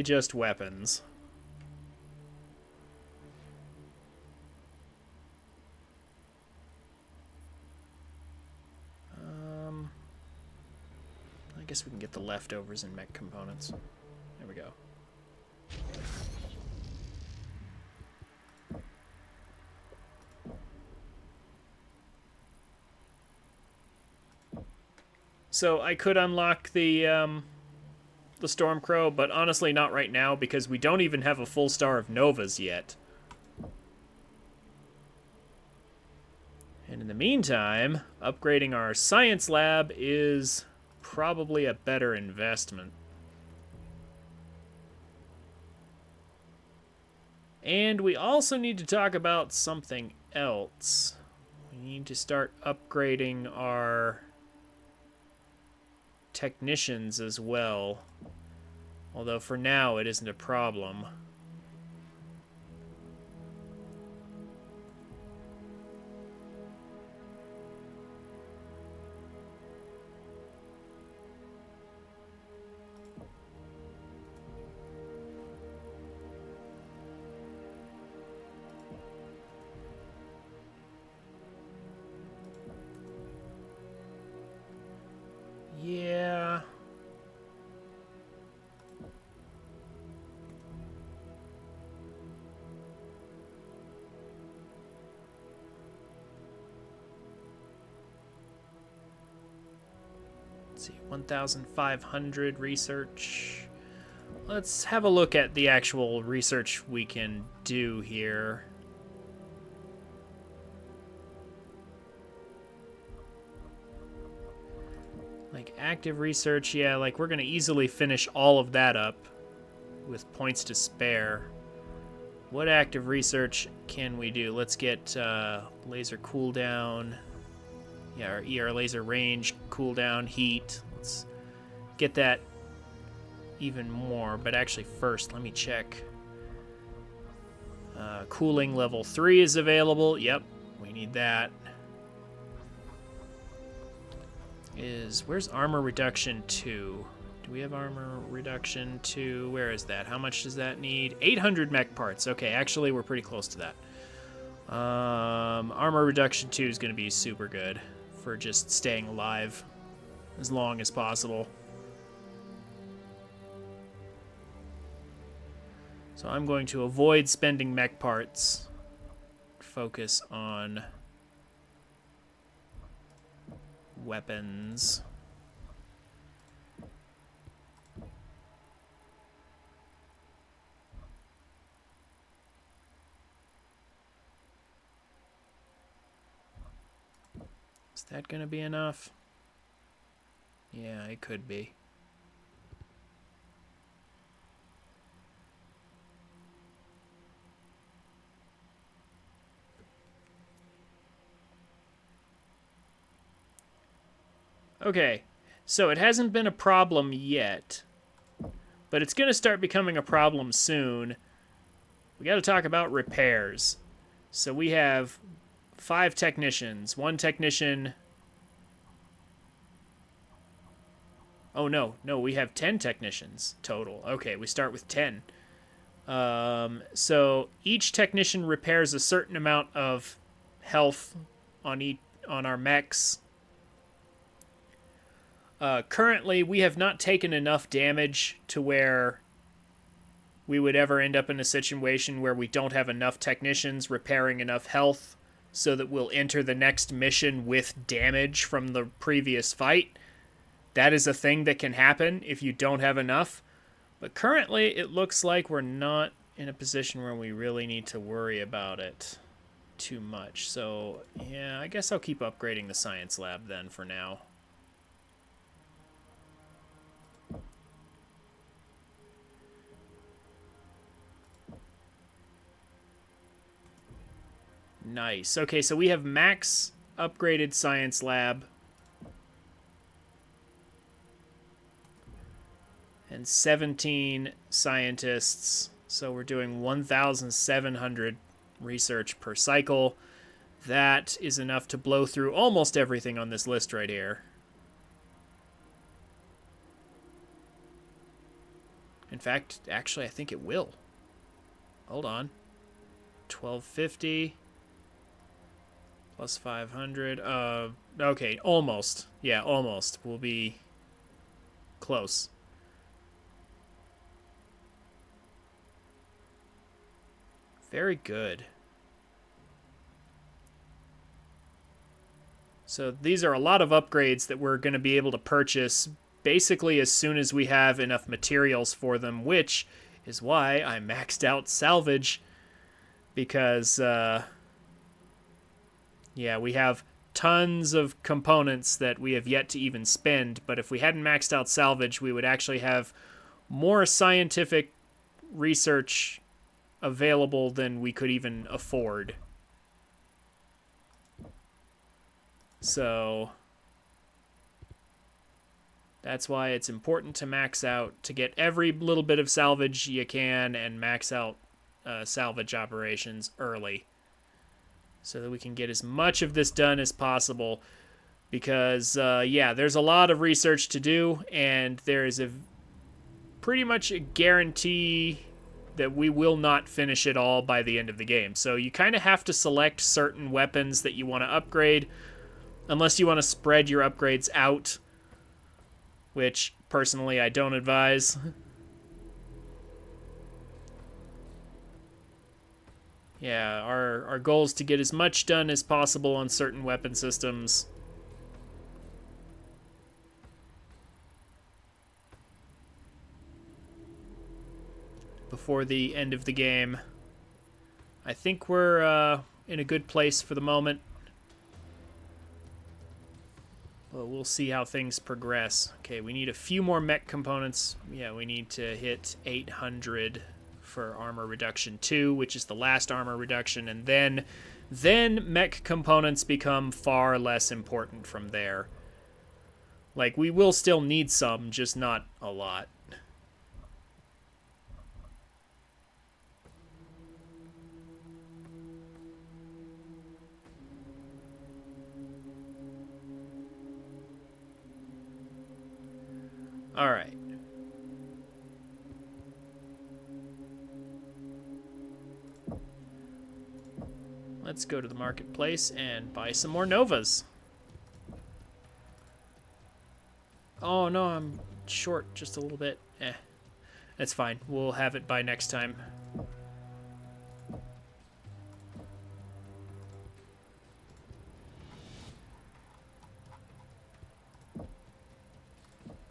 just weapons. I guess we can get the leftovers in mech components. There we go. So I could unlock the Stormcrow, but honestly not right now because we don't even have a full star of Novas yet. And in the meantime, upgrading our science lab is probably a better investment. And we also need to talk about something else. We need to start upgrading our technicians as well. Although for now it isn't a problem. Yeah. Let's see, 1,500 research. Let's have a look at the actual research we can do here. Like active research, yeah, like we're gonna easily finish all of that up with points to spare. What active research can we do? Let's get laser cooldown. Yeah, our ER laser range, cooldown, heat. Let's get that even more, but actually first, let me check. Cooling level 3 is available. Yep, we need that. Where's armor reduction 2? Do we have armor reduction 2? Where is that? How much does that need? 800 mech parts. Okay, actually we're pretty close to that. Armor reduction 2 is going to be super good for just staying alive as long as possible. So I'm going to avoid spending mech parts. Focus on weapons. Is that going to be enough? Yeah, it could be. Okay, so it hasn't been a problem yet, but it's going to start becoming a problem soon. We got to talk about repairs. So we have 5 technicians. 1 technician... Oh, no, we have 10 technicians total. Okay, we start with 10. So each technician repairs a certain amount of health on our mechs. Currently, we have not taken enough damage to where we would ever end up in a situation where we don't have enough technicians repairing enough health so that we'll enter the next mission with damage from the previous fight. That is a thing that can happen if you don't have enough. But currently, it looks like we're not in a position where we really need to worry about it too much. So, yeah, I guess I'll keep upgrading the science lab then for now. Nice. Okay, so we have max upgraded science lab. And 17 scientists. So we're doing 1,700 research per cycle. That is enough to blow through almost everything on this list right here. In fact, actually, I think it will. Hold on. 1250 plus 500. Okay, almost. Yeah, almost. We'll be close. Very good. So these are a lot of upgrades that we're going to be able to purchase basically as soon as we have enough materials for them, which is why I maxed out salvage because, yeah, we have tons of components that we have yet to even spend, but if we hadn't maxed out salvage, we would actually have more scientific research available than we could even afford. So that's why it's important to max out, to get every little bit of salvage you can and max out salvage operations early so that we can get as much of this done as possible because, yeah, there's a lot of research to do and there is a pretty much a guarantee that we will not finish it all by the end of the game. So you kind of have to select certain weapons that you want to upgrade, unless you want to spread your upgrades out, which personally I don't advise. Yeah, our goal is to get as much done as possible on certain weapon systems. Before the end of the game. I think we're in a good place for the moment. But we'll see how things progress. Okay, we need a few more mech components. Yeah, we need to hit 800 for armor reduction 2, which is the last armor reduction, and then mech components become far less important from there. Like, we will still need some, just not a lot. All right. let's go to the marketplace and buy some more Novas. Oh no, I'm short just a little bit. That's fine. We'll have it by next time.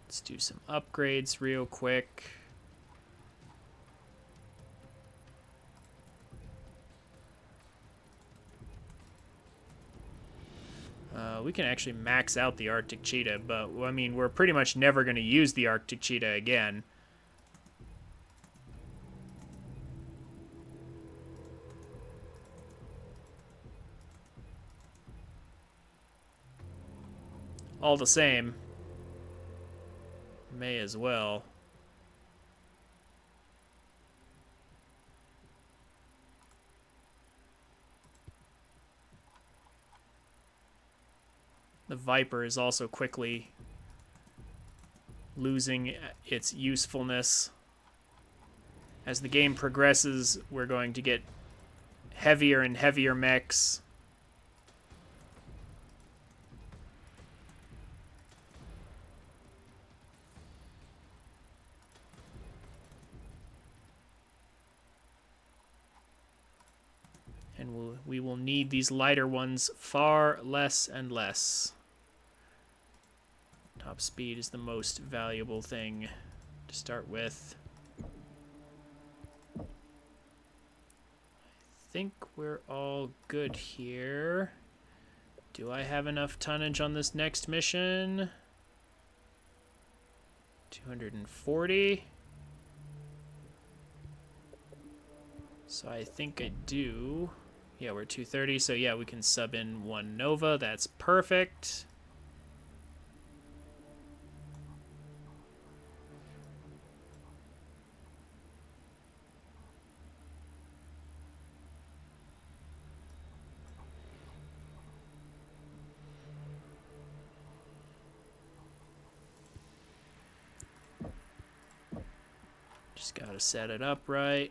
Let's do some upgrades real quick. We can actually max out the Arctic Cheetah, but I mean, we're pretty much never going to use the Arctic Cheetah again. All the same, may as well. The Viper is also quickly losing its usefulness. As the game progresses, we're going to get heavier and heavier mechs. And we will need these lighter ones far less and less. Top speed is the most valuable thing to start with. I think we're all good here. Do I have enough tonnage on this next mission? 240. So I think I do. Yeah, we're 230, so yeah, we can sub in one Nova. That's perfect. Just gotta set it up right.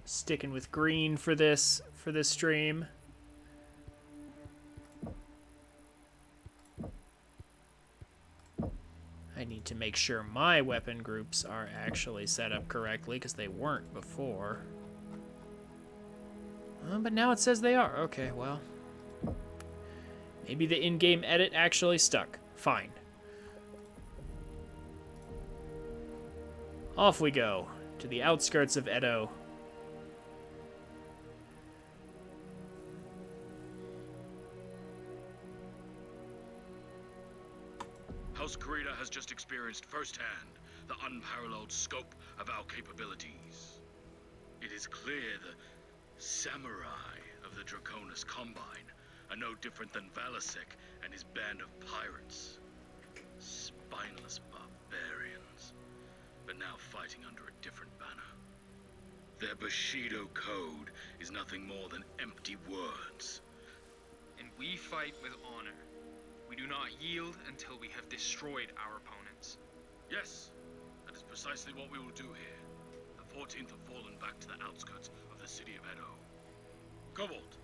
Sticking with green for this stream. I need to make sure my weapon groups are actually set up correctly because they weren't before. But now it says they are. Okay, well. Maybe the in-game edit actually stuck. Fine. Off we go to the outskirts of Edo. House Kurita has just experienced firsthand the unparalleled scope of our capabilities. It is clear the samurai of the Draconis Combine are no different than Valasek and his band of pirates. Spineless barbarians, but now fighting under a different banner. Their Bushido code is nothing more than empty words. And we fight with honor. We do not yield until we have destroyed our opponents. Yes, that is precisely what we will do here. The 14th have fallen back to the outskirts of the city of Edo. Cobalt,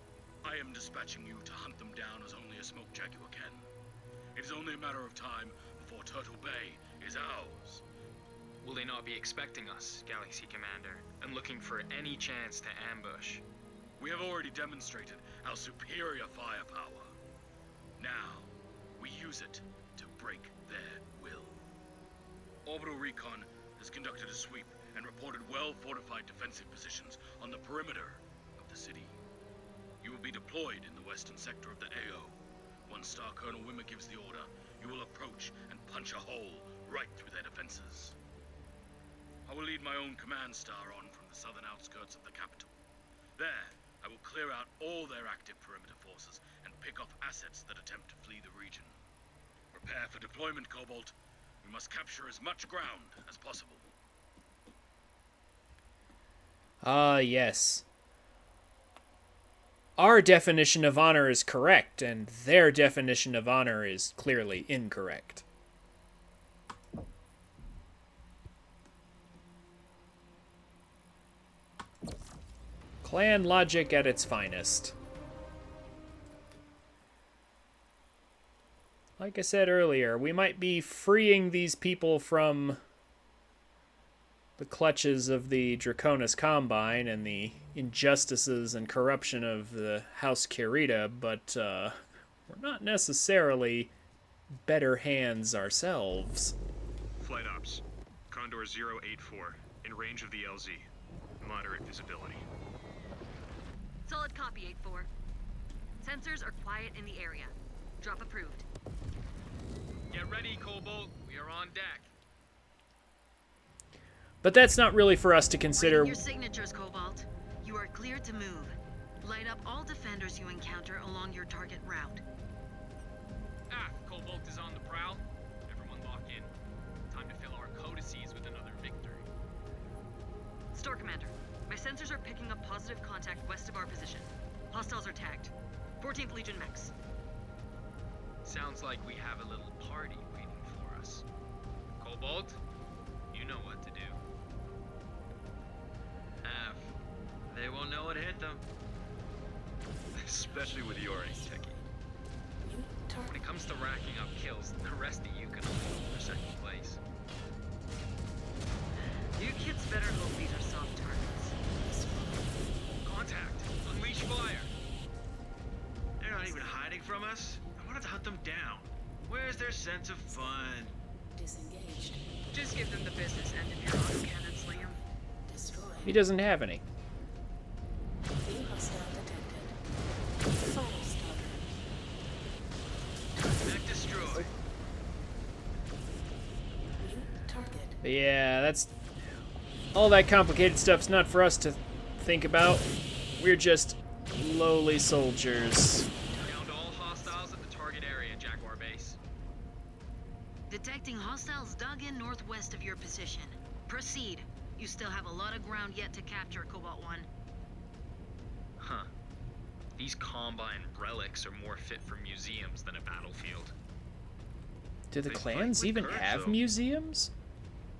I am dispatching you to hunt them down as only a smoke jaguar can. It is only a matter of time before Turtle Bay is ours. Will they not be expecting us, Galaxy Commander, and looking for any chance to ambush? We have already demonstrated our superior firepower. Now, we use it to break their will. Orbital Recon has conducted a sweep and reported well-fortified defensive positions on the perimeter of the city. You will be deployed in the western sector of the AO. Once Star Colonel Wimmer gives the order, you will approach and punch a hole right through their defenses. I will lead my own command star on from the southern outskirts of the capital. There, I will clear out all their active perimeter forces and pick off assets that attempt to flee the region. Prepare for deployment, Cobalt. We must capture as much ground as possible. Ah, yes. Our definition of honor is correct, and their definition of honor is clearly incorrect. Clan logic at its finest. Like I said earlier, we might be freeing these people from the clutches of the Draconis Combine and the injustices and corruption of the House Kirita, but we're not necessarily better hands ourselves. Flight ops. Condor 084, in range of the LZ. Moderate visibility. Solid copy, 8-4. Sensors are quiet in the area. Drop approved. Get ready, Cobalt. We are on deck. But that's not really for us to consider. Your signatures, Cobalt. You are clear to move. Light up all defenders you encounter along your target route. Cobalt is on the prowl. Everyone lock in. Time to fill our codices with another victory. Store Commander, my sensors are picking up positive contact west of our position. Hostiles are tagged. 14th Legion mechs. Sounds like we have a little party waiting for us. Cobalt, you know what to do. They won't know what hit them. Especially with your aim, Techie. When it comes to racking up kills, the rest of you can hold for second place. You kids better hope these are soft targets. Contact! Unleash fire! They're not even hiding from us. I wanted to hunt them down. Where's their sense of fun? Disengaged. Just give them the business end of your autocannons, Liam. Destroyed. He doesn't have any. New hostile detected. Final starter. Mech destroyed. New target. But yeah, that's... all that complicated stuff's not for us to think about. We're just lowly soldiers. Downed all hostiles at the target area, Jaguar base. Detecting hostiles dug in northwest of your position. Proceed. You still have a lot of ground yet to capture, Cobalt 1. Huh. These Combine relics are more fit for museums than a battlefield. Do the They clans fight with even courage, have though. museums?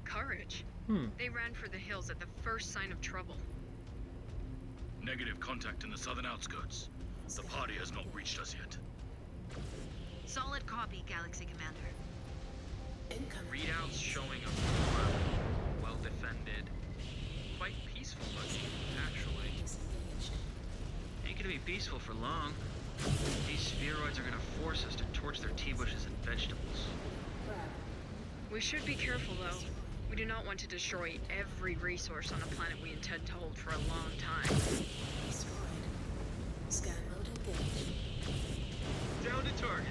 Courage. Hmm. They ran for the hills at the first sign of trouble. Negative contact in the southern outskirts. The party has not reached us yet. Solid copy, Galaxy Commander. Incoming. Readouts showing a well defended, quite peaceful looking, actually. Disengaged. Ain't gonna be peaceful for long. These spheroids are gonna force us to torch their tea bushes and vegetables. Grab. We should be careful, though. We do not want to destroy every resource on a planet we intend to hold for a long time. Destroyed. Scan mode engaged. Down to target.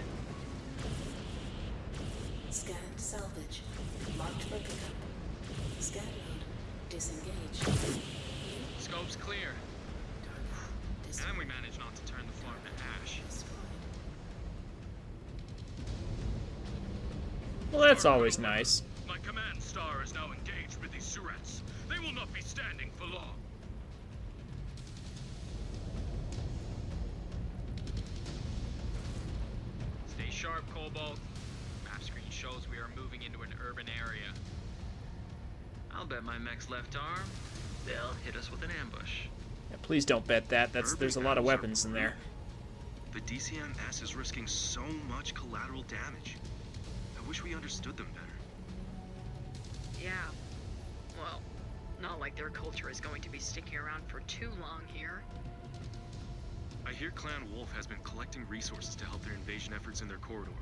Scan salvage. Marked for pickup. Scan mode. Disengaged. Scope's clear. Destroyed. And we managed not to turn the farm to ash. Destroyed. Well, that's always nice. My command star is now engaged with these Surats. They will not be standing for long. Stay sharp, Cobalt. Map screen shows we are moving into an urban area. I'll bet my mech's left arm. They'll hit us with an ambush. Yeah, please don't bet that. There's a lot of weapons in there. The DCMS is risking so much collateral damage. I wish we understood them better. Yeah. Well, not like their culture is going to be sticking around for too long here. I hear Clan Wolf has been collecting resources to help their invasion efforts in their corridor.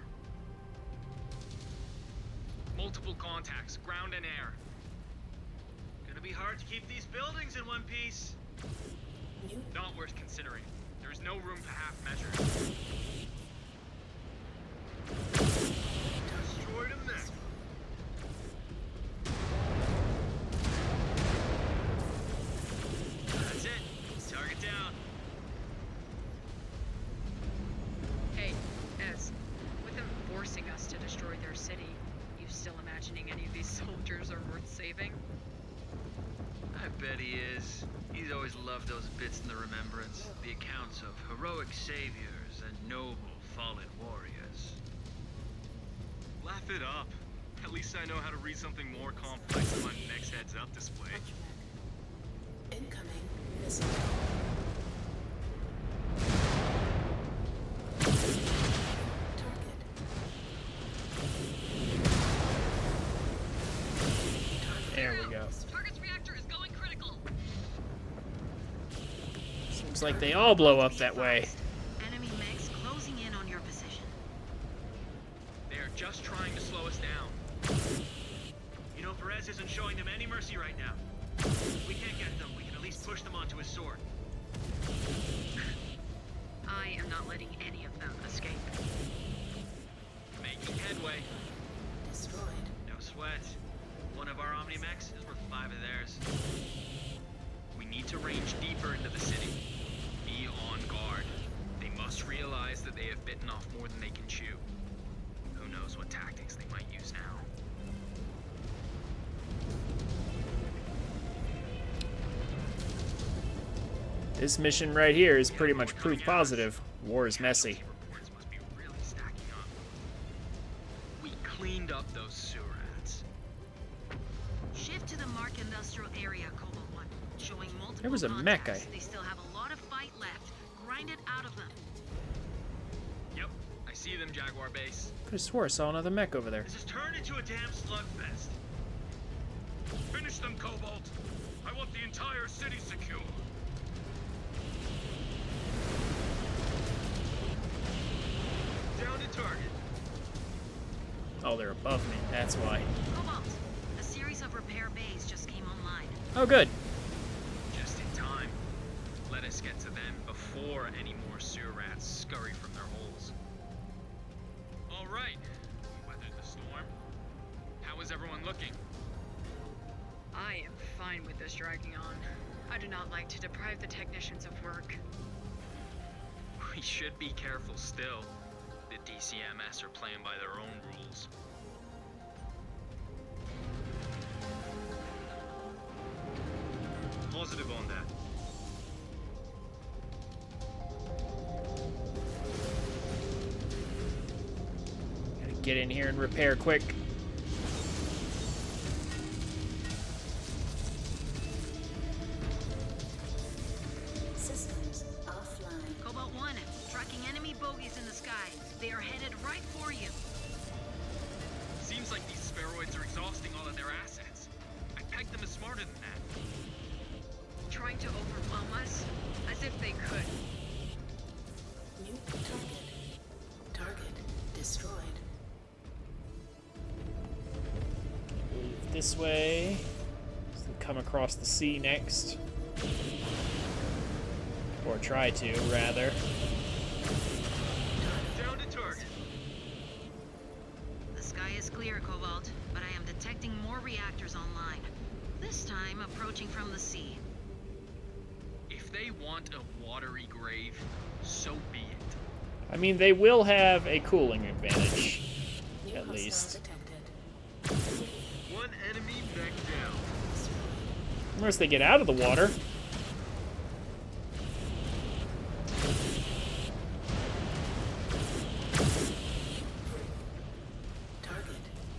Multiple contacts, ground and air. Gonna be hard to keep these buildings in one piece. New Not worth considering. There is no room for half measures. Destroyed a mech. That's it. Target down. still imagining any of these soldiers are worth saving? I bet he is. He's always loved those bits in the Remembrance. The accounts of heroic saviors and noble fallen warriors. Laugh it up. At least I know how to read something more complex than my next heads-up display. Incoming missile. There we go. Target's reactor is going critical. Seems like they all blow up that way. Enemy mechs closing in on your position. They are just trying to slow us down. You know, Perez isn't showing them any mercy right now. If we can't get them, we can at least push them onto his sword. I am not letting any of them escape. Making headway. Destroyed. No sweat. One of our Omni-Mechs is worth 5 of theirs. We need to range deeper into the city. Be on guard. They must realize that they have bitten off more than they can chew. Who knows what tactics they might use now. This mission right here is pretty much proof positive. War is messy. Reports must be really stacking up. We cleaned up those sewer rats. Shift to the Mark Industrial Area, Cobalt 1. Showing multiple There was a mech contacts. guy. They still have a lot of fight left. Grind it out of them. Yep, I see them, Jaguar Base. Could have swore I saw another mech over there. This has turned into a damn slugfest. Finish them, Cobalt. I want the entire city secure. Down to target. Oh, they're above me. That's why. Cobalt, a series of repair bays just came online. Oh, good. Just in time. Let us get to them before any more sewer rats scurry from their holes. All right. We weathered the storm. How is everyone looking? I am fine with this dragging on. I do not like to deprive the technicians of work. We should be careful still. The DCMS are playing by their own rules. Positive on that. Gotta get in here and repair quick. Systems offline. Cobalt 1, tracking enemy bogies in the sky. They are headed right for you. Seems like these spheroids are exhausting all of their assets. I pegged them as smarter than that. Trying to overwhelm us? As if they could. New target. Target destroyed. Move this way. So come across the sea next. Or try to, rather. Down to target. The sky is clear, Cobalt, but I am detecting more reactors online. This time approaching from the sea. If they want a watery grave, so be it. I mean, they will have a cooling advantage. New At hostile least. detected. One enemy mech down. Unless they get out of the water. Target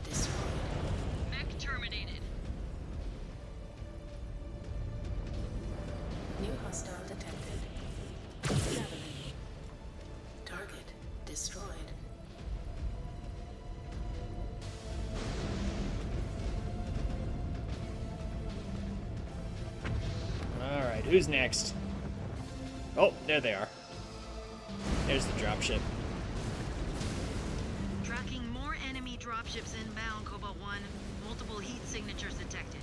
destroyed. Mech terminated. New hostile detected. Javelin. Target destroyed. Alright, who's next? Oh, there they are. There's the dropship. Tracking more enemy dropships inbound, Cobalt 1. Multiple heat signatures detected.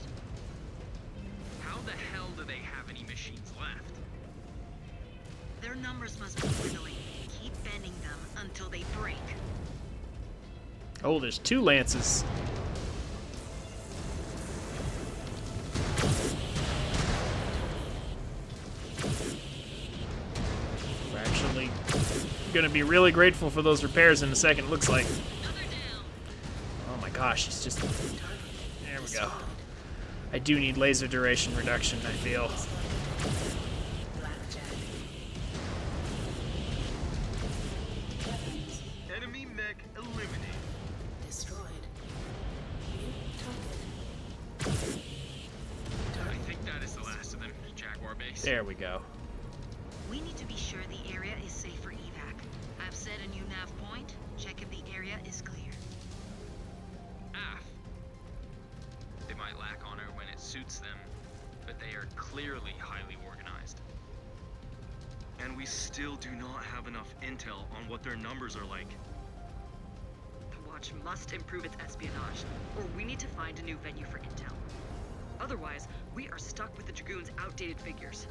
How the hell do they have any machines left? Their numbers must be dwindling. Keep bending them until they break. Oh, there's 2 lances. We're actually gonna be really grateful for those repairs in a second, looks like. Another down. Oh my gosh, he's just... There we go. I do need laser duration reduction, I feel. Enemy mech eliminated. Destroyed. I think that is the last of them, Jaguar base. There we go. We need to be sure the area is safe for evac. I've set a new nav point. Check if the area is clear. They might lack honor when it suits them, but they are clearly highly organized. And we still do not have enough intel on what their numbers are like. The Watch must improve its espionage, or we need to find a new venue for intel. Otherwise, we are stuck with the Dragoon's outdated figures.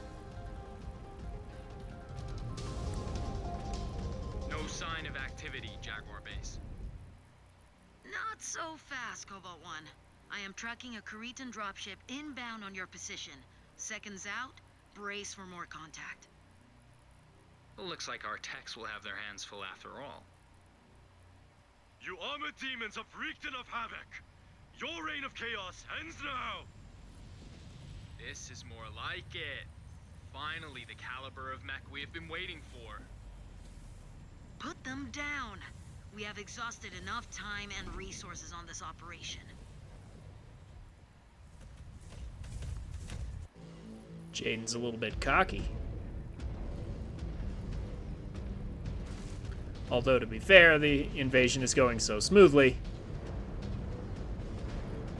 No sign of activity, Jaguar base. Not so fast, Cobalt 1. I am tracking a Cretan dropship inbound on your position. Seconds out, brace for more contact. Well, looks like our techs will have their hands full after all. You armored demons have wreaked enough havoc. Your reign of chaos ends now. This is more like it. Finally, the caliber of mech we have been waiting for. Put them down. We have exhausted enough time and resources on this operation. Jaden's a little bit cocky. Although, to be fair, the invasion is going so smoothly,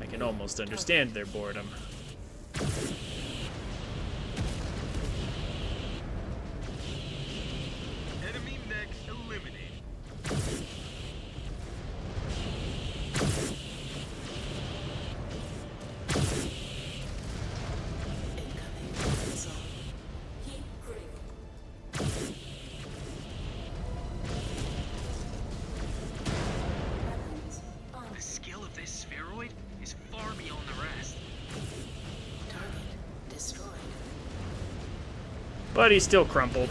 I can almost understand their boredom. Enemy mech eliminated. The skill of this spheroid is far beyond the rest. Target destroyed. But he's still crumpled.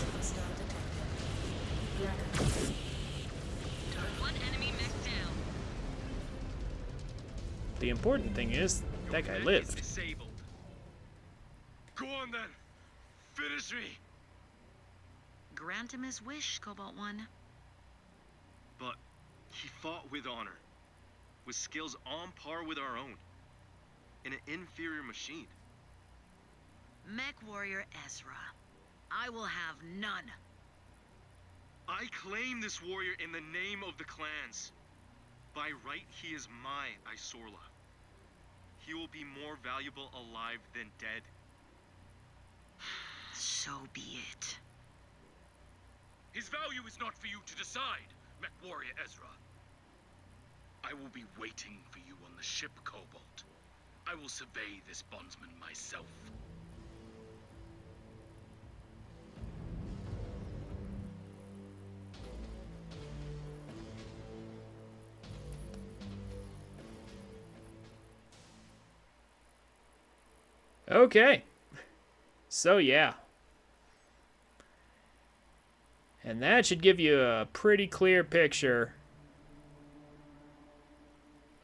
One enemy mech down. The important thing is, that guy Mech is lived. disabled. Go on then. Finish me. Grant him his wish, Cobalt 1. But he fought with honor, with skills on par with our own, in an inferior machine. MechWarrior Ezra. I will have none. I claim this warrior in the name of the clans. By right, he is my Isorla. He will be more valuable alive than dead. So be it. His value is not for you to decide, MechWarrior Ezra. I will be waiting for you on the ship, Cobalt. I will survey this bondsman myself. Okay. So, yeah. And that should give you a pretty clear picture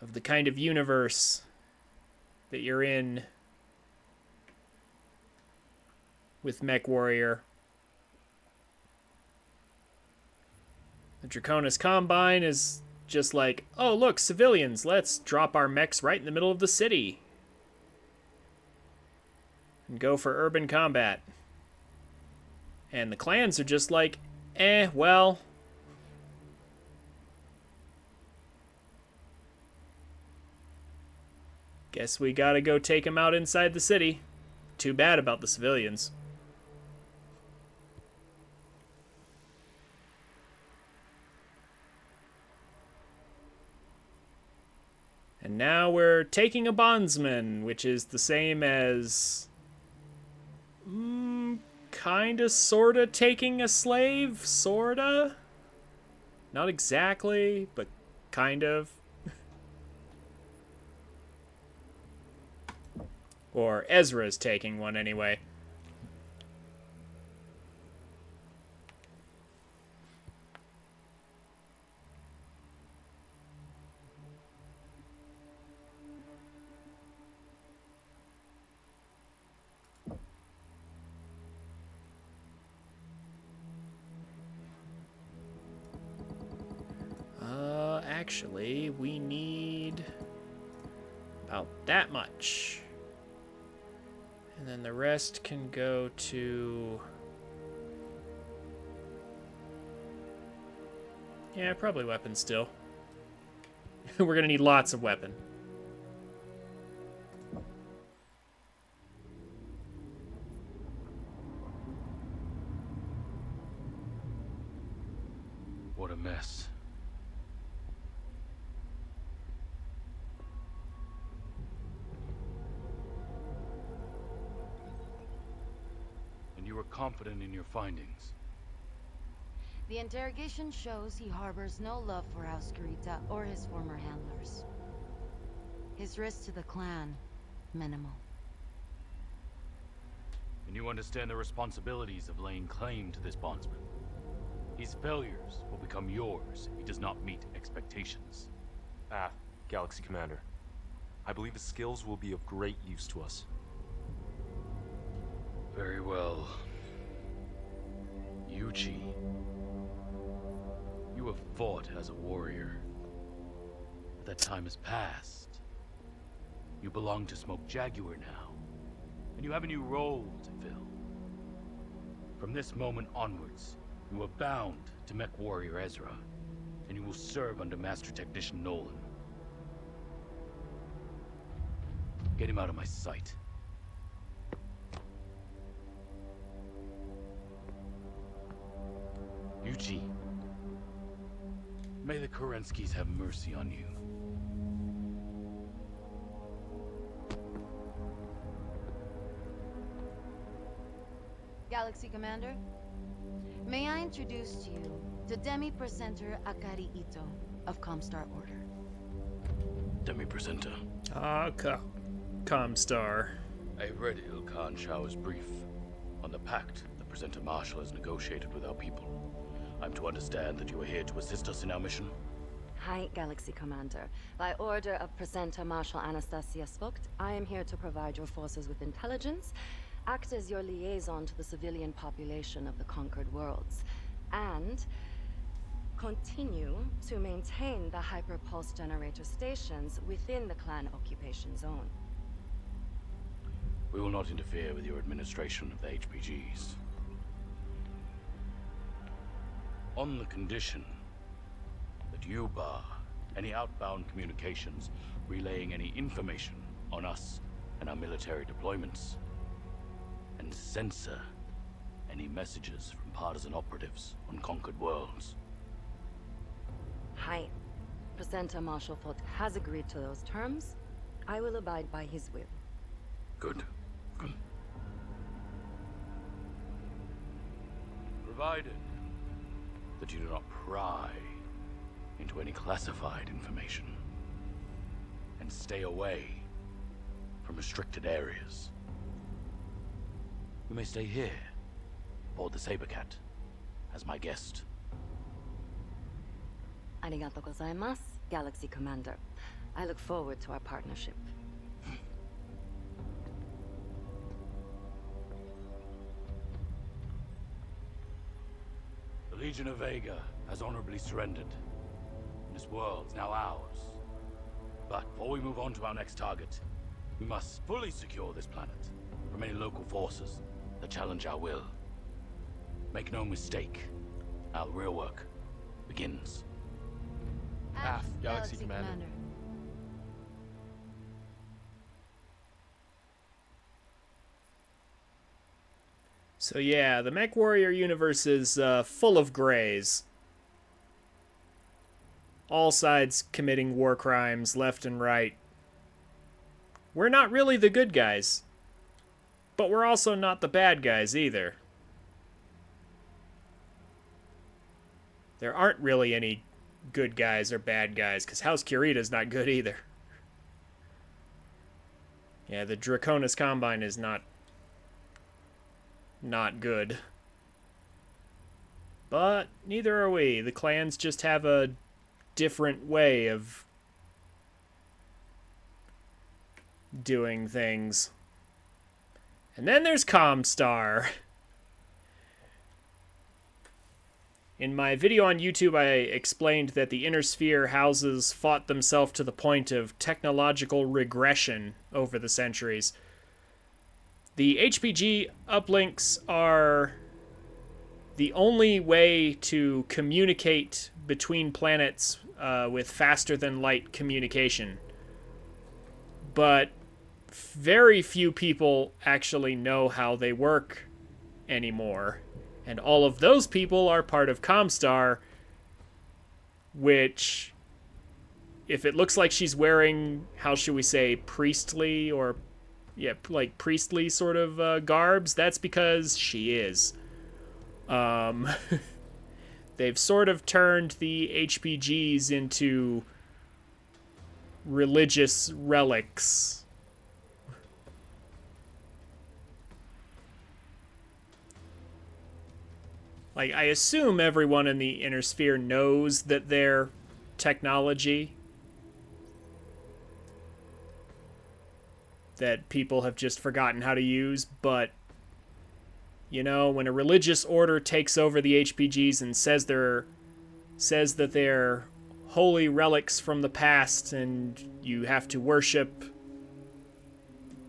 of the kind of universe that you're in with MechWarrior. The Draconis Combine is just like, oh look, civilians, let's drop our mechs right in the middle of the city and go for urban combat. And the clans are just like, well, guess we gotta go take them out inside the city. Too bad about the civilians. And now we're taking a bondsman, which is the same as... kinda, sorta taking a slave? Sorta? Not exactly, but kind of. Or Ezra's taking one anyway. actually. We need about that much. And then the rest can go to... Yeah, probably weapons still. We're gonna need lots of weapon. What a mess. And you were confident in your findings. The interrogation shows he harbors no love for House Kurita or his former handlers. His risk to the clan, minimal. And you understand the responsibilities of laying claim to this bondsman. His failures will become yours if he does not meet expectations. Galaxy Commander. I believe his skills will be of great use to us. Very well. Yuji. You have fought as a warrior. But that time has passed. You belong to Smoke Jaguar now. And you have a new role to fill. From this moment onwards, you are bound to MechWarrior Ezra, and you will serve under Master Technician Nolan. Get him out of my sight. Yuji, may the Kerenskis have mercy on you. Galaxy Commander, may I introduce to you the Demi-Presenter Akari Ito of Comstar Order. Demi-Presenter. Comstar. I read Ilkhan Shao's brief on the pact the Presenter Marshal has negotiated with our people. I'm to understand that you are here to assist us in our mission? Hi, Galaxy Commander. By order of Presenter Marshal Anastasia Svogt, I am here to provide your forces with intelligence, act as your liaison to the civilian population of the conquered worlds, and continue to maintain the hyperpulse generator stations within the clan occupation zone. We will not interfere with your administration of the HPGs. On the condition that you bar any outbound communications relaying any information on us and our military deployments, and censor any messages from partisan operatives on conquered worlds. Hi. Presenter Marshal Vogt has agreed to those terms. I will abide by his will. Good. Good. Provided that you do not pry into any classified information and stay away from restricted areas. You may stay here, aboard the Sabercat, as my guest. Arigato gozaimasu, Galaxy Commander. I look forward to our partnership. The Legion of Vega has honorably surrendered. This world's now ours. But before we move on to our next target, we must fully secure this planet from any local forces that challenge our will. Make no mistake, our real work begins. Galaxy Commander. So yeah, the MechWarrior universe is full of grays. All sides committing war crimes left and right. We're not really the good guys. But we're also not the bad guys either. There aren't really any good guys or bad guys, because House Kurita's not good either. Yeah, the Draconis Combine is not good. But neither are we. The clans just have a different way of doing things. And then there's Comstar. In my video on YouTube, I explained that the inner sphere houses fought themselves to the point of technological regression over the centuries. The HPG uplinks are the only way to communicate between planets with faster-than-light communication. But very few people actually know how they work anymore. And all of those people are part of Comstar, which, if it looks like she's wearing, how should we say, priestly or, yeah, like priestly sort of garbs, that's because she is. They've sort of turned the HPGs into religious relics. Like, I assume everyone in the inner sphere knows that they're technology. That people have just forgotten how to use, but, you know, when a religious order takes over the HPGs and says that they're holy relics from the past and you have to worship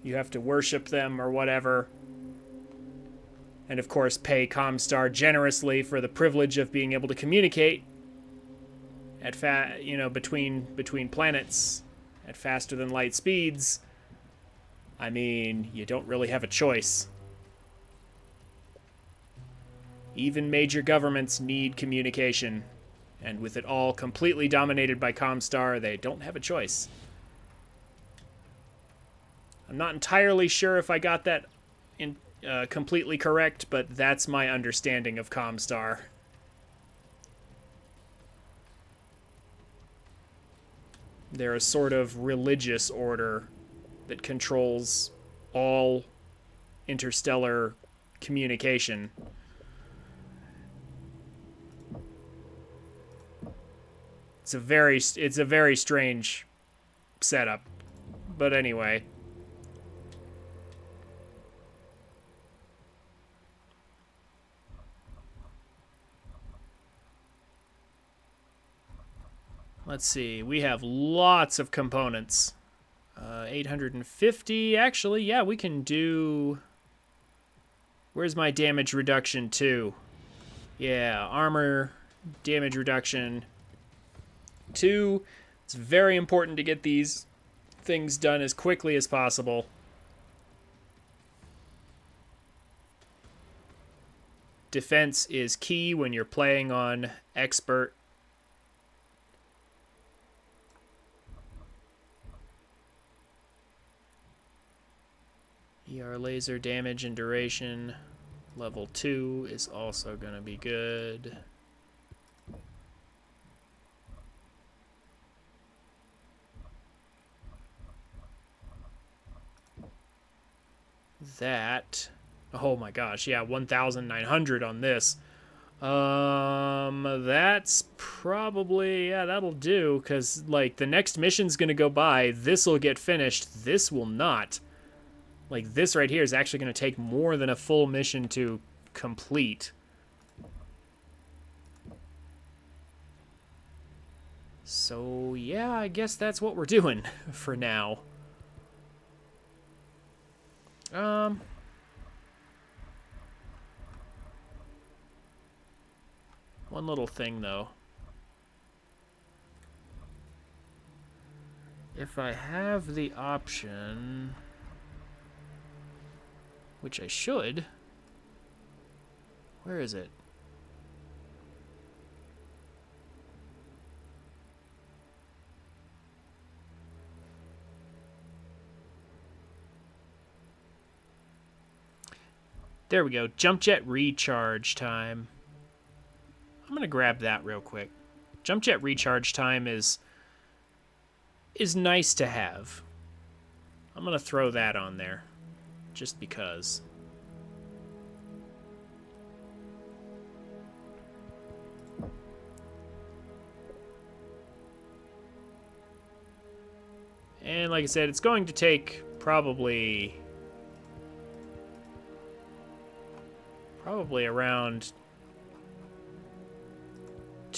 them or whatever, and of course pay Comstar generously for the privilege of being able to communicate at between planets at faster than light speeds. I mean, you don't really have a choice. Even major governments need communication, and with it all completely dominated by Comstar, they don't have a choice. I'm not entirely sure if I got that completely correct, but that's my understanding of Comstar. They're a sort of religious order that controls all interstellar communication. It's a very strange setup. But anyway. Let's see. We have lots of components. 850. Actually, yeah, we can do... Where's my damage reduction to? Yeah, armor, damage reduction. 2. It's very important to get these things done as quickly as possible. Defense is key when you're playing on expert. ER laser damage and duration. Level 2 is also going to be good. That, oh my gosh, yeah, 1,900 on this. That's probably, yeah, that'll do, because, like, the next mission's gonna go by, this'll get finished, this will not. Like, this right here is actually gonna take more than a full mission to complete. So, yeah, I guess that's what we're doing for now. One little thing, though. If I have the option, which I should, where is it? There we go. Jump jet recharge time. I'm going to grab that real quick. Jump jet recharge time is nice to have. I'm going to throw that on there just because. And like I said, it's going to take probably around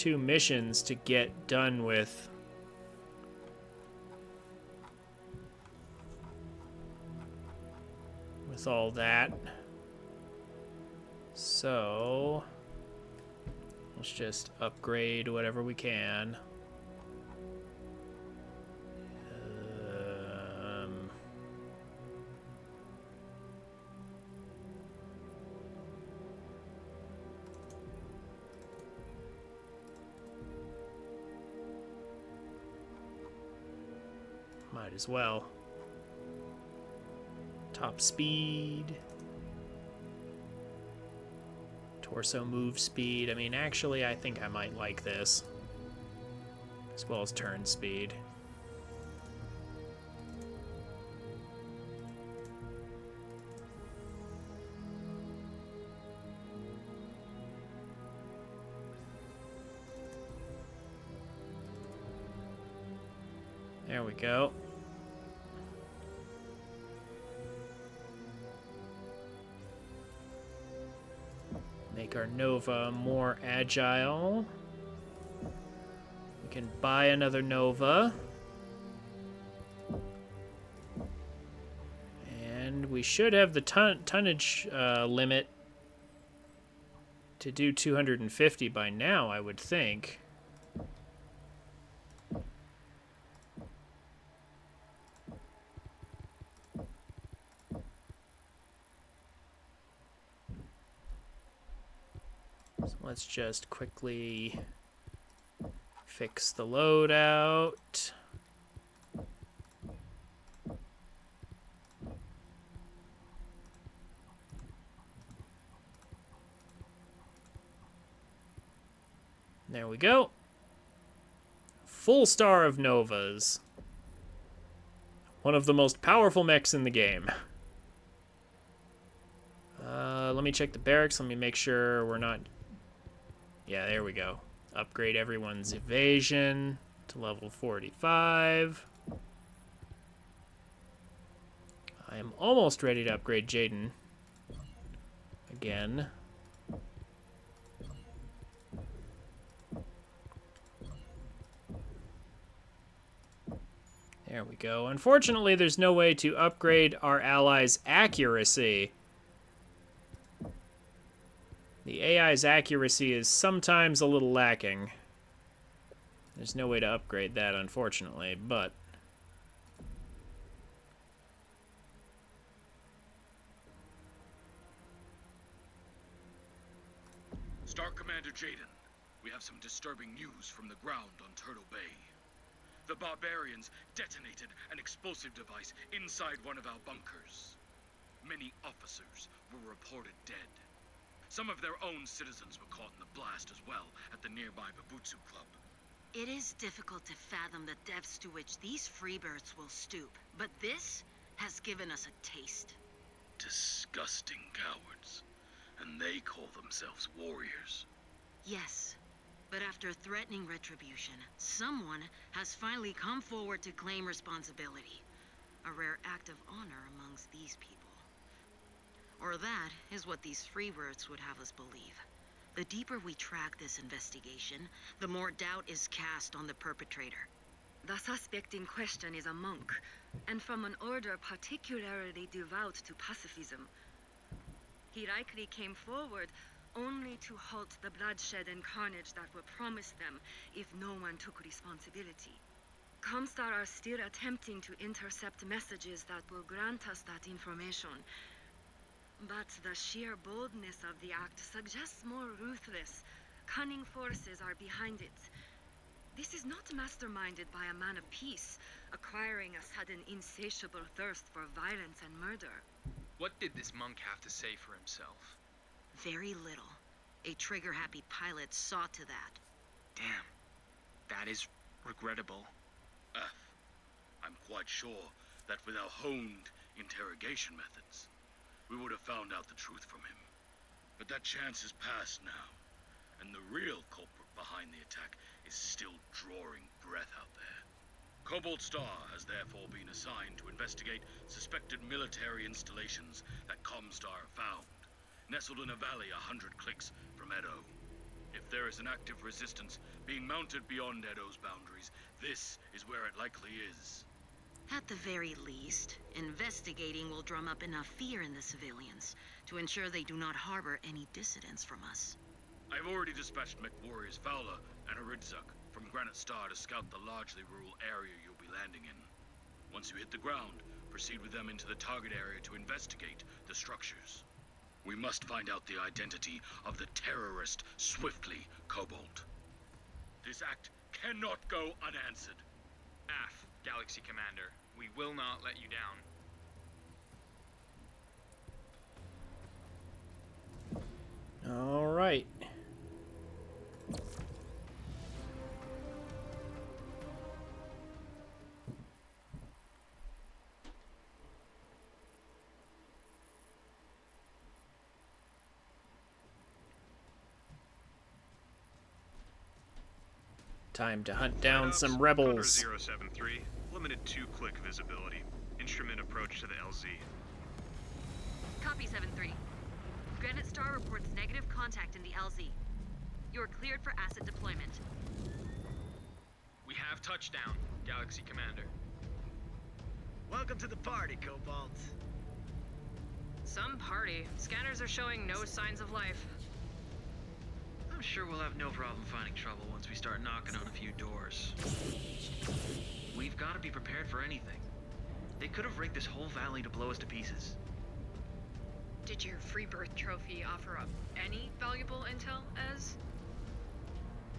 2 missions to get done with. With all that. So let's just upgrade whatever we can. Might as well. Top speed. Torso move speed. I mean, actually, I think I might like this. As well as turn speed. There we go. Make our Nova more agile. We can buy another Nova. And we should have the tonnage limit to do 250 by now, I would think. So let's just quickly fix the loadout. There we go. Full star of Novas. One of the most powerful mechs in the game. Let me check the barracks. Let me make sure we're not... Yeah, there we go. Upgrade everyone's evasion to level 45. I am almost ready to upgrade Jaden. Again. There we go. Unfortunately, there's no way to upgrade our allies' accuracy. The AI's accuracy is sometimes a little lacking. There's no way to upgrade that, unfortunately, but... Star Commander Jaden, we have some disturbing news from the ground on Turtle Bay. The barbarians detonated an explosive device inside one of our bunkers. Many officers were reported dead. Some of their own citizens were caught in the blast as well at the nearby Babutsu Club. It is difficult to fathom the depths to which these freebirds will stoop, but this has given us a taste. Disgusting cowards. And they call themselves warriors. Yes, but after threatening retribution, someone has finally come forward to claim responsibility. A rare act of honor amongst these people. Or that is what these freebirds would have us believe. The deeper we track this investigation, the more doubt is cast on the perpetrator. The suspect in question is a monk, and from an order particularly devout to pacifism. He likely came forward only to halt the bloodshed and carnage that were promised them if no one took responsibility. Comstar are still attempting to intercept messages that will grant us that information. But the sheer boldness of the act suggests more ruthless, cunning forces are behind it. This is not masterminded by a man of peace, acquiring a sudden insatiable thirst for violence and murder. What did this monk have to say for himself? Very little. A trigger-happy pilot saw to that. Damn. That is regrettable. I'm quite sure that with our honed interrogation methods, we would have found out the truth from him. But that chance is past now, and the real culprit behind the attack is still drawing breath out there. Cobalt Star has therefore been assigned to investigate suspected military installations that Comstar found, nestled in a valley 100 clicks from Edo. If there is an active resistance being mounted beyond Edo's boundaries, this is where it likely is. At the very least, investigating will drum up enough fear in the civilians to ensure they do not harbor any dissidents from us. I've already dispatched MechWarriors Fowler and Aridzuk from Granite Star to scout the largely rural area you'll be landing in. Once you hit the ground, proceed with them into the target area to investigate the structures. We must find out the identity of the terrorist swiftly, Cobalt. This act cannot go unanswered. AF, Galaxy Commander. We will not let you down. All right. Time to hunt down some rebels. Condor 073, limited 2-click visibility. Instrument approach to the LZ. Copy 7-3. Granite Star reports negative contact in the LZ. You are cleared for asset deployment. We have touchdown, Galaxy Commander. Welcome to the party, Cobalt. Some party. Scanners are showing no signs of life. I'm sure we'll have no problem finding trouble once we start knocking on a few doors. We've got to be prepared for anything. They could have rigged this whole valley to blow us to pieces. Did your free birth trophy offer up any valuable intel, Ez?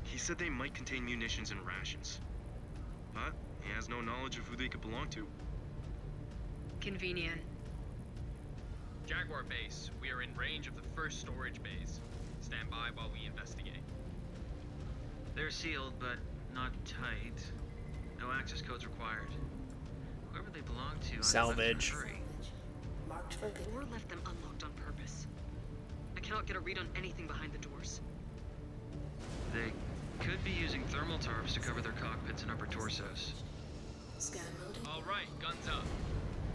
He said they might contain munitions and rations. But he has no knowledge of who they could belong to. Convenient. Jaguar Base, we are in range of the first storage bays. Stand by while we investigate. They're sealed, but not tight. No access codes required. Whoever they belong to, Salvage. Marked for good. Or left them unlocked on purpose. I cannot get a read on anything behind the doors. They could be using thermal tarps to cover their cockpits and upper torsos. Scan mode. All right, guns up.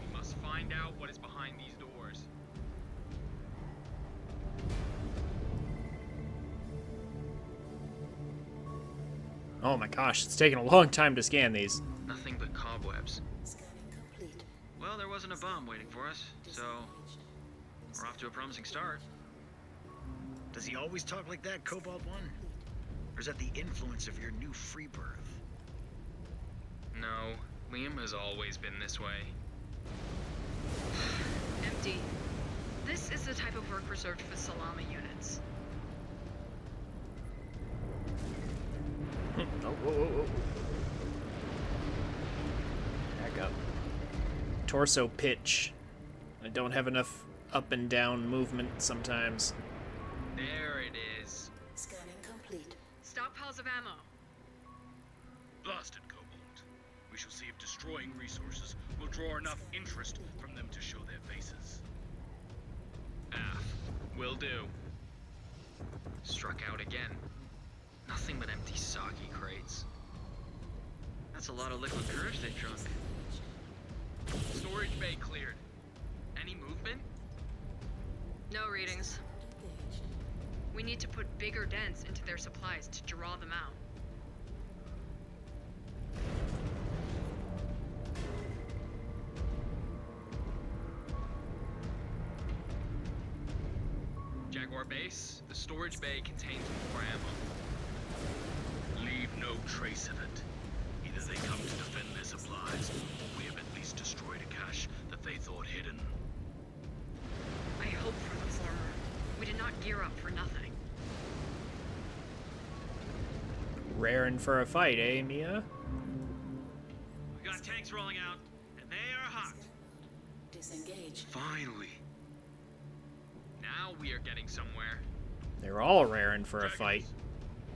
We must find out what is behind these doors. Oh my gosh, it's taking a long time to scan these. Nothing but cobwebs. Scanning complete. Well, there wasn't a bomb waiting for us, so we're off to a promising start. Does he always talk like that, Cobalt 1? Or is that the influence of your new free birth? No, Liam has always been this way. Empty. This is the type of work reserved for Salama units. Oh, whoa, whoa, whoa. Back up. Torso pitch. I don't have enough up and down movement sometimes. There it is. Scanning complete. Stockpiles of ammo. Blasted, Cobalt. We shall see if destroying resources will draw enough interest from them to show their faces. Ah, will do. Struck out again. Nothing but empty sake crates. That's a lot of liquid courage they drunk. Storage bay cleared. Any movement? No readings. We need to put bigger dents into their supplies to draw them out. Jaguar Base, the storage bay contains more ammo. Leave no trace of it. Either they come to defend their supplies, or we have at least destroyed a cache that they thought hidden. I hope for the former. We did not gear up for nothing. Raring for a fight, eh, Mia? We got tanks rolling out, and they are hot. Disengage. Finally. Now we are getting somewhere. They're all raring for a fight.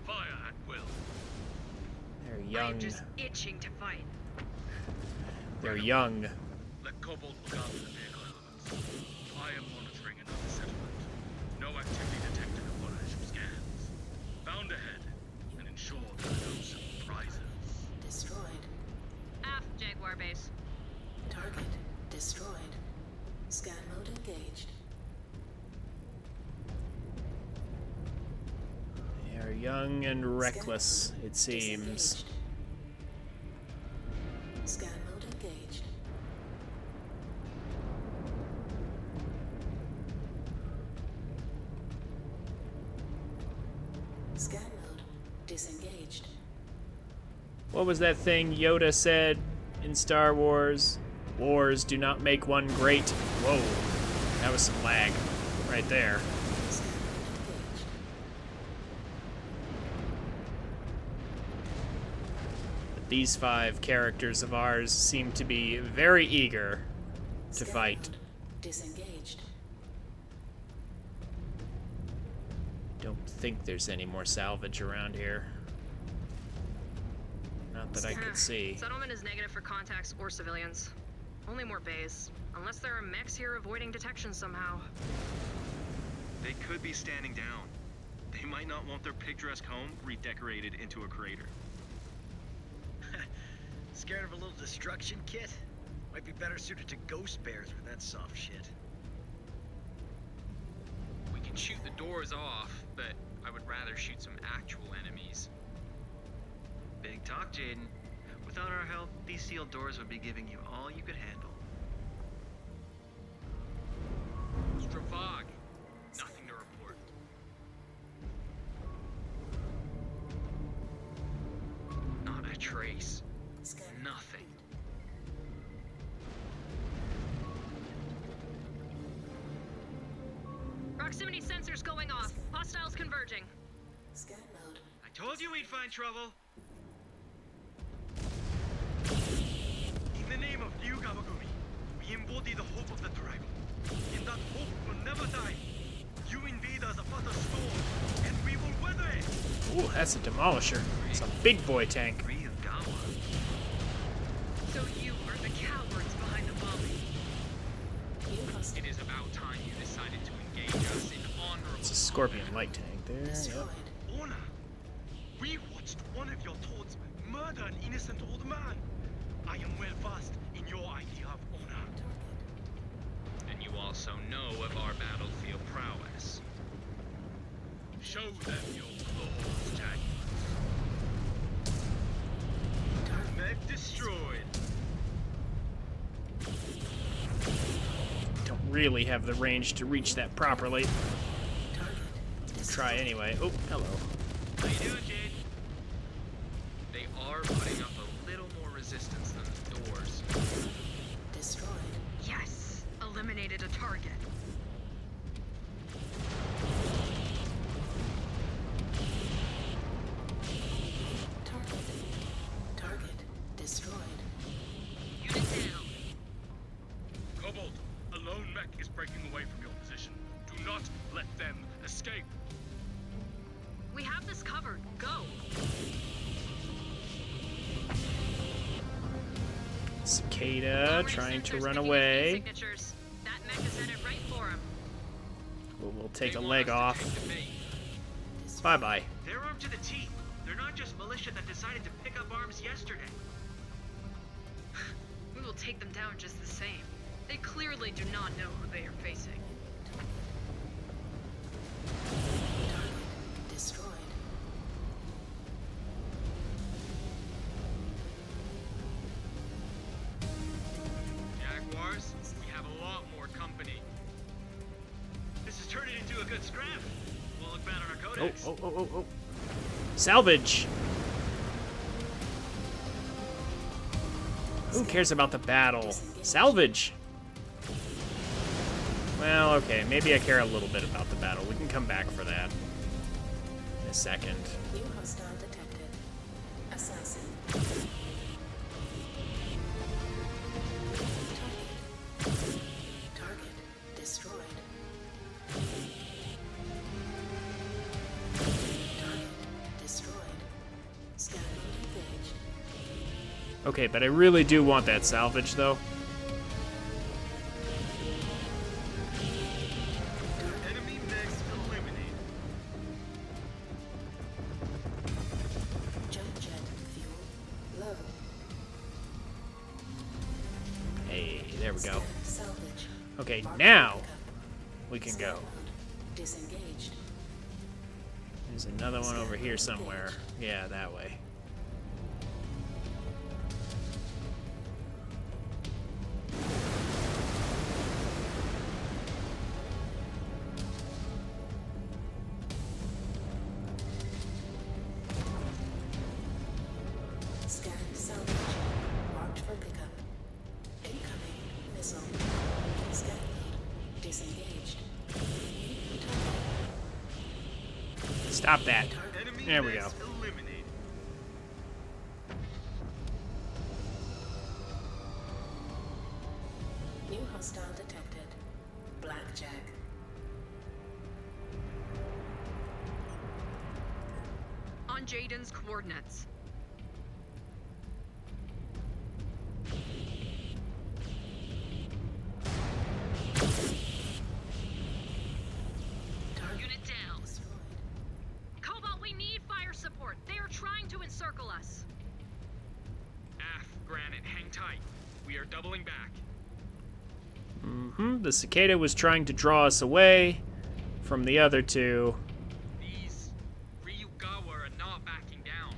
Fire at will. They're I young. am just itching to fight. They're young. Let Cobalt look after the vehicle elements. I am monitoring another settlement. No activity detected upon initial scans. Bound ahead, and ensure there are no surprises. Destroyed. Aft Jaguar Base. Target destroyed. Scan mode engaged. They're young and reckless, it seems. Scan mode engaged. Scan mode disengaged. What was that thing Yoda said in Star Wars? Wars do not make one great. Whoa, that was some lag right there. But these 5 characters of ours seem to be very eager to fight. Disengaged. Don't think there's any more salvage around here. Not that I could see. Settlement is negative for contacts or civilians. Only more bays. Unless there are mechs here avoiding detection somehow. They could be standing down. They might not want their picturesque home redecorated into a crater. Scared of a little destruction kit? Might be better suited to ghost bears with that soft shit. We can shoot the doors off, but I would rather shoot some actual enemies. Big talk, Jaden. Without our help, these sealed doors would be giving you all you could handle. Stravog. Nothing to report. Not a trace. Nothing. Proximity sensors going off. Hostiles converging. Scan mode. I told you we'd find trouble. In the name of New Gamagumi, we embody the hope of the dragon. And that hope will never die. You invaders are but a storm, and we will weather it. Ooh, that's a demolisher. It's a big boy tank. So you are the cowards behind the bombing. It is about time you decided to engage us in honorable. It's a Scorpion light tank there. Yep. Honor. We watched one of your toads murder an innocent old man. I am well versed in your idea of honor. And you also know of our battlefield prowess. Show them your claws, Jaguars. Mech destroyed. Don't really have the range to reach that properly. Try anyway. Oh, hello. How you doing, Jade? They are putting up a little more resistance than the doors. Destroyed. Yes! Eliminated a target. Target destroyed. Unit down. Cobalt, a lone mech is breaking away from your position. Do not let them escape. We have this covered. Go! Cicada trying to run away. Signatures. That mech is headed right for him. We'll take a leg off. Bye-bye. They're armed to the teeth. They're not just militia that decided to pick up arms yesterday. We will take them down just the same. They clearly do not know who they are facing. Destroyed. Jaguars, we have a lot more company. This is turning into a good scrap. Won't look bad on our Oh, codex. oh. Salvage! Who cares about the battle? Salvage! Well, okay, maybe I care a little bit about the battle. We can come back for that in a second. New hostile detected. Assassin. Target destroyed. Target destroyed. Scan mode engaged. Okay, but I really do want that salvage, though. Enemy mechs eliminated. Jump jet fuel low. Hey, there we go. Salvage. Okay, now we can go. Disengaged. There's another one over here somewhere. Yeah, that way. Scan salvage. Marked for pickup. Incoming missile. Scan lead disengaged. Stop that. There we go. Eliminated. New hostile detected. Blackjack. On Jaden's coordinates. Unit down. Cobalt, we need fire support. They are trying to encircle us. Granite, hang tight. We are doubling back. The cicada was trying to draw us away from the other two. These Ryugawa are not backing down.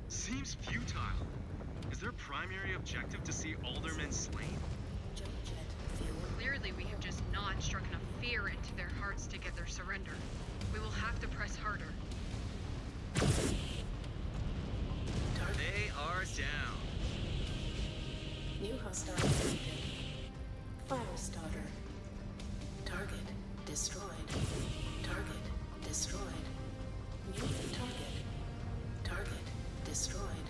Seems futile. Is their primary objective to see aldermen slain? Clearly, we have just not struck enough fear into their hearts to get their surrender. We will have to press harder. They are down. New hostile detected. Fire starter. Target destroyed. Target destroyed. New target. Target destroyed.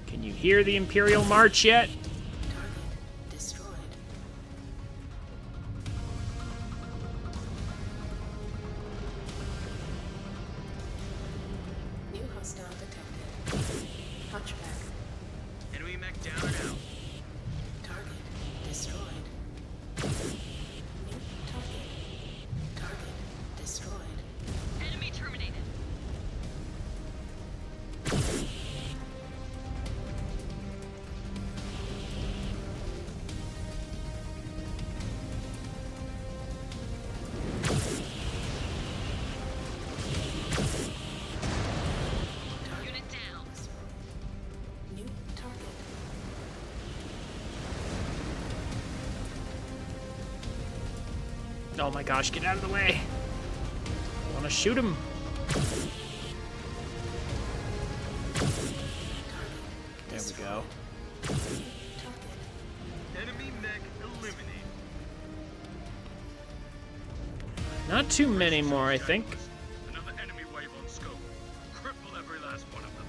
Can you hear the Imperial March yet? Target destroyed. New hostile detected. Hunchback. Enemy mech down and out. Target destroyed. New target. Target destroyed. Enemy terminated. Unit down. New target. Oh my gosh, get out of the way. I want to shoot him. There we go. Enemy mech eliminated. Not too many more, I think. Another enemy wave on scope. Cripple every last one of them.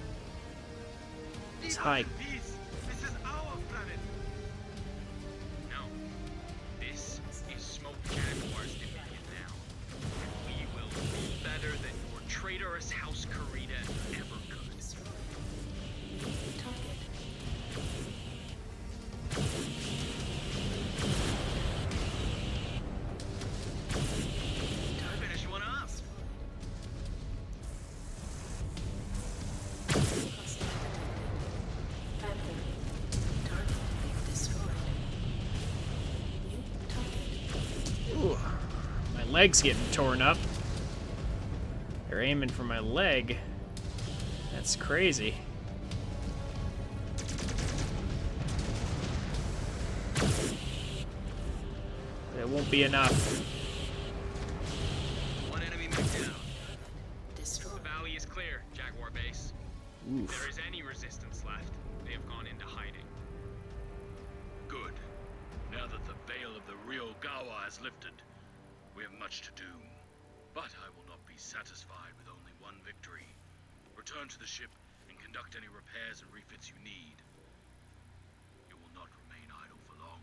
It's high. Peace. This is our planet. No. This is Smoke Jaguar's dominion now. And we will rule better than your traitorous House Karita ever could. Finish one up. Panther. Target destroyed. New target. Ooh, my leg's getting torn up. They're aiming for my leg. That's crazy. But it won't be enough. One enemy mech down. Destroyed. The valley is clear, Jaguar base. Oof. If there is any resistance left, they have gone into hiding. Good. Now that the veil of the Ryugawa has lifted, we have much to do. But I will not be satisfied with only one victory. Return to the ship and conduct any repairs and refits you need. You will not remain idle for long.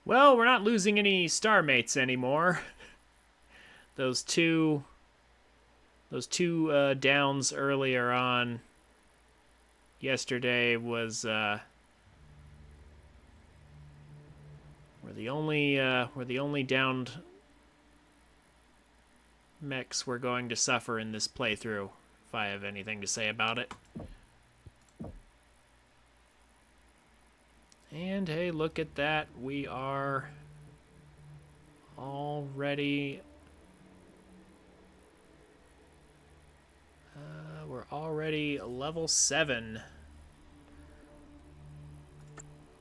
Well, we're not losing any star mates anymore. Those two downs earlier on yesterday was were the only downed mechs we're going to suffer in this playthrough, if I have anything to say about it. And hey, look at that. We are already... we're already level 7.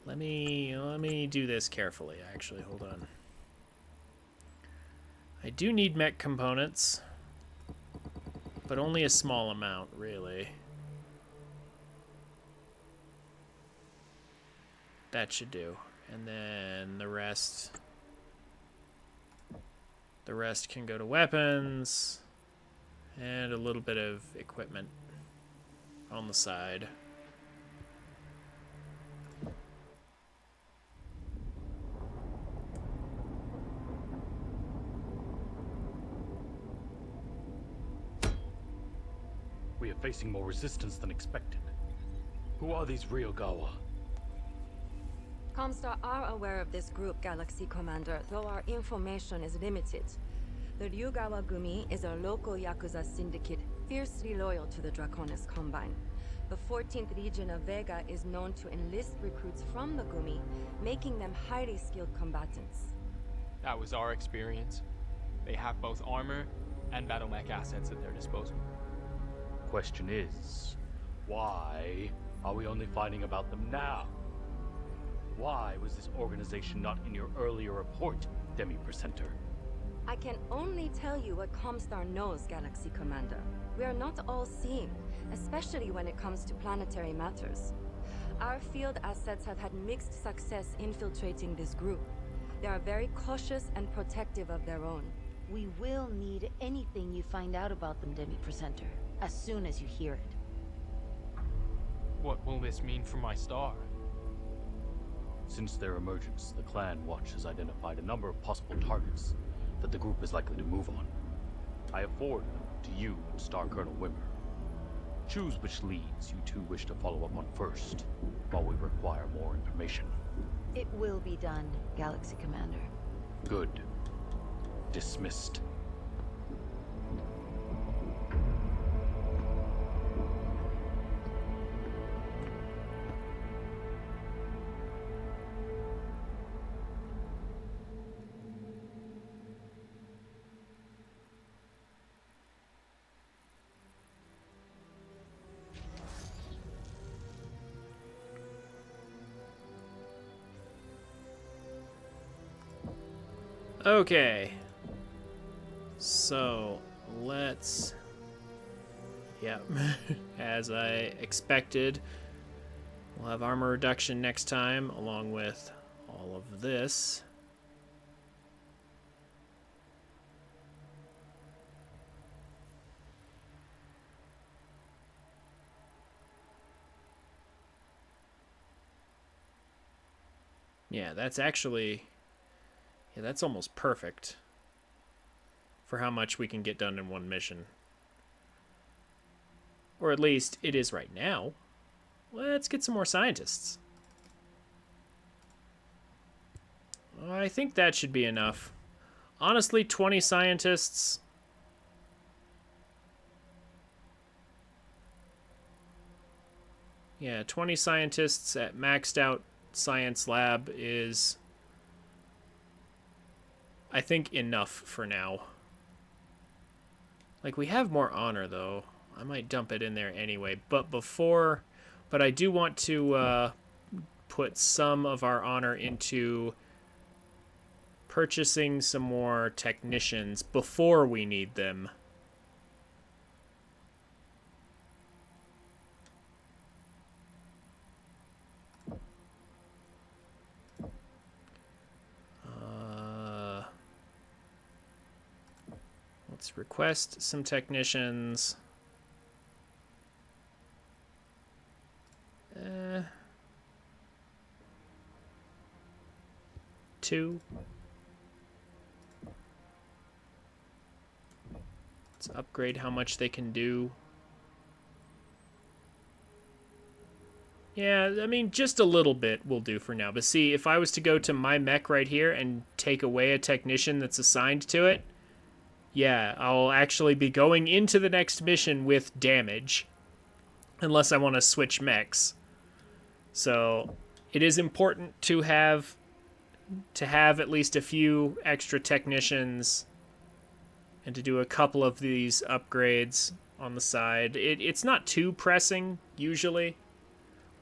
Let me do this carefully, actually. Hold on. I do need mech components, but only a small amount, really. That should do. And then the rest can go to weapons and a little bit of equipment on the side. We are facing more resistance than expected. Who are these Ryogawa? Comstar are aware of this group, Galaxy Commander, though our information is limited. The Ryugawa Gumi is a local Yakuza syndicate fiercely loyal to the Draconis Combine. The 14th Legion of Vega is known to enlist recruits from the Gumi, making them highly skilled combatants. That was our experience. They have both armor and battle mech assets at their disposal. Question is, why are we only finding about them now? Why was this organization not in your earlier report, Demi-Presenter? I can only tell you what Comstar knows, Galaxy Commander. We are not all-seeing, especially when it comes to planetary matters. Our field assets have had mixed success infiltrating this group. They are very cautious and protective of their own. We will need anything you find out about them, Demi-Presenter, as soon as you hear it. What will this mean for my star? Since their emergence, the Clan Watch has identified a number of possible targets that the group is likely to move on. I have forwarded them to you and Star Colonel Wimmer. Choose which leads you two wish to follow up on first, while we require more information. It will be done, Galaxy Commander. Good. Dismissed. Okay. So, let's... Yep. As I expected, we'll have armor reduction next time, along with all of this. Yeah, that's actually... Yeah, that's almost perfect for how much we can get done in one mission. Or at least it is right now. Let's get some more scientists. I think that should be enough. Honestly, 20 scientists. Yeah, 20 scientists at maxed out science lab is, I think, enough for now. Like, we have more honor, though. I might dump it in there anyway. But I do want to put some of our honor into purchasing some more technicians before we need them. Let's request some technicians. 2. Let's upgrade how much they can do. Yeah, I mean, just a little bit will do for now. But see, if I was to go to my mech right here and take away a technician that's assigned to it, yeah, I'll actually be going into the next mission with damage. Unless I want to switch mechs. So, it is important to have at least a few extra technicians and to do a couple of these upgrades on the side. It's not too pressing usually,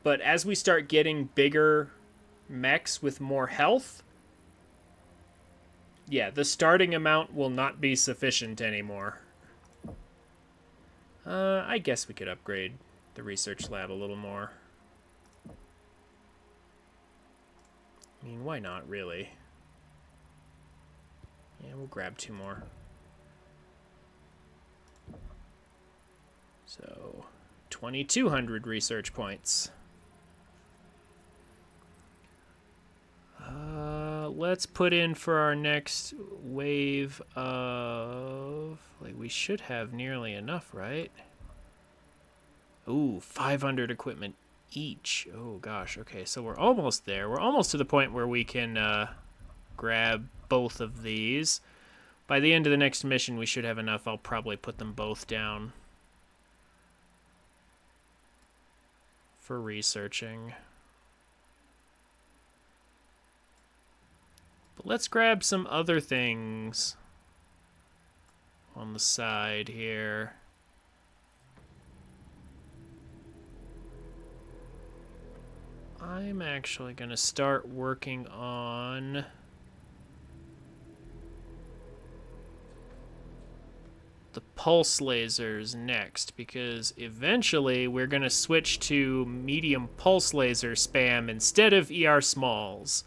but as we start getting bigger mechs with more health, yeah, the starting amount will not be sufficient anymore. I guess we could upgrade the research lab a little more. I mean, why not, really? Yeah, we'll grab 2 more. So, 2,200 research points. Let's put in for our next wave of... Like, we should have nearly enough, right? Ooh, 500 equipment each. Oh, gosh. Okay, so we're almost there. We're almost to the point where we can grab both of these. By the end of the next mission, we should have enough. I'll probably put them both down for researching. But let's grab some other things on the side here. I'm actually going to start working on the pulse lasers next, because eventually we're going to switch to medium pulse laser spam instead of ER smalls.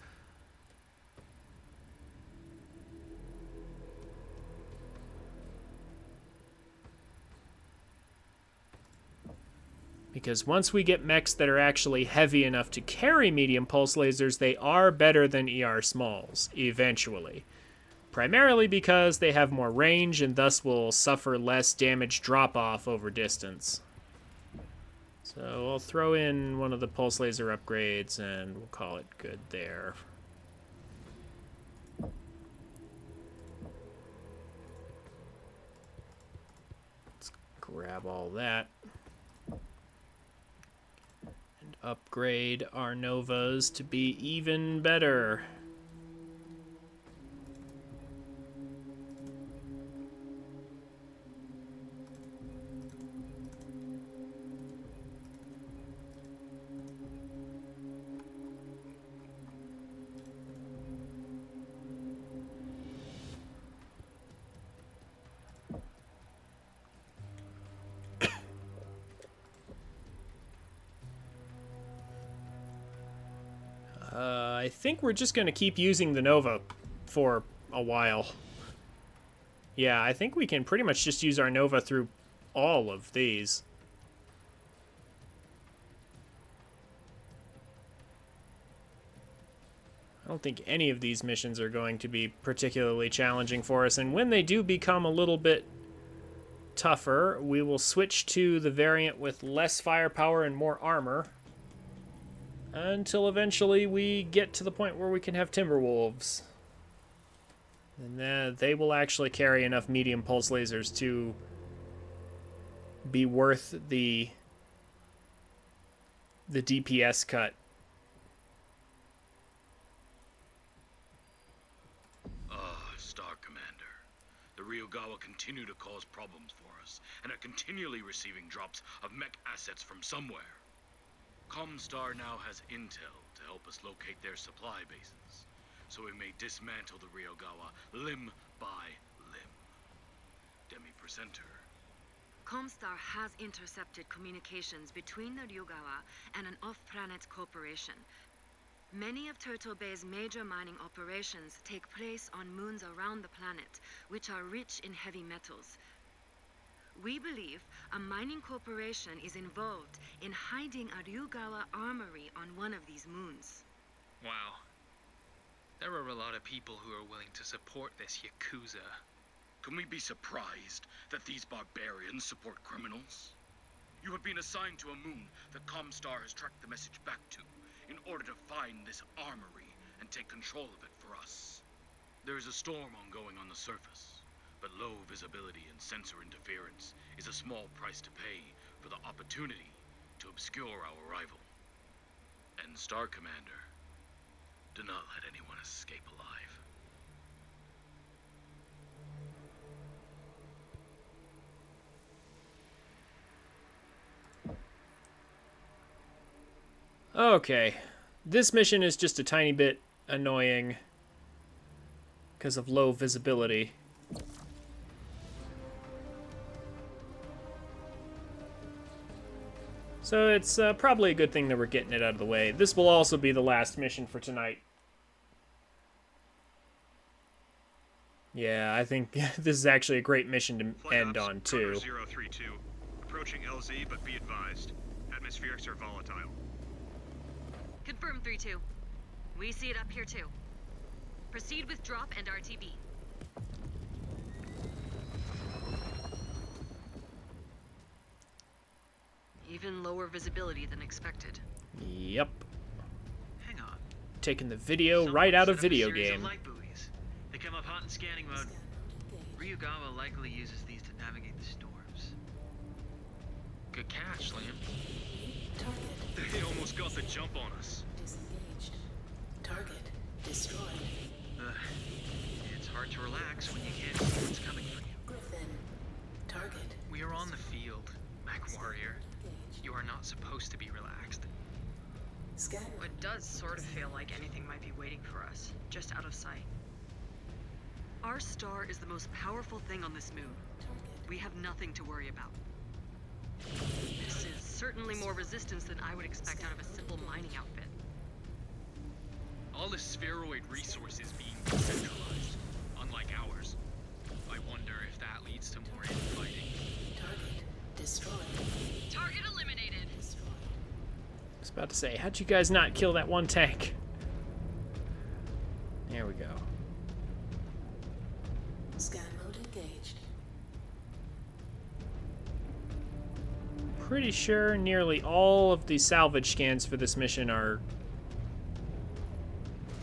Because once we get mechs that are actually heavy enough to carry medium pulse lasers, they are better than ER smalls, eventually. Primarily because they have more range and thus will suffer less damage drop-off over distance. So I'll throw in one of the pulse laser upgrades and we'll call it good there. Let's grab all that. And upgrade our Novas to be even better. I think we're just going to keep using the Nova for a while. Yeah, I think we can pretty much just use our Nova through all of these. I don't think any of these missions are going to be particularly challenging for us, and when they do become a little bit tougher, we will switch to the variant with less firepower and more armor, until eventually we get to the point where we can have Timberwolves. And then they will actually carry enough medium pulse lasers to be worth the DPS cut. Star Commander. The Ryogawa continue to cause problems for us, and are continually receiving drops of mech assets from somewhere. Comstar now has intel to help us locate their supply bases, so we may dismantle the Ryogawa limb by limb. Demi-Presenter. Comstar has intercepted communications between the Ryugawa and an off-planet corporation. Many of Turtle Bay's major mining operations take place on moons around the planet, which are rich in heavy metals. We believe a mining corporation is involved in hiding a Ryugawa armory on one of these moons. Wow. There are a lot of people who are willing to support this Yakuza. Can we be surprised that these barbarians support criminals? You have been assigned to a moon that Comstar has tracked the message back to, in order to find this armory and take control of it for us. There is a storm ongoing on the surface, but low visibility and sensor interference is a small price to pay for the opportunity to obscure our arrival. And Star Commander, do not let anyone escape alive. Okay. This mission is just a tiny bit annoying because of low visibility. So it's probably a good thing that we're getting it out of the way. This will also be the last mission for tonight. Yeah, I think this is actually a great mission to end on, too. 032. Approaching LZ, but be advised. Atmospherics are volatile. Confirm 3-2. We see it up here too. Proceed with drop and RTB. Even lower visibility than expected. Yep. Hang on. Taking the video right out of video game. Light buoys. They come up hot in scanning mode. Ryugawa likely uses these to navigate the storms. Good catch, Liam. They almost got the jump on us. Disengaged. Target destroyed. It's hard to relax when you can't see what's coming for you. Griffin. Target. We are on the field, MechWarrior. You are not supposed to be relaxed. Scan. It does sort of feel like anything might be waiting for us, just out of sight. Our star is the most powerful thing on this moon. We have nothing to worry about. This is certainly more resistance than I would expect out of a simple mining outfit. All the spheroid resources being decentralized, unlike ours. I wonder if that leads to more infighting. Target destroyed. Target eliminated. I was about to say, how'd you guys not kill that one tank? There we go. Scan mode engaged. Pretty sure nearly all of the salvage scans for this mission are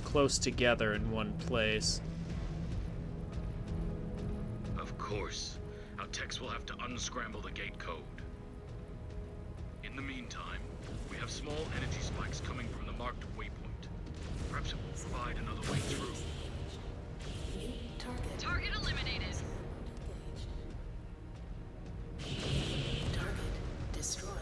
close together in one place. Of course, our techs will have to unscramble the gate code. In the meantime, we have small energy spikes coming from the marked waypoint. Perhaps it will provide another way through. Target eliminated. Target destroyed.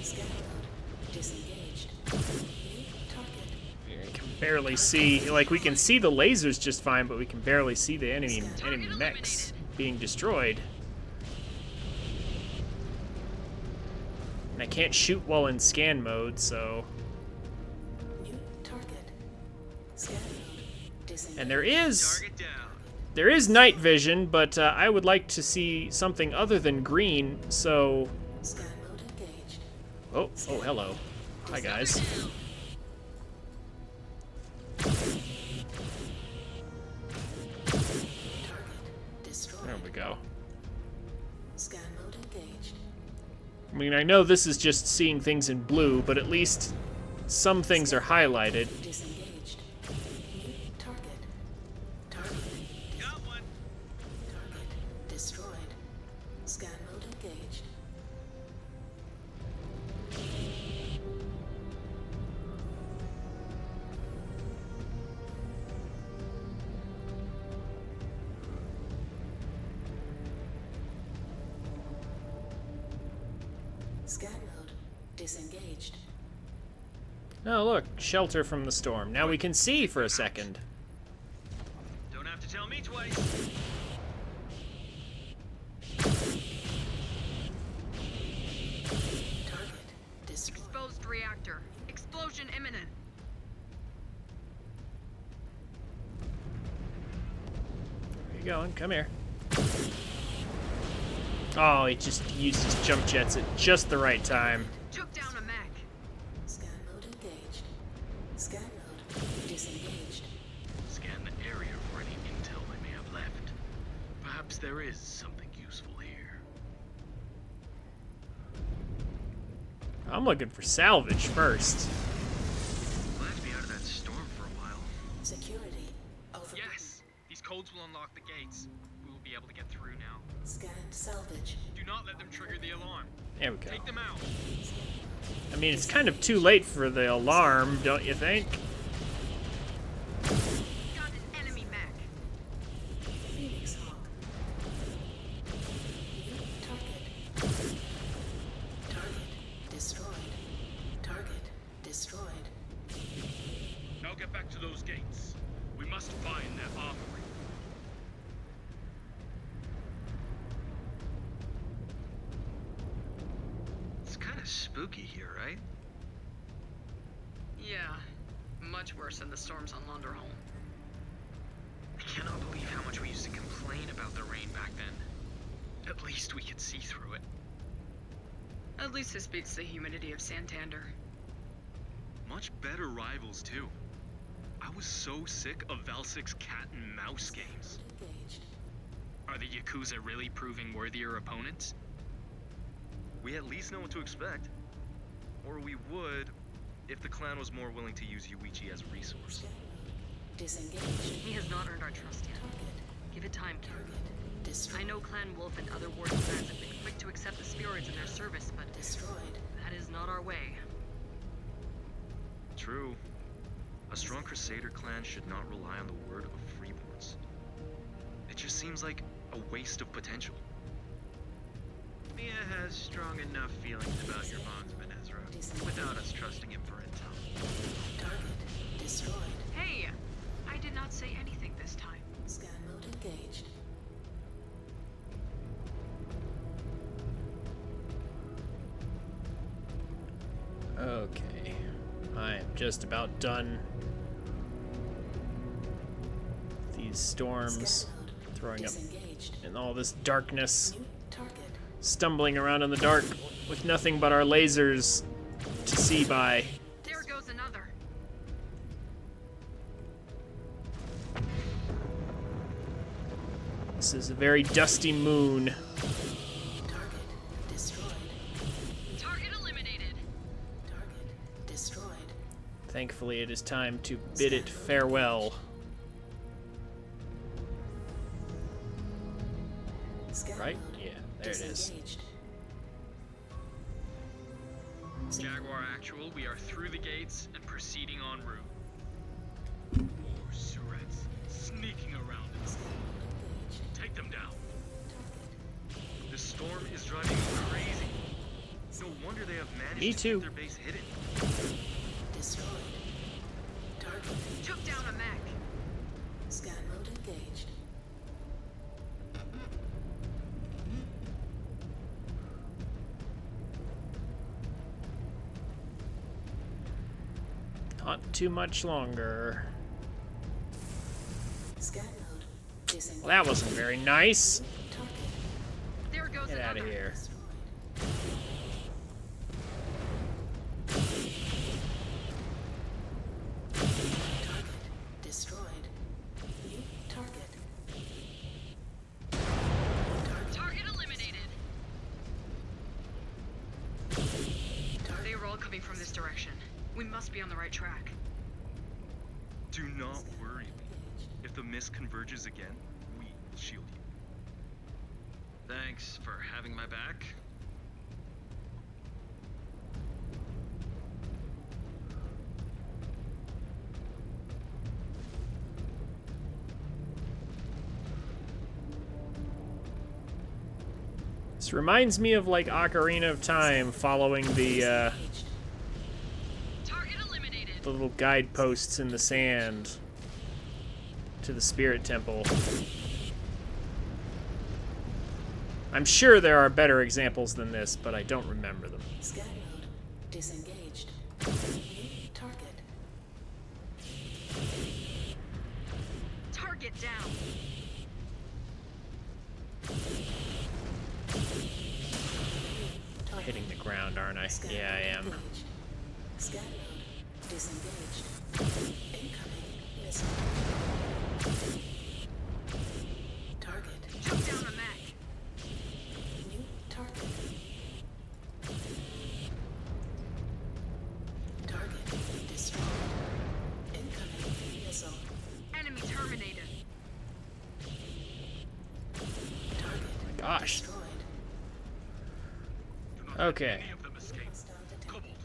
Scan mode disengaged. You can barely see, like, we can see the lasers just fine, but we can barely see the enemy mechs being destroyed. And I can't shoot while in scan mode, so... New target. Scan mode disengaged. And there is night vision, but I would like to see something other than green, so... Scan mode engaged. Oh, hello. Hi, guys. There we go. Scan mode engaged. I mean, I know this is just seeing things in blue, but at least some things are highlighted. Disengaged. New target. Target. Got one. Target destroyed. Scan mode engaged. Scan mode disengaged. Oh, look, shelter from the storm. Now we can see for a second. Don't have to tell me twice. Target destroyed. Exposed reactor. Explosion imminent. Where you going? Come here. Oh, he just used his jump jets at just the right time. Took down a mech. Scan mode engaged. Scan mode disengaged. Scan the area for any intel they may have left. Perhaps there is something useful here. I'm looking for salvage first. Glad to be out of that storm for a while. Security will unlock the gates. We will be able to get through now. Scan salvage. Do not let them trigger the alarm. There we go. Take them out. I mean, it's kind of too late for the alarm, don't you think? Got an enemy mech. Phoenix Hawk. Target. Target destroyed. Target destroyed. Now get back to those gates. We must find their armory. It's kind of spooky here, right? Yeah, much worse than the storms on Londerholm. I cannot believe how much we used to complain about the rain back then. At least we could see through it. At least this beats the humidity of Santander. Much better rivals, too. I was so sick of Valsik's cat and mouse games. Are the Yakuza really proving worthier opponents? We at least know what to expect. Or we would, if the clan was more willing to use Yuichi as a resource. Disengage. He has not earned our trust yet. Give it time, Karen. I know Clan Wolf and other warring clans have been quick to accept the spirits in their service, but that is not our way. True. A strong Crusader clan should not rely on the word of freeborns. It just seems like a waste of potential. Mia has strong enough feelings about your bondsman, Ezra, without us trusting him for intel. Target destroyed. Hey! I did not say anything this time. Scan mode engaged. Okay. I am just about done. These storms throwing up in all this darkness. Stumbling around in the dark with nothing but our lasers to see by. There goes another. This is a very dusty moon. Target eliminated. Target destroyed. Thankfully, it is time to bid it farewell. Right? Yeah, there it is. Jaguar Actual, we are through the gates and proceeding en route. More Surets sneaking around us. Take them down. This storm is driving me crazy. No wonder they have managed Me to too. keep their base hidden. Destroyed. Target. Took down a mech. Scan mode engaged. Not too much longer. Scan mode disengaged. Well, that wasn't very nice. There goes Get out of another. here. Target destroyed. New target. Target eliminated. They were all coming from this direction. We must be on the right track. Do not worry. If the mist converges again, we will shield you. Thanks for having my back. This reminds me of like Ocarina of Time, following the little guideposts in the sand to the Spirit Temple. I'm sure there are better examples than this, but I don't remember them. Scan mode disengaged. New target. Target down. Hitting the ground, aren't I? Yeah, I am. Scan mode disengaged. Incoming missile. Target. Took down a mech. New target. Target destroyed. Incoming missile. Enemy terminated. gosh. Okay. Any of them escape. Cobalt,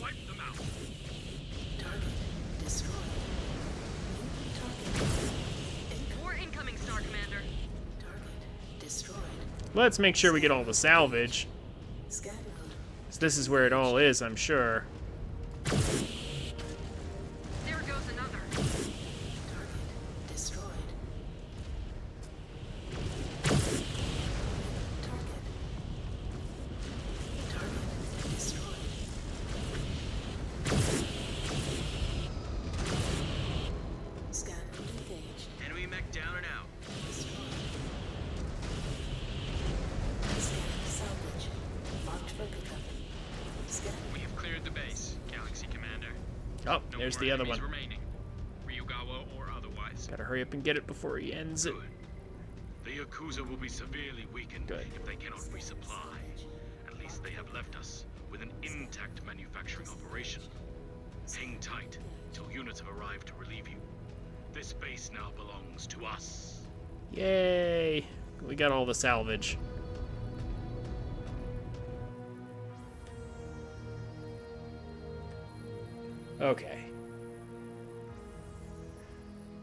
wipe them out. Target destroyed. More incoming, Star Commander. Target destroyed. Let's make sure we get all the salvage. Scan mode. 'Cause this is where it all is, I'm sure. There goes another. Target destroyed. Target destroyed. Scan mode engaged. Enemy mech down and out. Scan salvage. Marked for pickup. Scan. We have cleared the base, Galaxy Commander. Oh, No there's more the other enemies one. remaining, Ryugawa or otherwise. Gotta hurry up and get it before he ends it. The Yakuza will be severely weakened Good. if they cannot resupply. At least they have left us with an intact manufacturing operation. Hang tight till units have arrived to relieve you. This base now belongs to us. Yay! We got all the salvage. Okay.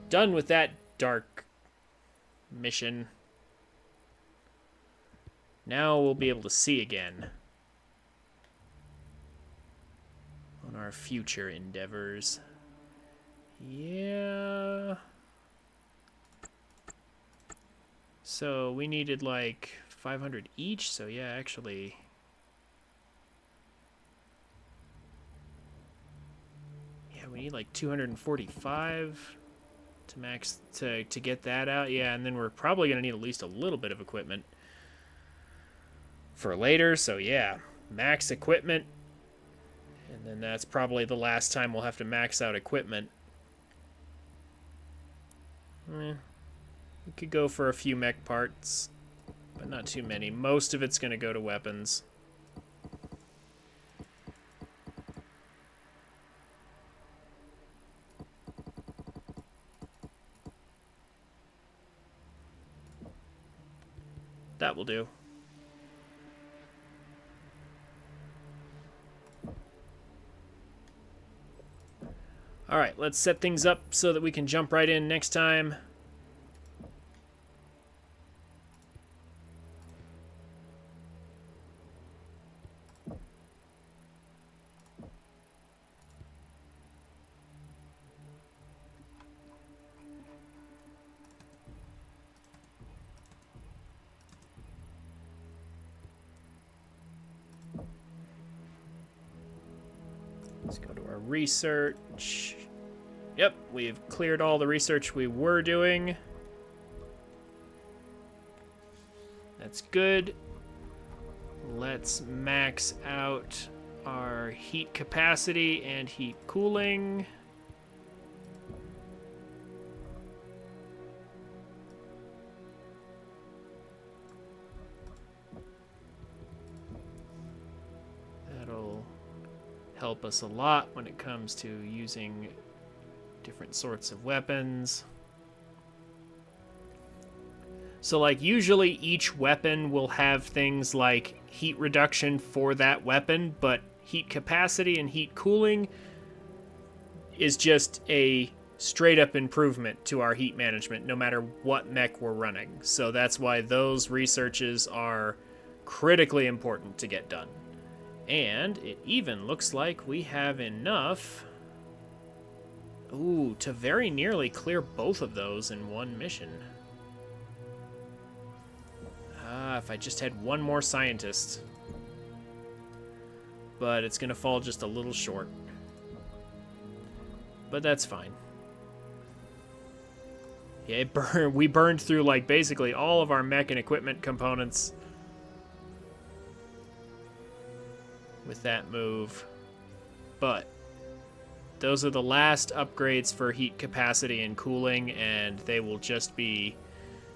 Done with that dark mission. Now we'll be able to see again on our future endeavors. Yeah. So we needed like 500 each, so yeah, actually. Yeah, we need like 245 to max to get that out. Yeah, and then we're probably going to need at least a little bit of equipment for later, so yeah, max equipment. And then that's probably the last time we'll have to max out equipment. We could go for a few mech parts, but not too many. Most of it's going to go to weapons. That will do. Alright, let's set things up so that we can jump right in next time. Let's go to our research. Yep, we've cleared all the research we were doing. That's good. Let's max out our heat capacity and heat cooling. That'll help us a lot when it comes to using different sorts of weapons. So like usually each weapon will have things like heat reduction for that weapon, but heat capacity and heat cooling is just a straight up improvement to our heat management no matter what mech we're running. So that's why those researches are critically important to get done. And it even looks like we have enough, to very nearly clear both of those in one mission. If I just had one more scientist. But it's going to fall just a little short. But that's fine. Yeah, we burned through like basically all of our mech and equipment components with that move. But those are the last upgrades for heat capacity and cooling, and they will just be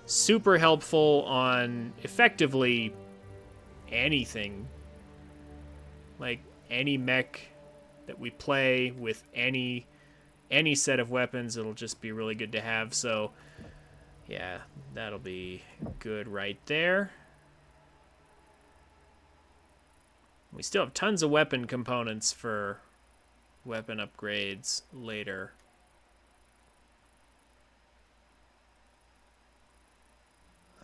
super helpful on effectively anything. Like any mech that we play with any set of weapons, it'll just be really good to have. So yeah, that'll be good right there. We still have tons of weapon components for weapon upgrades later.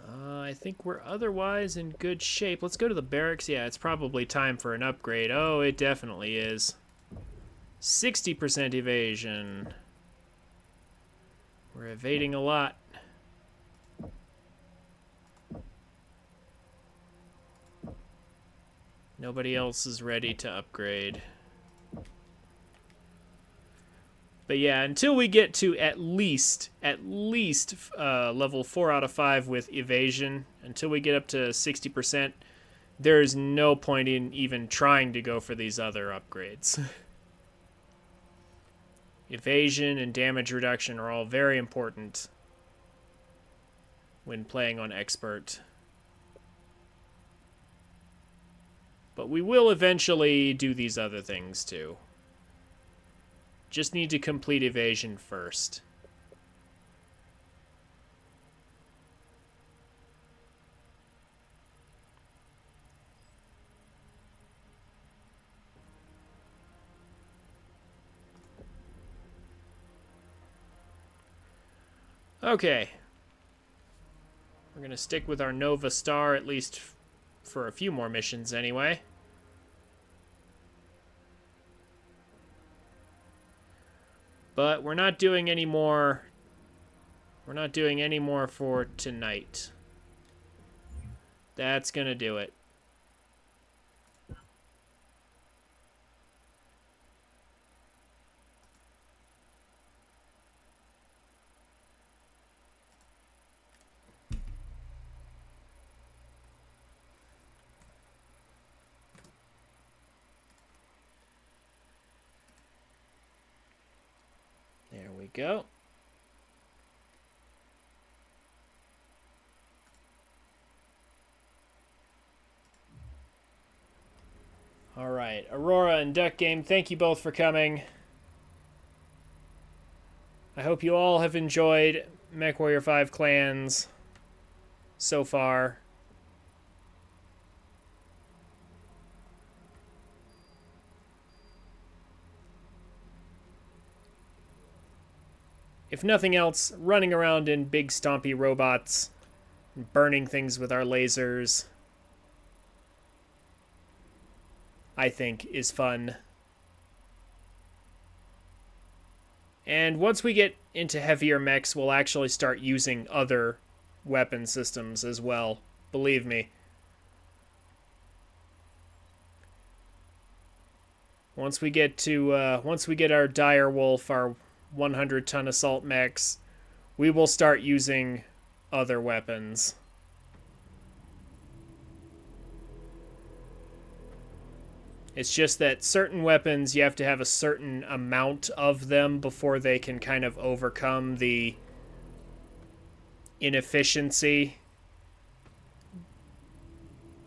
I think we're otherwise in good shape. Let's go to the barracks. Yeah, it's probably time for an upgrade. Oh, it definitely is. 60% evasion. We're evading a lot. Nobody else is ready to upgrade. But yeah, until we get to at least level 4 out of 5 with evasion, until we get up to 60%, there's no point in even trying to go for these other upgrades. Evasion and damage reduction are all very important when playing on expert. But we will eventually do these other things too. Just need to complete evasion first. Okay. We're going to stick with our Nova Star, at least for a few more missions anyway. But we're not doing any more. We're not doing any more for tonight. That's going to do it. There we go. All right, Aurora and Duck Game, thank you both for coming. I hope you all have enjoyed MechWarrior 5 Clans so far. If nothing else, running around in big stompy robots, burning things with our lasers, I think is fun. And once we get into heavier mechs, we'll actually start using other weapon systems as well. Believe me. Once we get our Dire Wolf, our 100-ton assault mechs, we will start using other weapons. It's just that certain weapons, you have to have a certain amount of them before they can kind of overcome the inefficiency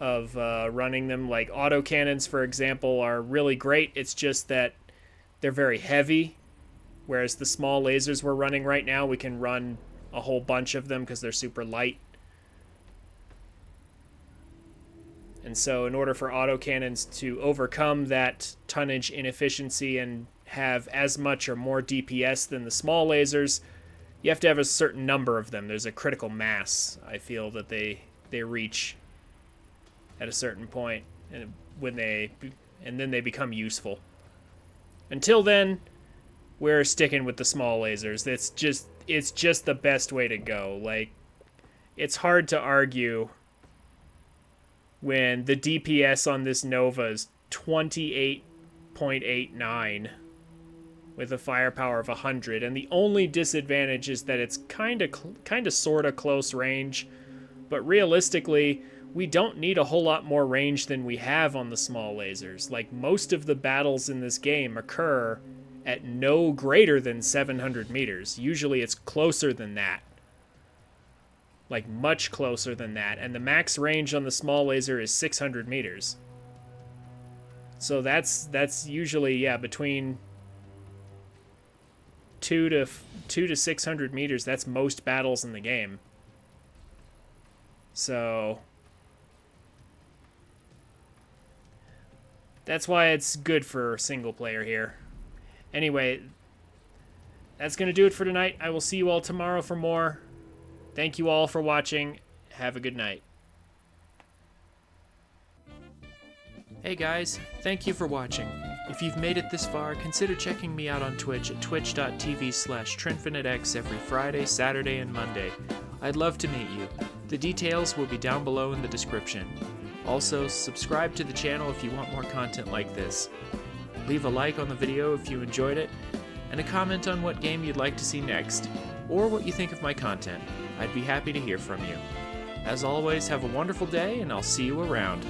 of running them. Like autocannons, for example, are really great. It's just that they're very heavy, whereas the small lasers we're running right now, we can run a whole bunch of them because they're super light. And so in order for autocannons to overcome that tonnage inefficiency and have as much or more DPS than the small lasers, you have to have a certain number of them. There's a critical mass, I feel, that they reach at a certain point, and then they become useful. Until then, we're sticking with the small lasers. It's just the best way to go. Like, it's hard to argue when the DPS on this Nova is 28.89 with a firepower of 100, and the only disadvantage is that it's kind of sort of close range, but realistically, we don't need a whole lot more range than we have on the small lasers. Like, most of the battles in this game occur at no greater than 700 meters. Usually it's closer than that. Like, much closer than that. And the max range on the small laser is 600 meters. So that's usually, yeah, between 2 to 600 meters. That's most battles in the game. So That's why it's good for single player here. Anyway, that's going to do it for tonight. I will see you all tomorrow for more. Thank you all for watching. Have a good night. Hey guys, thank you for watching. If you've made it this far, consider checking me out on Twitch at twitch.tv/TrinfiniteX every Friday, Saturday, and Monday. I'd love to meet you. The details will be down below in the description. Also, subscribe to the channel if you want more content like this. Leave a like on the video if you enjoyed it, and a comment on what game you'd like to see next, or what you think of my content. I'd be happy to hear from you. As always, have a wonderful day, and I'll see you around.